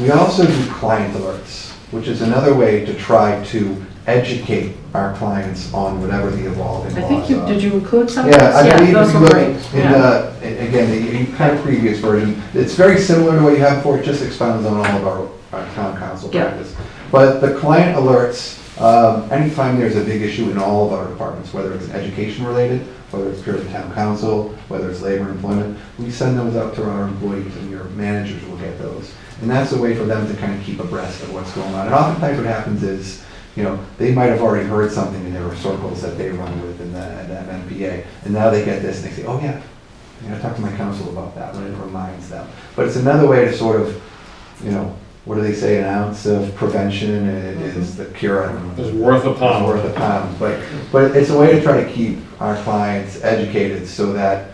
Speaker 16: We also do client alerts, which is another way to try to educate our clients on whatever the evolving
Speaker 6: I
Speaker 16: laws
Speaker 6: think
Speaker 16: are.
Speaker 6: did you include some of
Speaker 16: Yeah,
Speaker 6: those?
Speaker 16: I believe
Speaker 6: those
Speaker 16: if you
Speaker 6: were
Speaker 16: look
Speaker 6: great.
Speaker 16: in again, the kind of previous version, it's very similar to what you have before, it just expounds on all of our town council
Speaker 6: Yeah.
Speaker 16: practice. But the client alerts, anytime there's a big issue in all of our departments, whether it's education related, whether it's purely town council, whether it's labor and employment, we send those out to our employees and your managers will get those. And that's a way for them to kind of keep abreast of what's going on. And oftentimes what happens is, they might have already heard something in their circles that they run with in that MPA, and now they get this and they say, oh yeah, I gotta talk to my council about that, when it reminds them. But it's another way to sort of, what do they say, an ounce of prevention is the cure. I don't know.
Speaker 9: It's worth a pound.
Speaker 16: It's worth a pound. But it's a way to try to keep our clients educated so that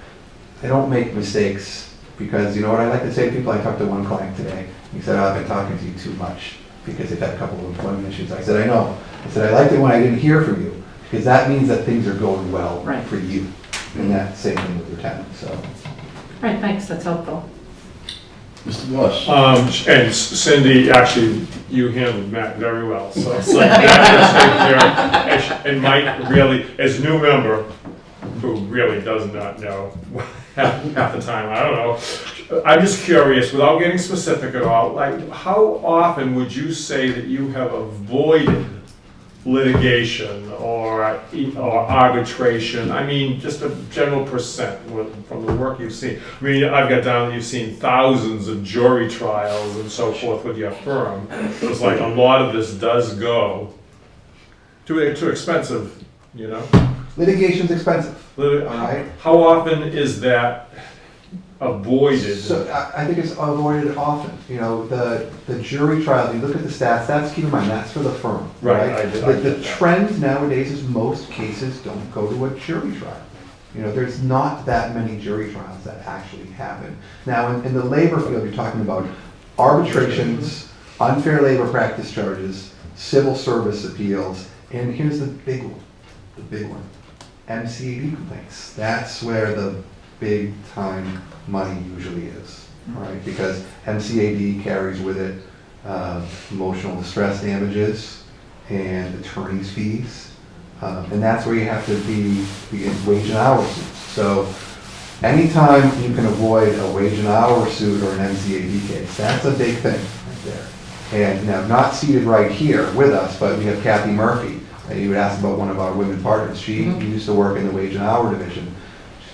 Speaker 16: they don't make mistakes Because you know what I like to say to people? I talked to one client today. He said, "Oh, I've been talking to you too much because they've had a couple of employment issues." I said, "I know." I said, "I liked it when I didn't hear from you because that means that things are going well
Speaker 6: Right.
Speaker 16: for you." And that same thing with your tenant, so.
Speaker 6: All right, thanks, that's helpful.
Speaker 1: Mr. Boss?
Speaker 9: And Cindy, actually, you handled Matt very well, so it's like that was taken care of. And Mike really, as new member, who really does not know half the time, I don't know. I'm just curious, without getting specific at all, like, how often would you say that you have avoided litigation or arbitration? I mean, just a general percent from the work you've seen. I mean, I've got down that you've seen thousands of jury trials and so forth with your firm. It's like a lot of this does go too expensive, you know?
Speaker 16: Litigation's expensive. Right.
Speaker 9: How often is that avoided?
Speaker 16: So I think it's avoided often. You know, the jury trial, you look at the stats, that's, keep in mind, that's for the firm.
Speaker 9: Right.
Speaker 16: The trend nowadays is most cases don't go to a jury trial. You know, there's not that many jury trials that actually happen. Now, in the labor field, you're talking about arbitrations, unfair labor practice charges, civil service appeals, and here's the big one, MCAD complaints. That's where the big time money usually is, right? Because MCAD carries with it emotional distress damages and attorney's fees, and that's where you have to be in wage and hour suits. So anytime you can avoid a wage and hour suit or an MCAD case, that's a big thing right there. And now, not seated right here with us, but we have Kathy Murphy. And you would ask about one of our women partners. She used to work in the wage and hour division.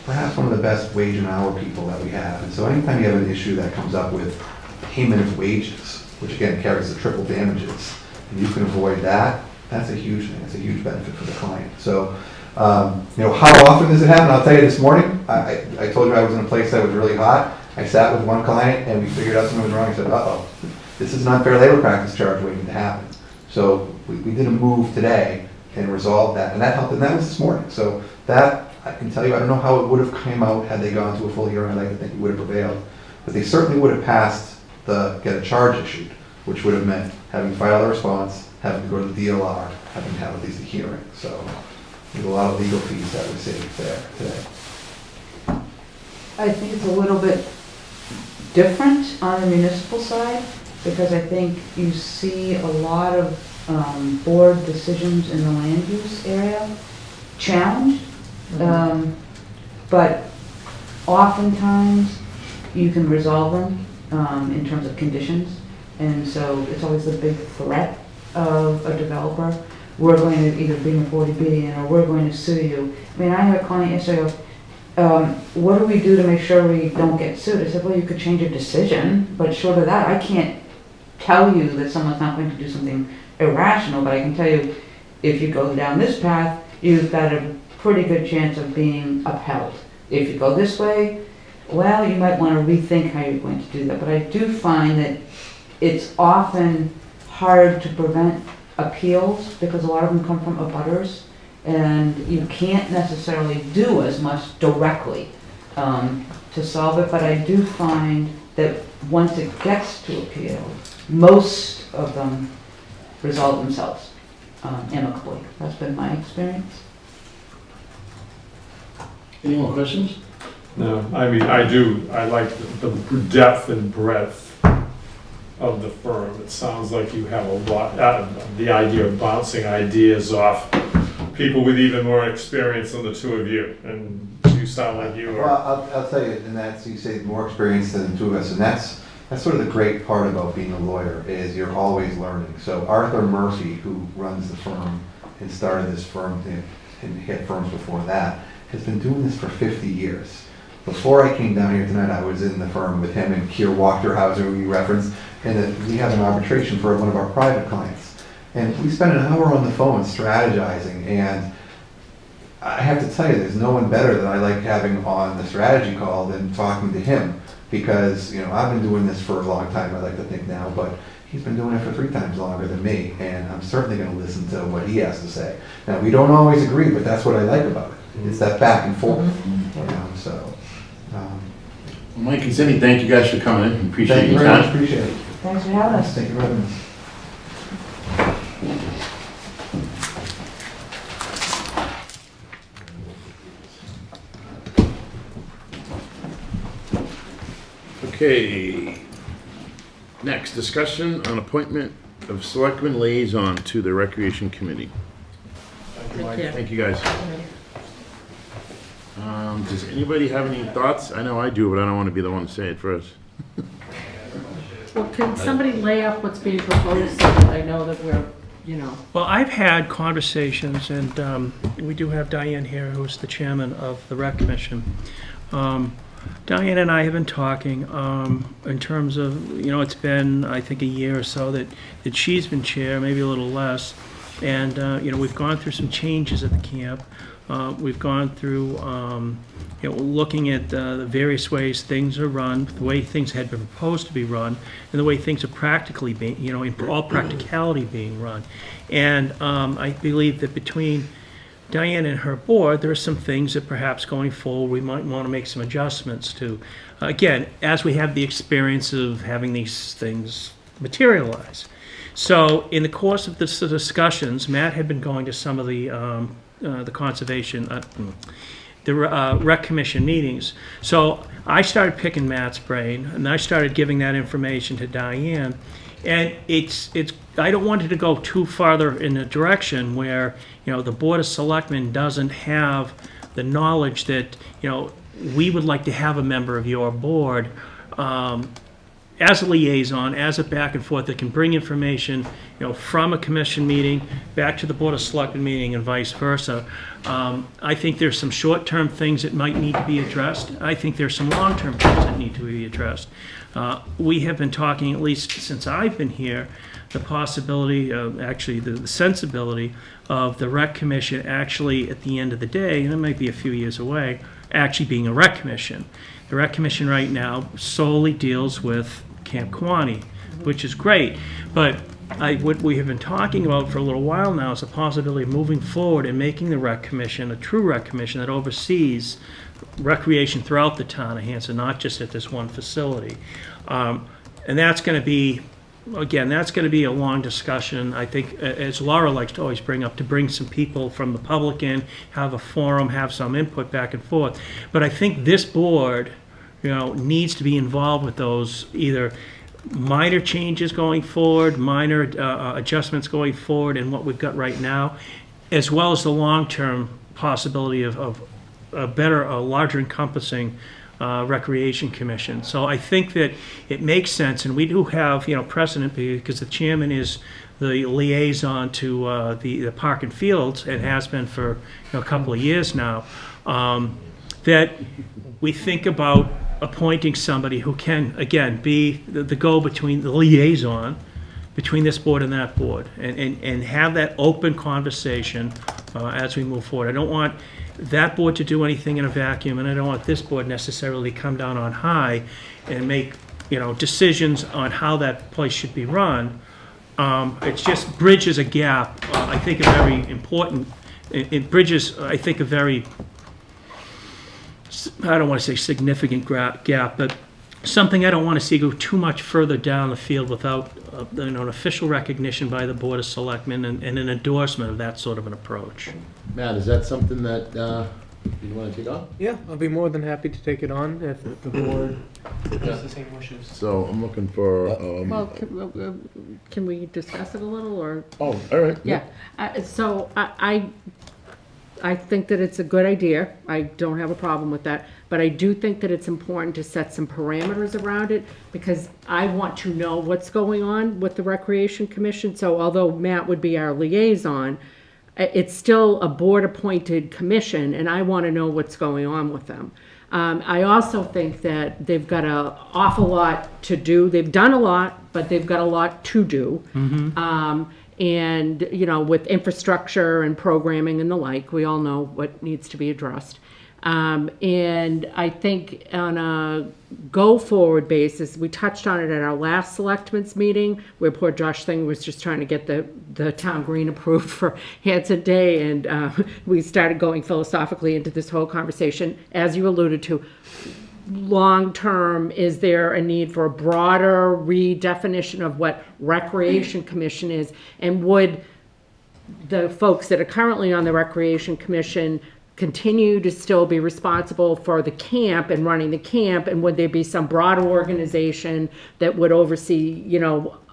Speaker 16: Perhaps one of the best wage and hour people that we have. And so anytime you have an issue that comes up with payment of wages, which again carries the triple damages, and you can avoid that, that's a huge thing. It's a huge benefit for the client. So, you know, how often does it happen? I'll tell you this morning, I told you I was in a place that was really hot. I sat with one client and we figured out something was wrong. I said, uh-oh, this is an unfair labor practice charge waiting to happen. So we did a move today and resolved that, and that helped, and that was this morning. So that, I can tell you, I don't know how it would have come out had they gone to a full hearing. I'd like to think it would have prevailed. But they certainly would have passed get a charge issued, which would have meant having filed a response, having to go to the DLR, having to have at least a hearing. So there's a lot of legal fees that we saved there today.
Speaker 17: I think it's a little bit different on the municipal side, because I think you see a lot of board decisions in the land use area challenged, but oftentimes you can resolve them in terms of conditions, and so it's always the big threat of a developer. We're going to either bring a 40B in, or we're going to sue you. I mean, I had a client yesterday go, what do we do to make sure we don't get sued? I said, well, you could change your decision, but short of that, I can't tell you that someone's not going to do something irrational, but I can tell you, if you go down this path, you've got a pretty good chance of being upheld. If you go this way, well, you might want to rethink how you're going to do that. But I do find that it's often hard to prevent appeals because a lot of them come from abutters, and you can't necessarily do as much directly to solve it. But I do find that once it gets to appeal, most of them resolve themselves amicably. That's been my experience.
Speaker 1: Any more questions?
Speaker 9: No, I mean, I like the depth and breadth of the firm. It sounds like you have a lot, the idea of bouncing ideas off people with even more experience than the two of you, and you sound like you are.
Speaker 16: Well, I'll tell you, and that's, you say more experience than the two of us, and that's sort of the great part about being a lawyer, is you're always learning. So Arthur Murphy, who runs the firm and started this firm and had firms before that, has been doing this for 50 years. Before I came down here tonight, I was in the firm with him and Keir Wachterhauser, who you referenced, and we had an arbitration for one of our private clients. And we spent an hour on the phone strategizing, and I have to tell you, there's no one better that I like having on the strategy call than talking to him, because, you know, I've been doing this for a long time, I like to think now, but he's been doing it for 3 times longer than me, and I'm certainly going to listen to what he has to say. Now, we don't always agree, but that's what I like about it. It's that back and forth, you know, so.
Speaker 1: Mike and Cindy, thank you guys for coming in. Appreciate
Speaker 5: Thank you
Speaker 1: your
Speaker 5: very much,
Speaker 1: time.
Speaker 5: appreciate it.
Speaker 17: Thanks for having us.
Speaker 5: Thank you very much.
Speaker 1: Okay. Next, discussion on appointment of selectmen liaison to the Recreation Committee. Thank you, guys. Does anybody have any thoughts? I know I do, but I don't want to be the one to say it first.
Speaker 6: Well, can somebody lay out what's being proposed so that I know that we're, you know?
Speaker 4: Well, I've had conversations, and we do have Diane here, who's the chairman of the Rec Commission. Diane and I have been talking in terms of, it's been, I think, a year or so that she's been chair, maybe a little less. And, we've gone through some changes at the camp. We've gone through, looking at the various ways things are run, the way things had been proposed to be run, and the way things are practically being, in all practicality being run. And I believe that between Diane and her board, there are some things that perhaps going forward we might want to make some adjustments to. Again, as we have the experience of having these things materialize. So in the course of the discussions, Matt had been going to some of the conservation, the Rec Commission meetings. So I started picking Matt's brain, and I started giving that information to Diane. And I don't want it to go too farther in a direction where, the Board of Selectmen doesn't have the knowledge that, we would like to have a member of your board as a liaison, as a back and forth that can bring information, from a commission meeting back to the Board of Selectmen meeting and vice versa. I think there's some short-term things that might need to be addressed. I think there's some long-term things that need to be addressed. We have been talking, at least since I've been here, the possibility of actually the sensibility of the Rec Commission actually at the end of the day, and it might be a few years away, actually being a Rec Commission. The Rec Commission right now solely deals with Camp Kawani, which is great, but what we have been talking about for a little while now is the possibility of moving forward and making the Rec Commission a true Rec Commission that oversees recreation throughout the town of Hanson, not just at this one facility. And that's going to be, again, that's going to be a long discussion. I think, as Laura likes to always bring up, to bring some people from the public in, have a forum, have some input back and forth. But I think this board, needs to be involved with those either minor changes going forward, minor adjustments going forward in what we've got right now, as well as the long-term possibility of a better, a larger encompassing Recreation Commission. So I think that it makes sense, and we do have, precedent because the chairman is the liaison to the Park and Fields and has been for a couple of years now, that we think about appointing somebody who can, again, be the go-between, the liaison between this board and that board, and have that open conversation as we move forward. I don't want that board to do anything in a vacuum, and I don't want this board necessarily to come down on high and make, decisions on how that place should be run. It just bridges a gap, I think a very important, it bridges, I think, a very, I don't want to say significant gap, but something I don't want to see go too much further down the field without an official recognition by the Board of Selectmen and an endorsement of that sort of an approach.
Speaker 1: Matt, is that something that you want to take on?
Speaker 3: Yeah, I'll be more than happy to take it on if the board has the same wishes.
Speaker 1: So I'm looking for.
Speaker 6: Well, can we discuss it a little, or?
Speaker 1: Oh, all right.
Speaker 6: Yeah, so I think that it's a good idea. I don't have a problem with that. But I do think that it's important to set some parameters around it because I want to know what's going on with the Recreation Commission. So although Matt would be our liaison, it's still a board-appointed commission, and I want to know what's going on with them. I also think that they've got an awful lot to do. They've done a lot, but they've got a lot to do.
Speaker 4: Mm-hmm.
Speaker 6: And, with infrastructure and programming and the like, we all know what needs to be addressed. And I think on a go-forward basis, we touched on it at our last selectmen's meeting, where poor Josh Thing was just trying to get the town green approved for Hanson Day, and we started going philosophically into this whole conversation. As you alluded to, long-term, is there a need for a broader redefinition of what Recreation Commission is? And would the folks that are currently on the Recreation Commission continue to still be responsible for the camp and running the camp? And would there be some broader organization that would oversee,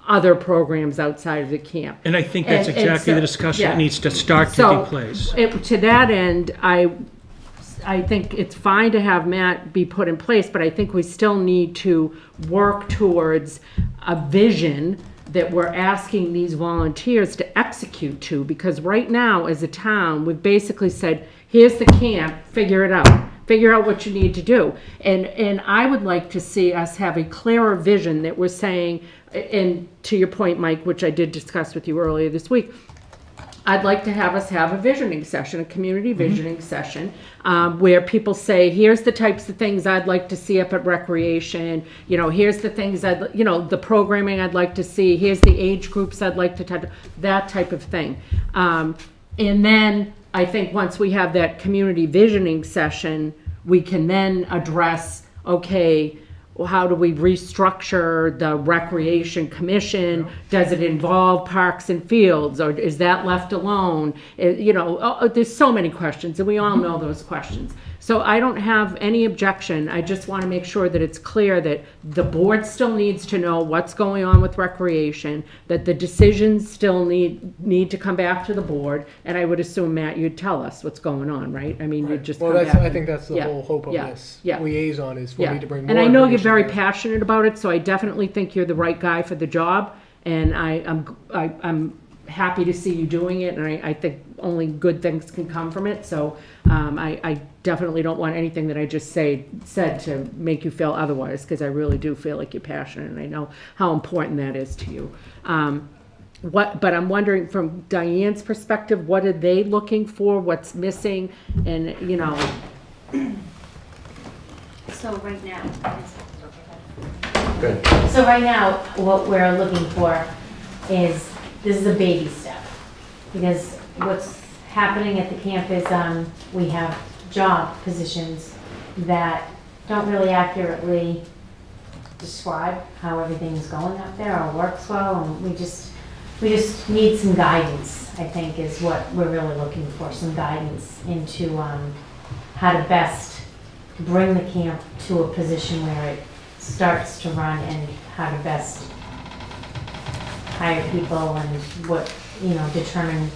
Speaker 6: other programs outside of the camp?
Speaker 4: And I think that's
Speaker 6: And
Speaker 4: exactly
Speaker 6: so-
Speaker 4: the discussion
Speaker 6: yeah.
Speaker 4: that needs to start to
Speaker 6: So,
Speaker 4: take place.
Speaker 6: To that end, I think it's fine to have Matt be put in place, but I think we still need to work towards a vision that we're asking these volunteers to execute to, because right now, as a town, we've basically said, here's the camp, figure it out. Figure out what you need to do. And I would like to see us have a clearer vision that we're saying, and to your point, Mike, which I did discuss with you earlier this week, I'd like to have us have a visioning session, a community visioning session, where people say, here's the types of things I'd like to see up at Recreation, here's the things the programming I'd like to see, here's the age groups I'd like to touch, that type of thing. And then I think once we have that community visioning session, we can then address, okay, well, how do we restructure the Recreation Commission? Does it involve parks and fields, or is that left alone? There's so many questions, and we all know those questions. So I don't have any objection. I just want to make sure that it's clear that the board still needs to know what's going on with Recreation, that the decisions still need to come back to the board, and I would assume, Matt, you'd tell us what's going on, right? I mean, you'd just
Speaker 3: Well,
Speaker 6: come
Speaker 3: that's,
Speaker 6: back.
Speaker 3: I think that's the whole hope of this liaison, is for me to bring more.
Speaker 6: And I know you're
Speaker 3: information
Speaker 6: very
Speaker 3: back.
Speaker 6: passionate about it, so I definitely think you're the right guy for the job, and I'm happy to see you doing it, and I think only good things can come from it. So I definitely don't want anything that I just said to make you feel otherwise, because I really do feel like you're passionate, and I know how important that is to you. But I'm wondering, from Diane's perspective, what are they looking for? What's missing? And
Speaker 15: So right now,
Speaker 1: Good.
Speaker 15: so right now, what we're looking for is, this is a baby step. Because what's happening at the camp is, we have job positions that don't really accurately describe how everything's going up there or works well, and we just need some guidance, I think, is what we're really looking for, some guidance into how to best bring the camp to a position where it starts to run, and how to best hire people and what, determine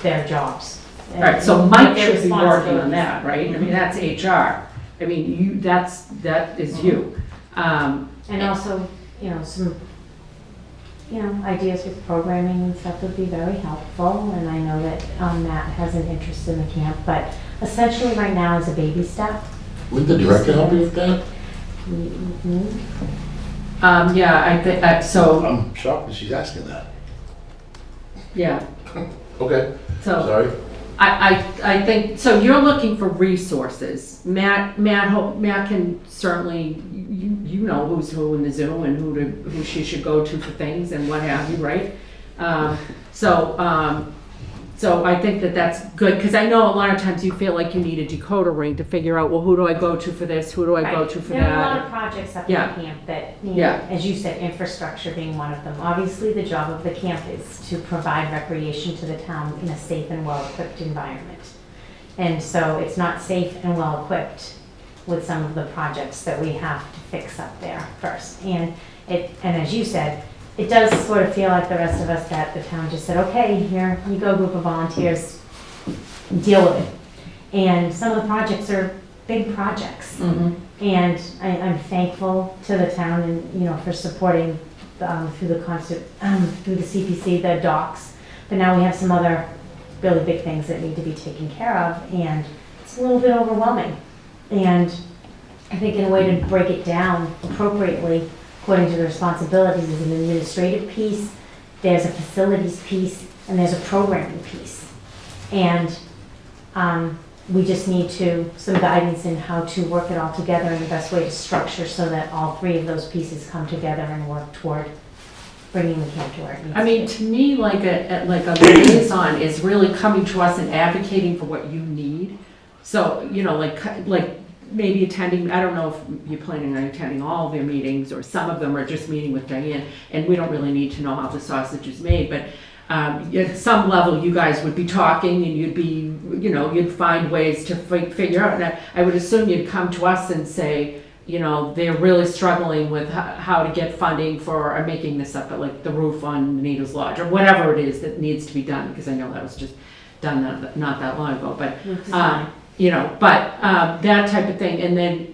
Speaker 15: their jobs.
Speaker 6: All right, so Mike
Speaker 15: Their
Speaker 6: should be working on
Speaker 15: responsibilities.
Speaker 6: that, right? I mean, that's HR. I mean, that is you.
Speaker 15: And also, some, ideas with programming and stuff would be very helpful, and I know that Matt has an interest in the camp, but essentially right now is a baby step.
Speaker 1: Would the director help you with that?
Speaker 6: Yeah, I think, so,
Speaker 1: I'm shocked that she's asking that.
Speaker 6: yeah.
Speaker 1: Okay,
Speaker 6: So
Speaker 1: sorry.
Speaker 6: I think, so you're looking for resources. Matt can certainly, you know who's who in the Zoom and who she should go to for things and what have you, right? So I think that's good, because I know a lot of times you feel like you need a decoder ring to figure out, well, who do I go to for this? Who do I go to for
Speaker 15: There are a lot
Speaker 6: that?
Speaker 15: of projects up
Speaker 6: Yeah.
Speaker 15: at the camp that need,
Speaker 6: Yeah.
Speaker 15: as you said, infrastructure being one of them. Obviously, the job of the camp is to provide recreation to the town in a safe and well-equipped environment. And so it's not safe and well-equipped with some of the projects that we have to fix up there first. And as you said, it does sort of feel like the rest of us, that the town just said, okay, here you go, group of volunteers, deal with it. And some of the projects are big projects. And I'm thankful to the town and, for supporting through the CPC, the docks. But now we have some other really big things that need to be taken care of, and it's a little bit overwhelming. And I think in a way to break it down appropriately, according to the responsibilities, is an administrative piece, there's a facilities piece, and there's a programming piece. And we just need some guidance in how to work it all together and the best way to structure so that all three of those pieces come together and work toward bringing the camp to where it needs
Speaker 6: I mean, to me, like a liaison is really coming to us and advocating for what you need. So, like maybe attending, I don't know if you're planning on attending all of their meetings, or some of them are just meeting with Diane, and we don't really need to know how the sausage is made, but at some level, you guys would be talking, and you'd be, you'd find ways to figure out, and I would assume you'd come to us and say, they're really struggling with how to get funding for, I'm making this up, but like the roof on Needles Lodge, or whatever it is that needs to be done, because I know that was just done not that long ago, but, that type of thing, and then,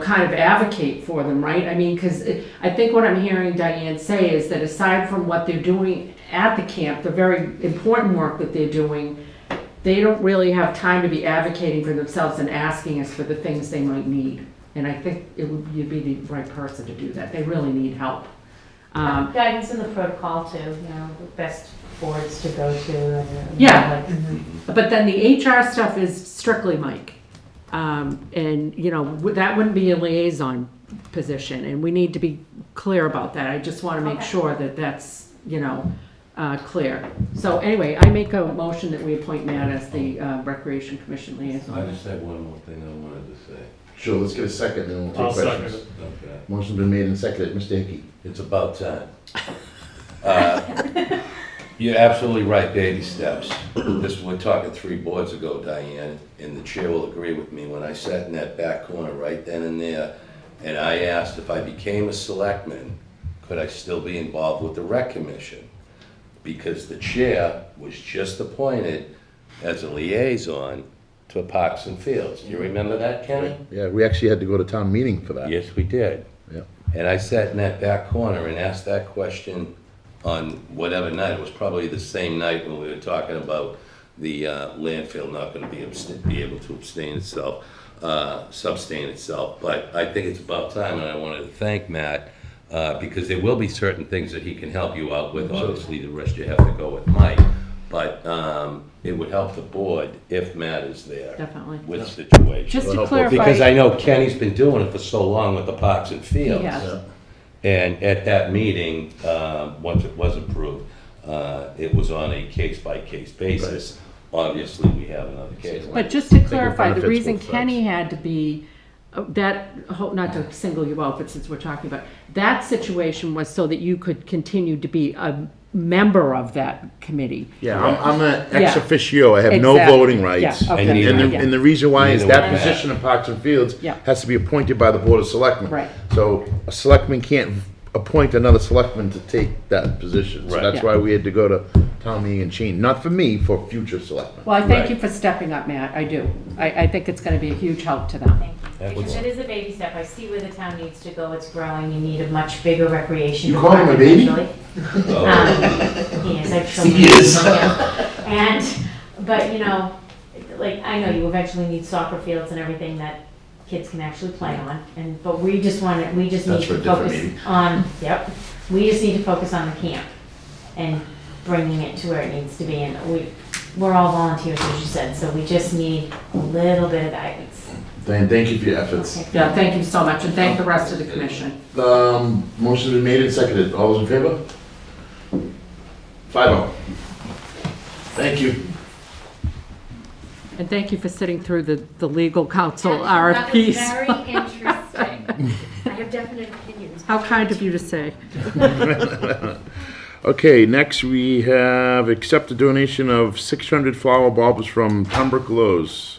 Speaker 6: kind of advocate for them, right? I mean, because I think what I'm hearing Diane say is that aside from what they're doing at the camp, the very important work that they're doing, they don't really have time to be advocating for themselves and asking us for the things they might need. And I think you'd be the right person to do that. They really need help.
Speaker 7: Guidance in the protocol too, the best boards to go to.
Speaker 6: Yeah, but then the HR stuff is strictly Mike. And, that wouldn't be a liaison position, and we need to be clear about that. I just want to make sure that that's, clear. So anyway, I make a motion that we appoint Matt as the Recreation Commission liaison.
Speaker 8: I just have one more thing I wanted to say.
Speaker 1: Sure, let's get a second, and then we'll
Speaker 9: I'll
Speaker 1: take
Speaker 9: second
Speaker 1: questions.
Speaker 9: it.
Speaker 8: Okay.
Speaker 1: Motion's been made and seconded. Mr. Hickey.
Speaker 8: It's about time. You're absolutely right, baby steps. We're talking 3 boards ago, Diane, and the chair will agree with me. When I sat in that back corner right then and there, and I asked if I became a selectman, could I still be involved with the rec commission? Because the chair was just appointed as a liaison to Parks and Fields. Do you remember that, Kenny?
Speaker 1: Yeah, we actually had to go to town meeting for that.
Speaker 8: Yes, we did.
Speaker 1: Yeah.
Speaker 8: And I sat in that back corner and asked that question on whatever night. It was probably the same night when we were talking about the landfill not going to be able to sustain itself. But I think it's about time, and I wanted to thank Matt, because there will be certain things that he can help you out with. Obviously, the rest you have to go with Mike. But it would help the board if Matt is there.
Speaker 6: Definitely.
Speaker 8: With situations.
Speaker 6: Just to clarify.
Speaker 8: Because I know Kenny's been doing it for so long with the Parks and Fields.
Speaker 6: He has.
Speaker 8: And at that meeting, once it was approved, it was on a case-by-case basis. Obviously, we have another case.
Speaker 6: But just to
Speaker 1: it
Speaker 6: clarify, the
Speaker 1: benefits
Speaker 6: reason
Speaker 1: both sides.
Speaker 6: Kenny had to be, not to single you out, but since we're talking about, that situation was so that you could continue to be a member of that committee.
Speaker 1: Yeah, I'm an ex
Speaker 6: Yeah.
Speaker 1: officio. I have no
Speaker 6: Exactly.
Speaker 1: voting rights.
Speaker 6: Yeah, okay.
Speaker 1: And the reason why is
Speaker 8: Neither
Speaker 1: that
Speaker 8: would
Speaker 1: position of Parks and Fields
Speaker 6: Yeah.
Speaker 1: has to be appointed by the Board of Selectmen.
Speaker 6: Right.
Speaker 1: So a selectman can't appoint another selectman to take that position. So
Speaker 8: Right.
Speaker 1: that's
Speaker 6: Yeah.
Speaker 1: why we had to go to town meeting and change, not for me, for future selectmen.
Speaker 6: Well, I thank
Speaker 8: Right.
Speaker 6: you for stepping up, Matt, I do. I think it's gonna be a huge help to them.
Speaker 7: Thank you. Because it is a baby step. I see where the town needs to go. It's growing. You need a much bigger recreation
Speaker 1: You call him a
Speaker 7: department
Speaker 1: baby?
Speaker 7: eventually. He is. I've shown
Speaker 1: He
Speaker 7: him.
Speaker 1: is.
Speaker 7: But like, I know you eventually need soccer fields and everything that kids can actually play on. But we just
Speaker 1: That's
Speaker 7: need
Speaker 1: for a
Speaker 7: to
Speaker 1: different
Speaker 7: focus
Speaker 1: meeting.
Speaker 7: on, we just need to focus on the camp and bringing it to where it needs to be. And we're all volunteers, as you said, so we just need a little bit of guidance.
Speaker 1: Diane, thank you for your efforts.
Speaker 7: Okay.
Speaker 6: Yeah, thank you so much, and thank the rest of the commission.
Speaker 1: Motion's been made and seconded. All those in favor? 5-0. Thank you.
Speaker 6: And thank you for sitting through the legal counsel
Speaker 7: That was
Speaker 6: RFPs.
Speaker 7: very interesting. I have definite opinions.
Speaker 6: How kind of you to say.
Speaker 1: Okay, next we have accept a donation of 600 flower bulbs from Pembroke Lowe's.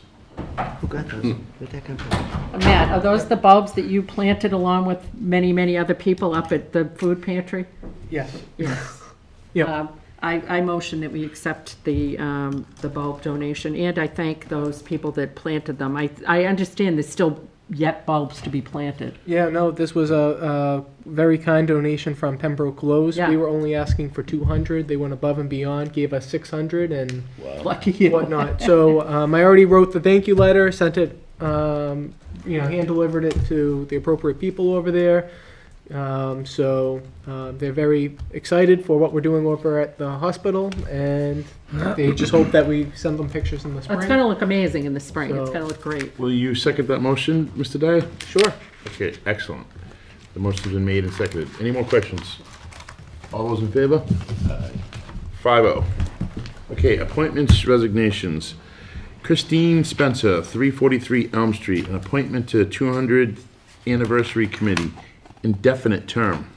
Speaker 13: Who got those? Where'd that come from?
Speaker 6: Matt, are those the bulbs that you planted along with many, many other people up at the food pantry?
Speaker 18: Yes.
Speaker 6: Yes.
Speaker 18: Yep.
Speaker 6: I motion that we accept the bulb donation, and I thank those people that planted them. I understand there's still yet bulbs to be planted.
Speaker 3: Yeah, no, this was a very kind donation from Pembroke Lowe's.
Speaker 6: Yeah.
Speaker 3: We were only asking for 200. They went above and beyond, gave us 600 and
Speaker 6: Lucky you.
Speaker 3: whatnot. So I already wrote the thank you letter, sent it, hand delivered it to the appropriate people over there. They're very excited for what we're doing over at the hospital, and they just hope that we send them pictures in the spring.
Speaker 6: It's going to look amazing in the spring. It's
Speaker 3: So-
Speaker 6: going to look great.
Speaker 1: Will you second that motion, Mr. Dyer?
Speaker 3: Sure.
Speaker 1: Okay, excellent. The motion's been made and seconded. Any more questions? All those in favor? 5-0. Okay, appointments, resignations. Christine Spencer, 343 Elm Street, an appointment to 200th Anniversary Committee, indefinite term.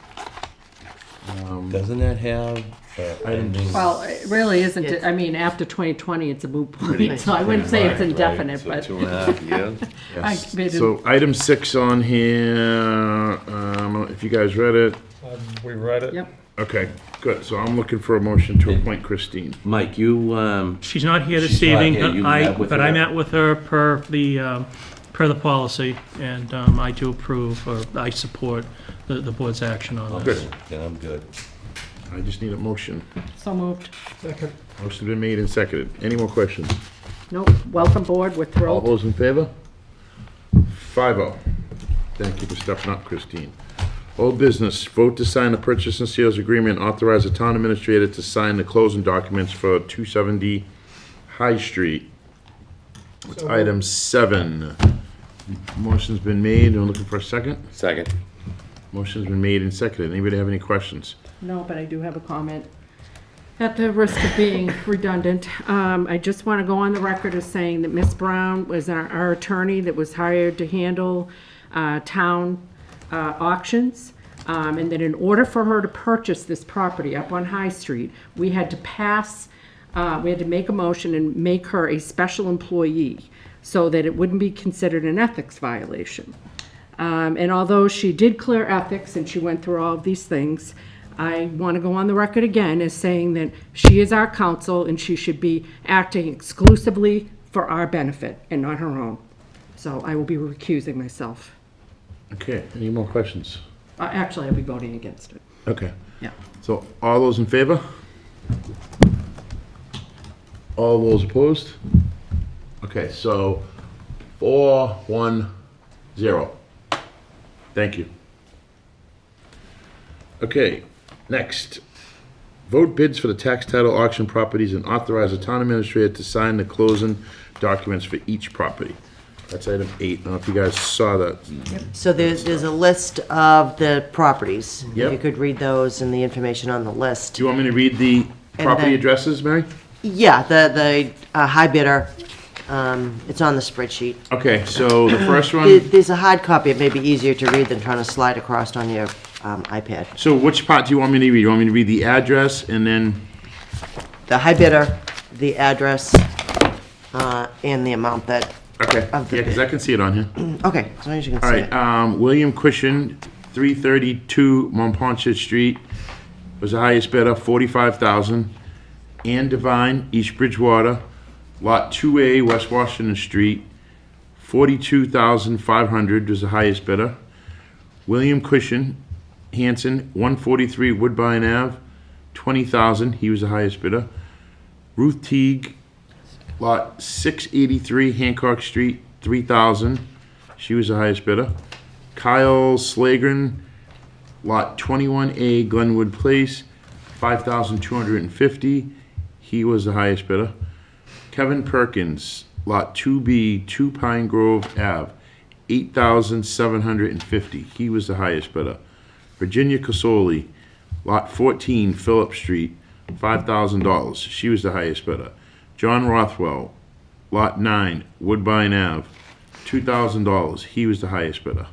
Speaker 12: Doesn't that have ending?
Speaker 6: Well, it really isn't, I mean, after 2020, it's a moot point, so I wouldn't say it's
Speaker 12: Right,
Speaker 6: indefinite,
Speaker 12: so
Speaker 6: but.
Speaker 12: 2.5 years.
Speaker 1: Yes.
Speaker 6: made it-
Speaker 1: So item 6 on here, if you guys read it.
Speaker 9: We read it.
Speaker 6: Yep.
Speaker 1: Okay, good. So I'm looking for a motion to appoint Christine.
Speaker 12: Mike, you,
Speaker 4: She's not here this
Speaker 12: She's not
Speaker 4: evening,
Speaker 12: here. You
Speaker 4: but
Speaker 12: met with
Speaker 4: but I
Speaker 12: her?
Speaker 4: met with her per the policy, and I do approve, or I support the board's action on this.
Speaker 1: Good.
Speaker 12: then I'm good.
Speaker 1: I just need a motion.
Speaker 6: So moved.
Speaker 18: Second.
Speaker 1: Motion's been made and seconded. Any more questions?
Speaker 6: Nope, welcome board, we're
Speaker 1: All
Speaker 6: thrilled.
Speaker 1: those in favor? 5-0. Thank you for stepping up, Christine. Old business, vote to sign the purchase and sales agreement, authorize the town administrator to sign the closing documents for 270 High Street. It's item 7. Motion's been made, and I'm looking for a second.
Speaker 12: Second.
Speaker 1: Motion's been made and seconded. Anybody have any questions?
Speaker 6: No, but I do have a comment. At the risk of being redundant, I just want to go on the record as saying that Ms. Brown was our attorney that was hired to handle town auctions, and that in order for her to purchase this property up on High Street, we had to make a motion and make her a special employee so that it wouldn't be considered an ethics violation. And although she did clear ethics and she went through all of these things, I want to go on the record again as saying that she is our counsel and she should be acting exclusively for our benefit and not her own. So I will be recusing myself.
Speaker 1: Okay, any more questions?
Speaker 6: Actually, I'll be voting against it.
Speaker 1: Okay.
Speaker 6: Yeah.
Speaker 1: So, all those in favor? All those opposed? Okay, so 4-1-0. Thank you. Okay, next. Vote bids for the tax title auction properties and authorize the town administrator to sign the closing documents for each property. That's item 8. I don't know if you guys saw that.
Speaker 13: So there's a list of the properties.
Speaker 1: Yep.
Speaker 13: You could read those and the information on the list.
Speaker 1: Do you want me to read the property
Speaker 13: then-
Speaker 1: addresses, Mary?
Speaker 13: Yeah, the high bidder, it's on the spreadsheet.
Speaker 1: Okay, so the first
Speaker 13: There-
Speaker 1: one,
Speaker 13: There's a hard copy. It may be easier to read than trying to slide across on your iPad.
Speaker 1: so which part do you want me to read? You want me to read the address and then,
Speaker 13: The high bidder, the address, and the amount that,
Speaker 1: okay,
Speaker 13: Of the
Speaker 1: yeah, because I can see it on here.
Speaker 13: okay, as long as you can
Speaker 1: All
Speaker 13: see
Speaker 1: right,
Speaker 13: it.
Speaker 1: William Cushion, 332 Monpont Street, was the highest bidder, $45,000. Ann Devine, East Bridgewater, Lot 2A, West Washington Street, $42,500 was the highest bidder. William Cushion, Hanson, 143 Woodbine Ave, $20,000, he was the highest bidder. Ruth Teague, Lot 683 Hancock Street, $3,000, she was the highest bidder. Kyle Slagren, Lot 21A Glenwood Place, $5,250, he was the highest bidder. Kevin Perkins, Lot 2B, 2 Pine Grove Ave, $8,750, he was the highest bidder. Virginia Casoli, Lot 14 Phillip Street, $5,000, she was the highest bidder. John Rothwell, Lot 9 Woodbine Ave, $2,000, he was the highest bidder.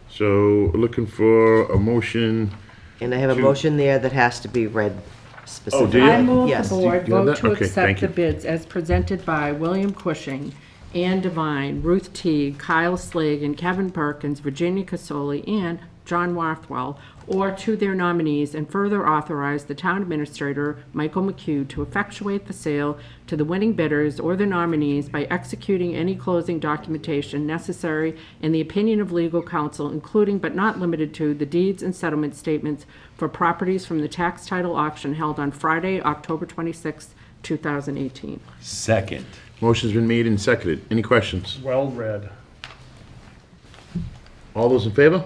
Speaker 1: So, looking for a motion.
Speaker 13: And I have a
Speaker 1: to-
Speaker 13: motion there that has to be read specifically.
Speaker 1: do you?
Speaker 6: I move
Speaker 13: Yes.
Speaker 6: the board
Speaker 1: Do you have
Speaker 6: vote
Speaker 1: that?
Speaker 6: to
Speaker 1: Okay,
Speaker 6: accept
Speaker 1: thank
Speaker 6: the
Speaker 1: you.
Speaker 6: bids as presented by William Cushing, Ann Devine, Ruth Teague, Kyle Slagan, Kevin Perkins, Virginia Casoli, and John Rothwell, or to their nominees, and further authorize the town administrator, Michael McHugh, to effectuate the sale to the winning bidders or the nominees by executing any closing documentation necessary in the opinion of legal counsel, including but not limited to the deeds and settlement statements for properties from the tax title auction held on Friday, October 26, 2018.
Speaker 12: Second.
Speaker 1: Motion's been made and seconded. Any questions?
Speaker 9: Well read.
Speaker 1: All those in favor?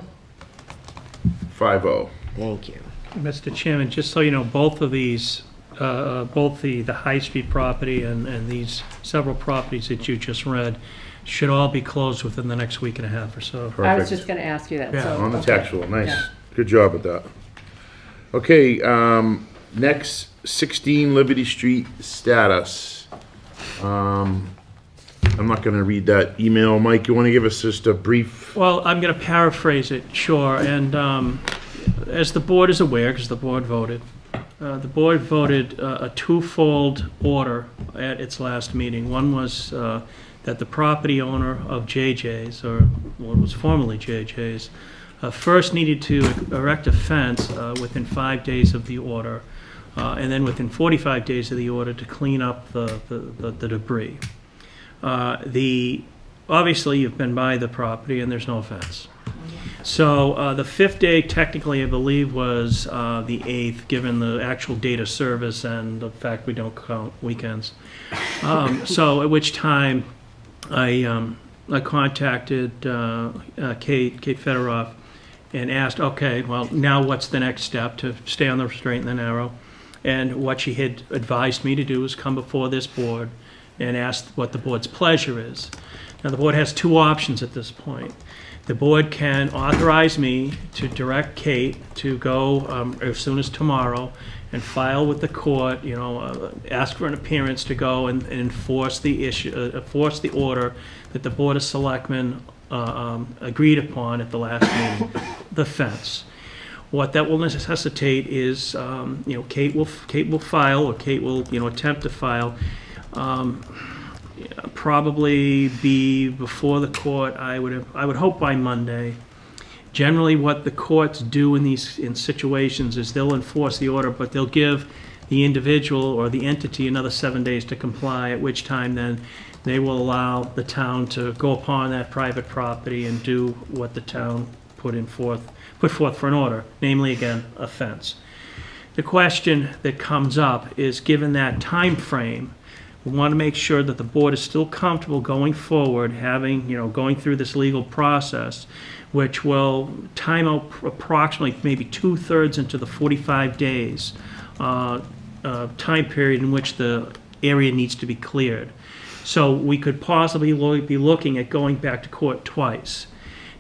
Speaker 1: 5-0.
Speaker 13: Thank you.
Speaker 4: Mr. Chairman, just so you know, both of these, both the High Street property and these several properties that you just read should all be closed within the next week and a half or so.
Speaker 6: I was
Speaker 1: Perfect.
Speaker 6: just going to ask you that,
Speaker 4: Yeah.
Speaker 6: so.
Speaker 1: On the
Speaker 6: okay.
Speaker 1: tax roll, nice.
Speaker 6: Yeah.
Speaker 1: Good job with that. Okay, next, 16 Liberty Street status. I'm not gonna read that email. Mike, you wanna give us just a brief?
Speaker 4: Well, I'm going to paraphrase it, sure, and as the board is aware, because the board voted a twofold order at its last meeting. One was that the property owner of JJ's, or what was formerly JJ's, first needed to erect a fence within 5 days of the order, and then within 45 days of the order to clean up the debris. Obviously, you've been by the property and there's no fence. So the 5th day, technically, I believe, was the 8th, given the actual date of service and the fact we don't count weekends. So at which time I contacted Kate Federoff and asked, okay, well, now what's the next step to stay on the straight and the narrow? And what she had advised me to do is come before this board and ask what the board's pleasure is. Now, the board has 2 options at this point. The board can authorize me to direct Kate to go as soon as tomorrow and file with the court, ask for an appearance to go and enforce the enforce the order that the Board of Selectmen agreed upon at the last meeting, the fence. What that will necessitate is, Kate will file, or Kate will, attempt to file. Probably be before the court, I would hope by Monday. Generally, what the courts do in situations is they'll enforce the order, but they'll give the individual or the entity another 7 days to comply, at which time then they will allow the town to go upon that private property and do what the town put forth for an order, namely, again, a fence. The question that comes up is, given that time frame, we want to make sure that the board is still comfortable going forward, going through this legal process, which will time out approximately maybe 2/3 into the 45 days time period in which the area needs to be cleared. So we could possibly be looking at going back to court twice.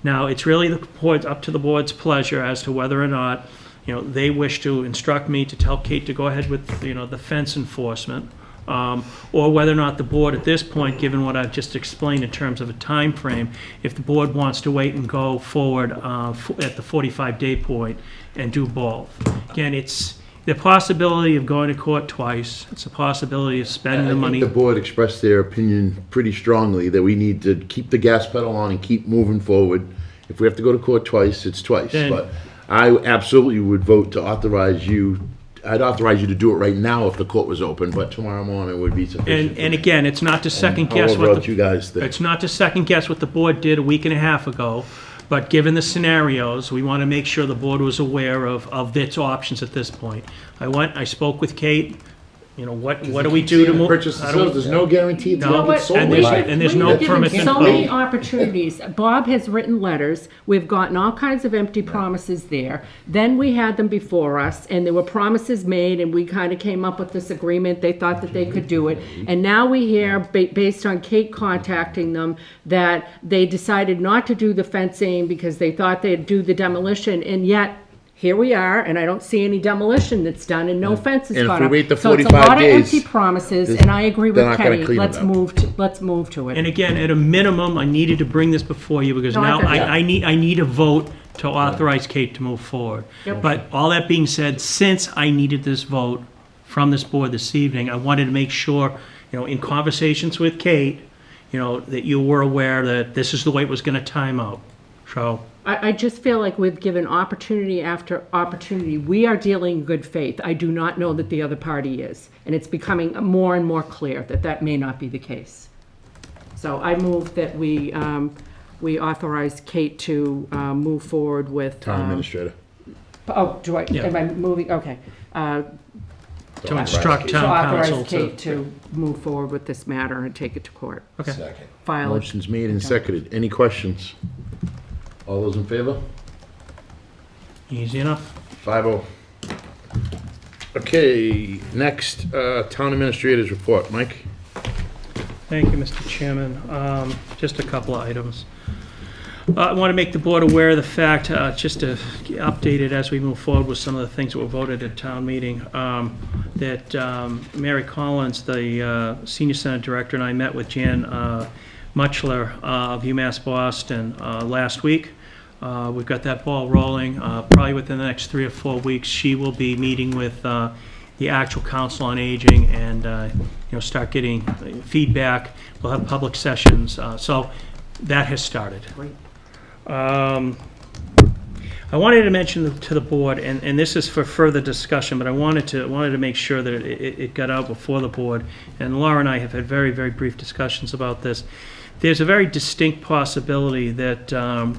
Speaker 4: Now, it's really up to the board's pleasure as to whether or not, they wish to instruct me to tell Kate to go ahead with, the fence enforcement. Or whether or not the board at this point, given what I've just explained in terms of a time frame, if the board wants to wait and go forward at the 45-day point and do both. Again, it's the possibility of going to court twice. It's a possibility of spending the money.
Speaker 1: I think the board expressed their opinion pretty strongly that we need to keep the gas pedal on and keep moving forward. If we have to go to court twice, it's twice. But I absolutely would vote to authorize you. I'd authorize you to do it right now if the court was open, but tomorrow morning would be sufficient.
Speaker 4: And again, it's not to second guess what
Speaker 1: you guys think.
Speaker 4: It's not to second guess what the board did a week and a half ago, but given the scenarios, we want to make sure the board was aware of its options at this point. I spoke with Kate. What do we do to move?
Speaker 1: Purchase the sales, there's no guarantee it's going to get sold.
Speaker 4: And there's no permit.
Speaker 6: So many opportunities. Bob has written letters. We've gotten all kinds of empty promises there. Then we had them before us, and there were promises made, and we kind of came up with this agreement. They thought that they could do it. And now we hear, based on Kate contacting them, that they decided not to do the fencing because they thought they'd do the demolition, and yet here we are, and I don't see any demolition that's done, and no fence is
Speaker 1: And if
Speaker 6: gone
Speaker 1: we
Speaker 6: up.
Speaker 1: wait the
Speaker 6: So it's a
Speaker 1: 45
Speaker 6: lot of
Speaker 1: days,
Speaker 6: empty promises,
Speaker 1: they're
Speaker 6: and I agree with
Speaker 1: not gonna
Speaker 6: Kenny.
Speaker 1: clean it
Speaker 6: Let's
Speaker 1: up.
Speaker 6: move to it.
Speaker 4: And again, at a minimum, I needed to bring this before you because
Speaker 6: No, I
Speaker 4: now
Speaker 6: got
Speaker 4: I need a vote to authorize Kate to move forward.
Speaker 6: Yep.
Speaker 4: But all that being said, since I needed this vote from this board this evening, I wanted to make sure, in conversations with Kate, that you were aware that this is the way it was going to time out. So.
Speaker 6: I just feel like we've given opportunity after opportunity. We are dealing in good faith. I do not know that the other party is. And it's becoming more and more clear that that may not be the case. So I move that we authorize Kate to move forward with.
Speaker 1: Town administrator.
Speaker 6: Oh, do I,
Speaker 4: Yeah.
Speaker 6: am I moving, okay.
Speaker 4: To instruct town council
Speaker 6: authorize Kate to move forward with this matter and take it to court.
Speaker 4: Okay.
Speaker 1: Second.
Speaker 6: File it.
Speaker 1: Motion's made and seconded. Any questions? All those in favor?
Speaker 4: Easy enough.
Speaker 1: 5-0. Okay, next, town administrator's report. Mike?
Speaker 4: Thank you, Mr. Chairman. Just a couple of items. I want to make the board aware of the fact, just to update it as we move forward with some of the things that were voted at town meeting, that Mary Collins, the Senior Senate Director, and I met with Jan Muchler of UMass Boston last week. We've got that ball rolling. Probably within the next 3 or 4 weeks, she will be meeting with the actual Council on Aging and start getting feedback. We'll have public sessions. So that has started. I wanted to mention to the board, and this is for further discussion, but I wanted to make sure that it got out before the board. And Laura and I have had very, very brief discussions about this. There's a very distinct possibility that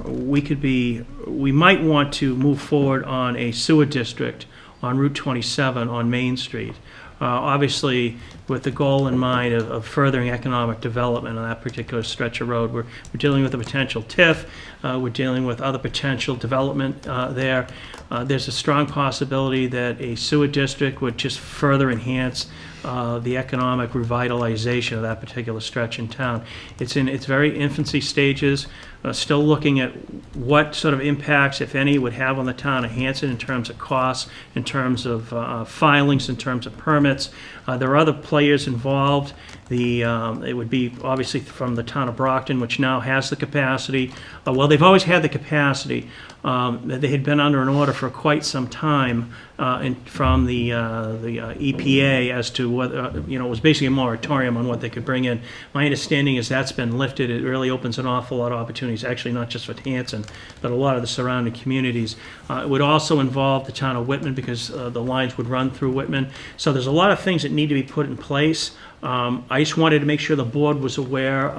Speaker 4: we might want to move forward on a sewer district on Route 27 on Main Street. Obviously, with the goal in mind of furthering economic development on that particular stretch of road. We're dealing with a potential TIF. We're dealing with other potential development there. There's a strong possibility that a sewer district would just further enhance the economic revitalization of that particular stretch in town. It's in its very infancy stages, still looking at what sort of impacts, if any, it would have on the town of Hanson in terms of costs, in terms of filings, in terms of permits. There are other players involved. It would be obviously from the town of Brockton, which now has the capacity. Well, they've always had the capacity. They had been under an order for quite some time from the EPA as to whether, it was basically a moratorium on what they could bring in. My understanding is that's been lifted. It really opens an awful lot of opportunities, actually not just for Hanson, but a lot of the surrounding communities. It would also involve the town of Whitman because the lines would run through Whitman. So there's a lot of things that need to be put in place. I just wanted to make sure the board was aware,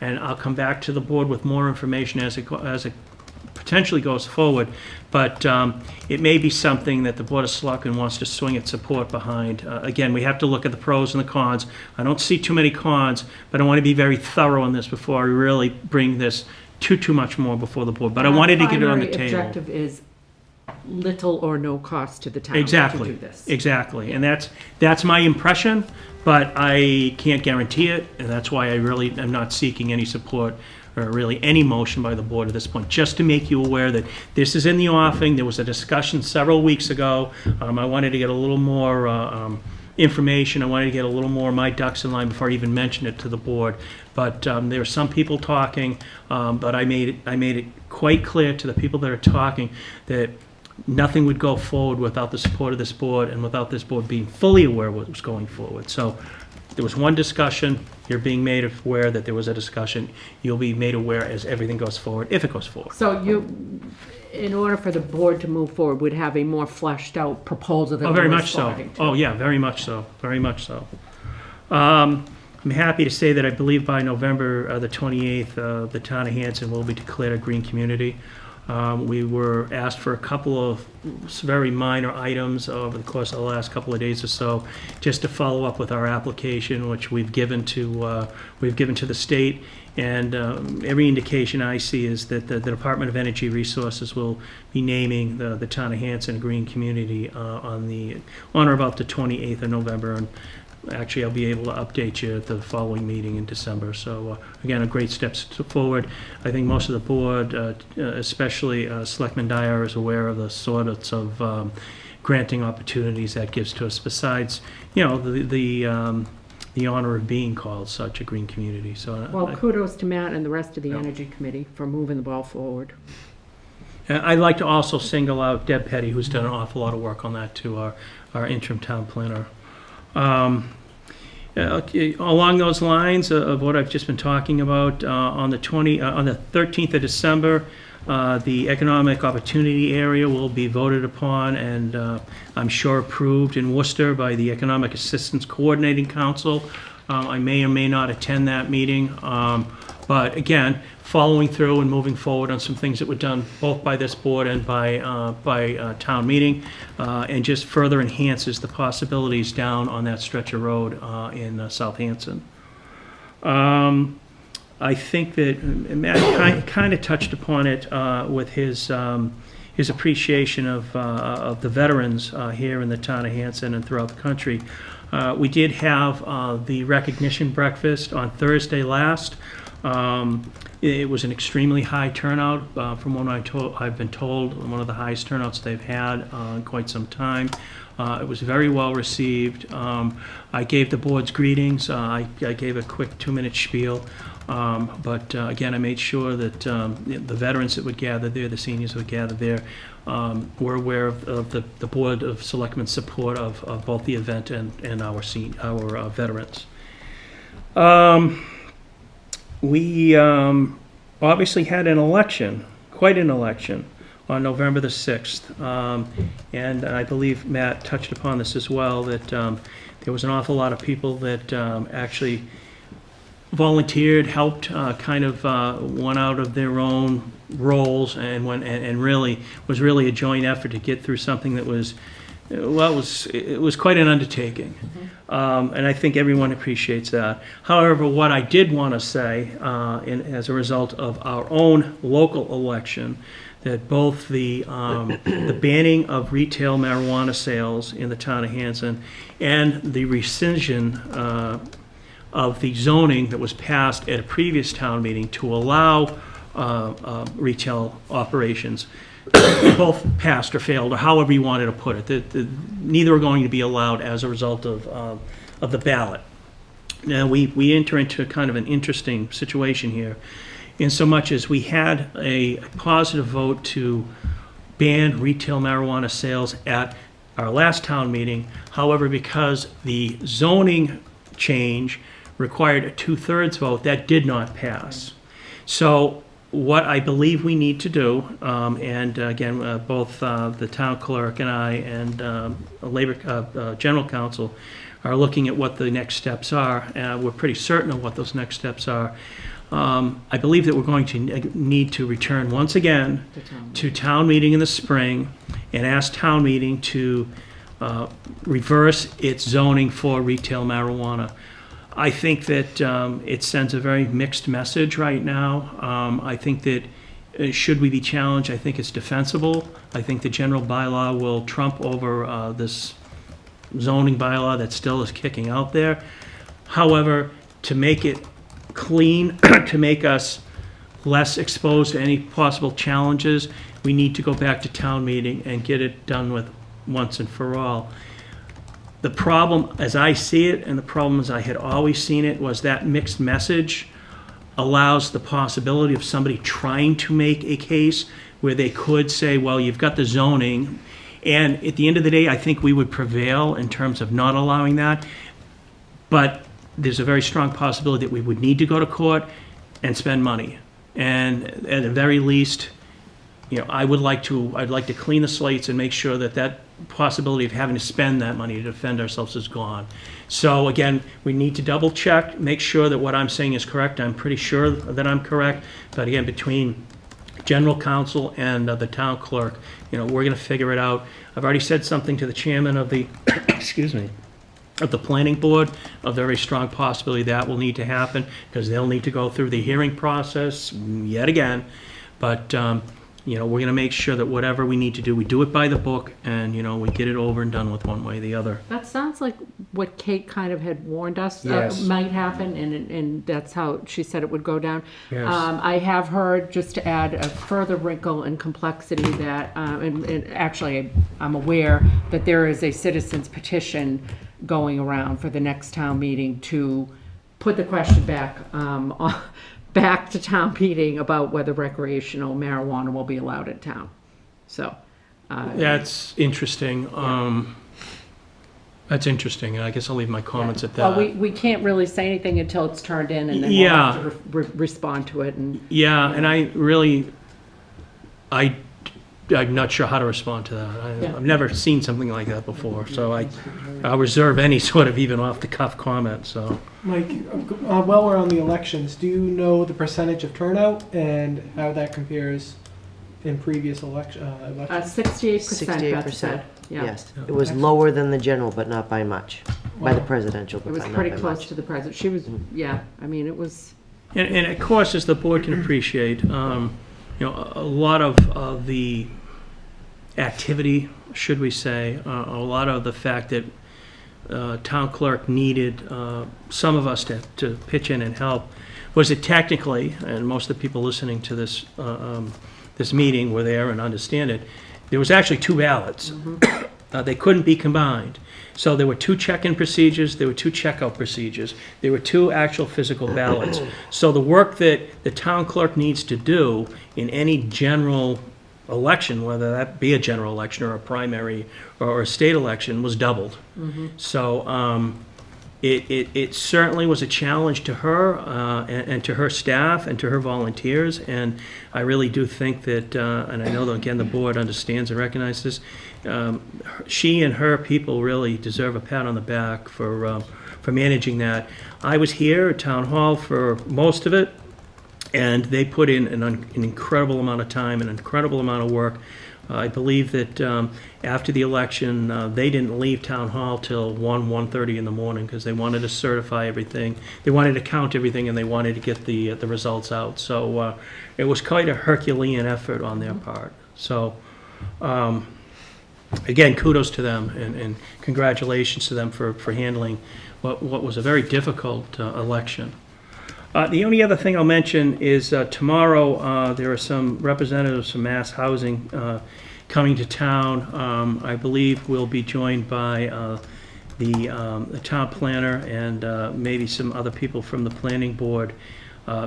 Speaker 4: and I'll come back to the board with more information as it potentially goes forward, but it may be something that the Board of Selectmen wants to swing its support behind. Again, we have to look at the pros and the cons. I don't see too many cons, but I want to be very thorough on this before I really bring this too much more before the board. But I wanted to get it on the table.
Speaker 6: Primary objective is little or no cost to the town
Speaker 4: Exactly.
Speaker 6: to do this.
Speaker 4: Exactly, and that's my impression, but I can't guarantee it, and that's why I really am not seeking any support or really any motion by the board at this point, just to make you aware that this is in the offing. There was a discussion several weeks ago. I wanted to get a little more information. I wanted to get a little more of my ducks in line before I even mentioned it to the board. But there are some people talking, but I made it quite clear to the people that are talking that nothing would go forward without the support of this board and without this board being fully aware of what was going forward. So there was one discussion. You're being made aware that there was a discussion. You'll be made aware as everything goes forward, if it goes forward.
Speaker 6: So in order for the board to move forward, would have a more fleshed out proposal than
Speaker 4: very
Speaker 6: we're
Speaker 4: much so.
Speaker 6: responding to.
Speaker 4: Oh, yeah, very much so. Very much so. I'm happy to say that I believe by November the 28th, the town of Hanson will be declared a green community. We were asked for a couple of very minor items over the course of the last couple of days or so, just to follow up with our application, which we've given to the state. And every indication I see is that the Department of Energy Resources will be naming the town of Hanson a green community on or about the 28th of November. And actually, I'll be able to update you at the following meeting in December. So, again, a great step forward. I think most of the board, especially Selectman Dyer, is aware of the sorts of granting opportunities that gives to us, besides, the honor of being called such a green community. So,
Speaker 6: Well, kudos to Matt and the rest of the Energy Committee for moving the ball forward.
Speaker 4: I'd like to also single out Deb Petty, who's done an awful lot of work on that too, our interim town planner. Along those lines of what I've just been talking about, on the 13th of December, the economic opportunity area will be voted upon and I'm sure approved in Worcester by the Economic Assistance Coordinating Council. I may or may not attend that meeting, but again, following through and moving forward on some things that were done both by this board and by town meeting, and just further enhances the possibilities down on that stretch of road in South Hanson. I think that Matt kind of touched upon it with his appreciation of the veterans here in the town of Hanson and throughout the country. We did have the recognition breakfast on Thursday last. It was an extremely high turnout, from what I've been told, one of the highest turnouts they've had in quite some time. It was very well received. I gave the board's greetings. I gave a quick 2-minute spiel. But again, I made sure that the veterans that would gather there, the seniors that would gather there, were aware of the Board of Selectmen's support of both the event and our veterans. We obviously had an election, quite an election, on November the 6th. And I believe Matt touched upon this as well, that there was an awful lot of people that actually volunteered, helped, kind of went out of their own roles and went and really was really a joint effort to get through something that was, well, it was quite an undertaking. And I think everyone appreciates that. However, what I did want to say, as a result of our own local election, that both the banning of retail marijuana sales in the town of Hanson and the rescission of the zoning that was passed at a previous town meeting to allow retail operations, both passed or failed, or however you wanted to put it. Neither are going to be allowed as a result of the ballot. Now, we enter into kind of an interesting situation here, in so much as we had a positive vote to ban retail marijuana sales at our last town meeting. However, because the zoning change required a 2/3 vote, that did not pass. So what I believe we need to do, and again, both the town clerk and I and Labor General Counsel are looking at what the next steps are. We're pretty certain of what those next steps are. I believe that we're going to need to return once again to town meeting in the spring and ask town meeting to reverse its zoning for retail marijuana. I think that it sends a very mixed message right now. I think that should we be challenged, I think it's defensible. I think the general bylaw will trump over this zoning bylaw that still is kicking out there. However, to make it clean, to make us less exposed to any possible challenges, we need to go back to town meeting and get it done with once and for all. The problem, as I see it, and the problem as I had always seen it, was that mixed message allows the possibility of somebody trying to make a case where they could say, well, you've got the zoning, and at the end of the day, I think we would prevail in terms of not allowing that, but there's a very strong possibility that we would need to go to court and spend money. And at the very least, I'd like to clean the slates and make sure that that possibility of having to spend that money to defend ourselves is gone. So again, we need to double check, make sure that what I'm saying is correct. I'm pretty sure that I'm correct, but again, between general counsel and the town clerk, we're going to figure it out. I've already said something to the chairman of the, excuse me, of the planning board, a very strong possibility that will need to happen because they'll need to go through the hearing process yet again. But we're going to make sure that whatever we need to do, we do it by the book, and we get it over and done with one way or the other.
Speaker 6: That sounds like what Kate kind of had warned us
Speaker 4: Yes.
Speaker 6: might happen, and that's how she said it would go down.
Speaker 4: Yes.
Speaker 6: I have heard, just to add a further wrinkle and complexity, that, and actually I'm aware that there is a citizen's petition going around for the next town meeting to put the question back to town meeting about whether recreational marijuana will be allowed in town. So.
Speaker 4: That's interesting. That's interesting, and I guess I'll leave my comments at that.
Speaker 6: Well, we can't really say anything until it's turned in, and then we'll
Speaker 4: Yeah.
Speaker 6: have to respond to it. And
Speaker 4: Yeah, and I'm not sure how to respond to that. I've never seen something like that before, so I'll reserve any sort of even off-the-cuff comment, so.
Speaker 3: Mike, while we're on the elections, do you know the percentage of turnout and how that compares in previous elections?
Speaker 6: 68%, Beth said. Yeah.
Speaker 13: Yes, it was lower than the general, but not by much, by the prepresidential,
Speaker 6: It
Speaker 13: but
Speaker 6: was
Speaker 13: not
Speaker 6: pretty
Speaker 13: by
Speaker 6: close
Speaker 13: much.
Speaker 6: to the president. She was, yeah, I mean, it was.
Speaker 4: And of course, as the board can appreciate, a lot of the activity, should we say, a lot of the fact that town clerk needed some of us to pitch in and help was that technically, and most of the people listening to this, this meeting were there and understand it, there was actually 2 ballots. They couldn't be combined. So there were 2 check-in procedures, there were 2 checkout procedures, there were 2 actual physical ballots. So the work that the town clerk needs to do in any general election, whether that be a general election or a primary or a state election, was doubled. So it certainly was a challenge to her and to her staff and to her volunteers, and I really do think that, and I know that, again, the board understands and recognizes this, she and her people really deserve a pat on the back for managing that. I was here at Town Hall for most of it, and they put in an incredible amount of time, an incredible amount of work. I believe that after the election, they didn't leave Town Hall till 1:30 in the morning because they wanted to certify everything. They wanted to count everything, and they wanted to get the results out. So it was quite a Herculean effort on their part. So again, kudos to them, and congratulations to them for handling what was a very difficult election. The only other thing I'll mention is tomorrow there are some representatives from Mass Housing coming to town. I believe we'll be joined by the town planner and maybe some other people from the planning board,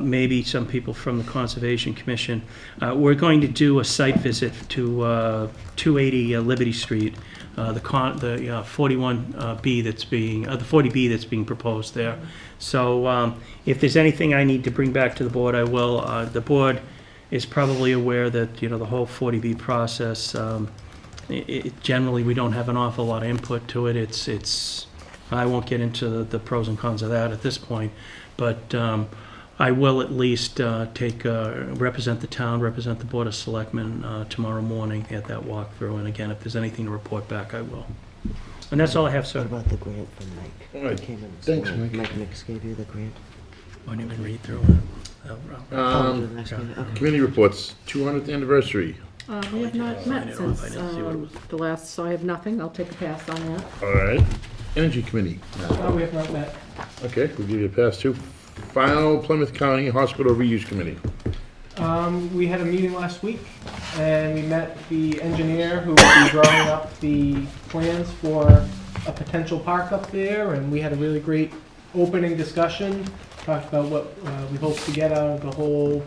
Speaker 4: maybe some people from the Conservation Commission. We're going to do a site visit to 280 Liberty Street, the 41B that's being, the 40B that's being proposed there. So if there's anything I need to bring back to the board, I will. The board is probably aware that, you know, the whole 40B process, generally we don't have an awful lot of input to it. It's I won't get into the pros and cons of that at this point, but I will at least represent the town, represent the Board of Selectmen tomorrow morning at that walkthrough. And again, if there's anything to report back, I will. And that's all I have, sir.
Speaker 13: What about the grant from Mike?
Speaker 1: All right.
Speaker 13: Came in this
Speaker 1: Thanks,
Speaker 13: morning.
Speaker 1: Mike.
Speaker 13: Mike Nix gave you the grant?
Speaker 4: I didn't even read through it.
Speaker 13: Oh, the last minute, okay.
Speaker 1: Committee reports, 200th anniversary.
Speaker 6: We have not met since the last, so I have nothing. I'll take a pass on that.
Speaker 1: All right. Energy Committee.
Speaker 3: We have not met.
Speaker 1: Okay, we'll give you a pass too. Final Plymouth County Hospital Reuse Committee.
Speaker 3: We had a meeting last week, and we met the engineer who will be drawing up the plans for a potential park up there, and we had a really great opening discussion. Talked about what we hope to get out of the whole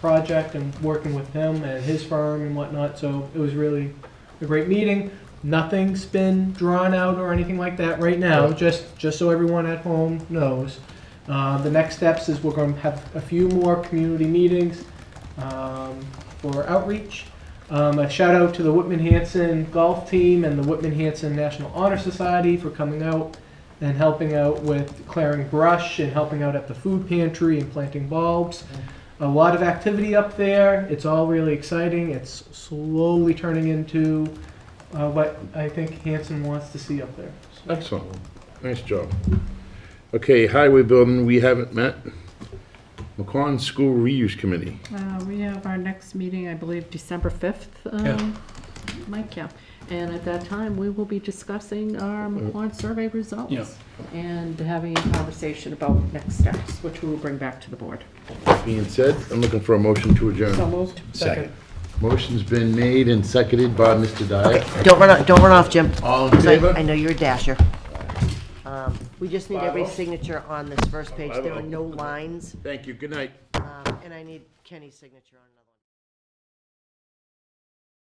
Speaker 3: project and working with him and his firm and whatnot. So it was really a great meeting. Nothing's been drawn out or anything like that right now, just so everyone at home knows. The next steps is we're going to have a few more community meetings for outreach. A shout out to the Whitman Hanson golf team and the Whitman Hanson National Honor Society for coming out and helping out with clearing brush and helping out at the food pantry and planting bulbs. A lot of activity up there. It's all really exciting. It's slowly turning into what I think Hanson wants to see up there. So.
Speaker 1: Excellent. Nice job. Okay, Highway Building, we haven't met. McQuon School Reuse Committee.
Speaker 6: We have our next meeting, I believe, December 5th,
Speaker 4: Yeah.
Speaker 6: Mike, yeah. And at that time, we will be discussing our McQuon survey results.
Speaker 4: Yeah.
Speaker 6: And having a conversation about next steps, which we will bring back to the board.
Speaker 1: Being said, I'm looking for a motion to adjourn.
Speaker 6: So moved.
Speaker 9: Second.
Speaker 1: Motion's been made and seconded by Mr. Dyer.
Speaker 13: Okay, don't run off, Jim.
Speaker 1: All in
Speaker 13: 'Cause
Speaker 1: favor?
Speaker 13: I know you're a dasher. We just need everybody's signature on this first page. There are no lines,
Speaker 1: Thank you. Good night.
Speaker 13: and I need Kenny's signature on it.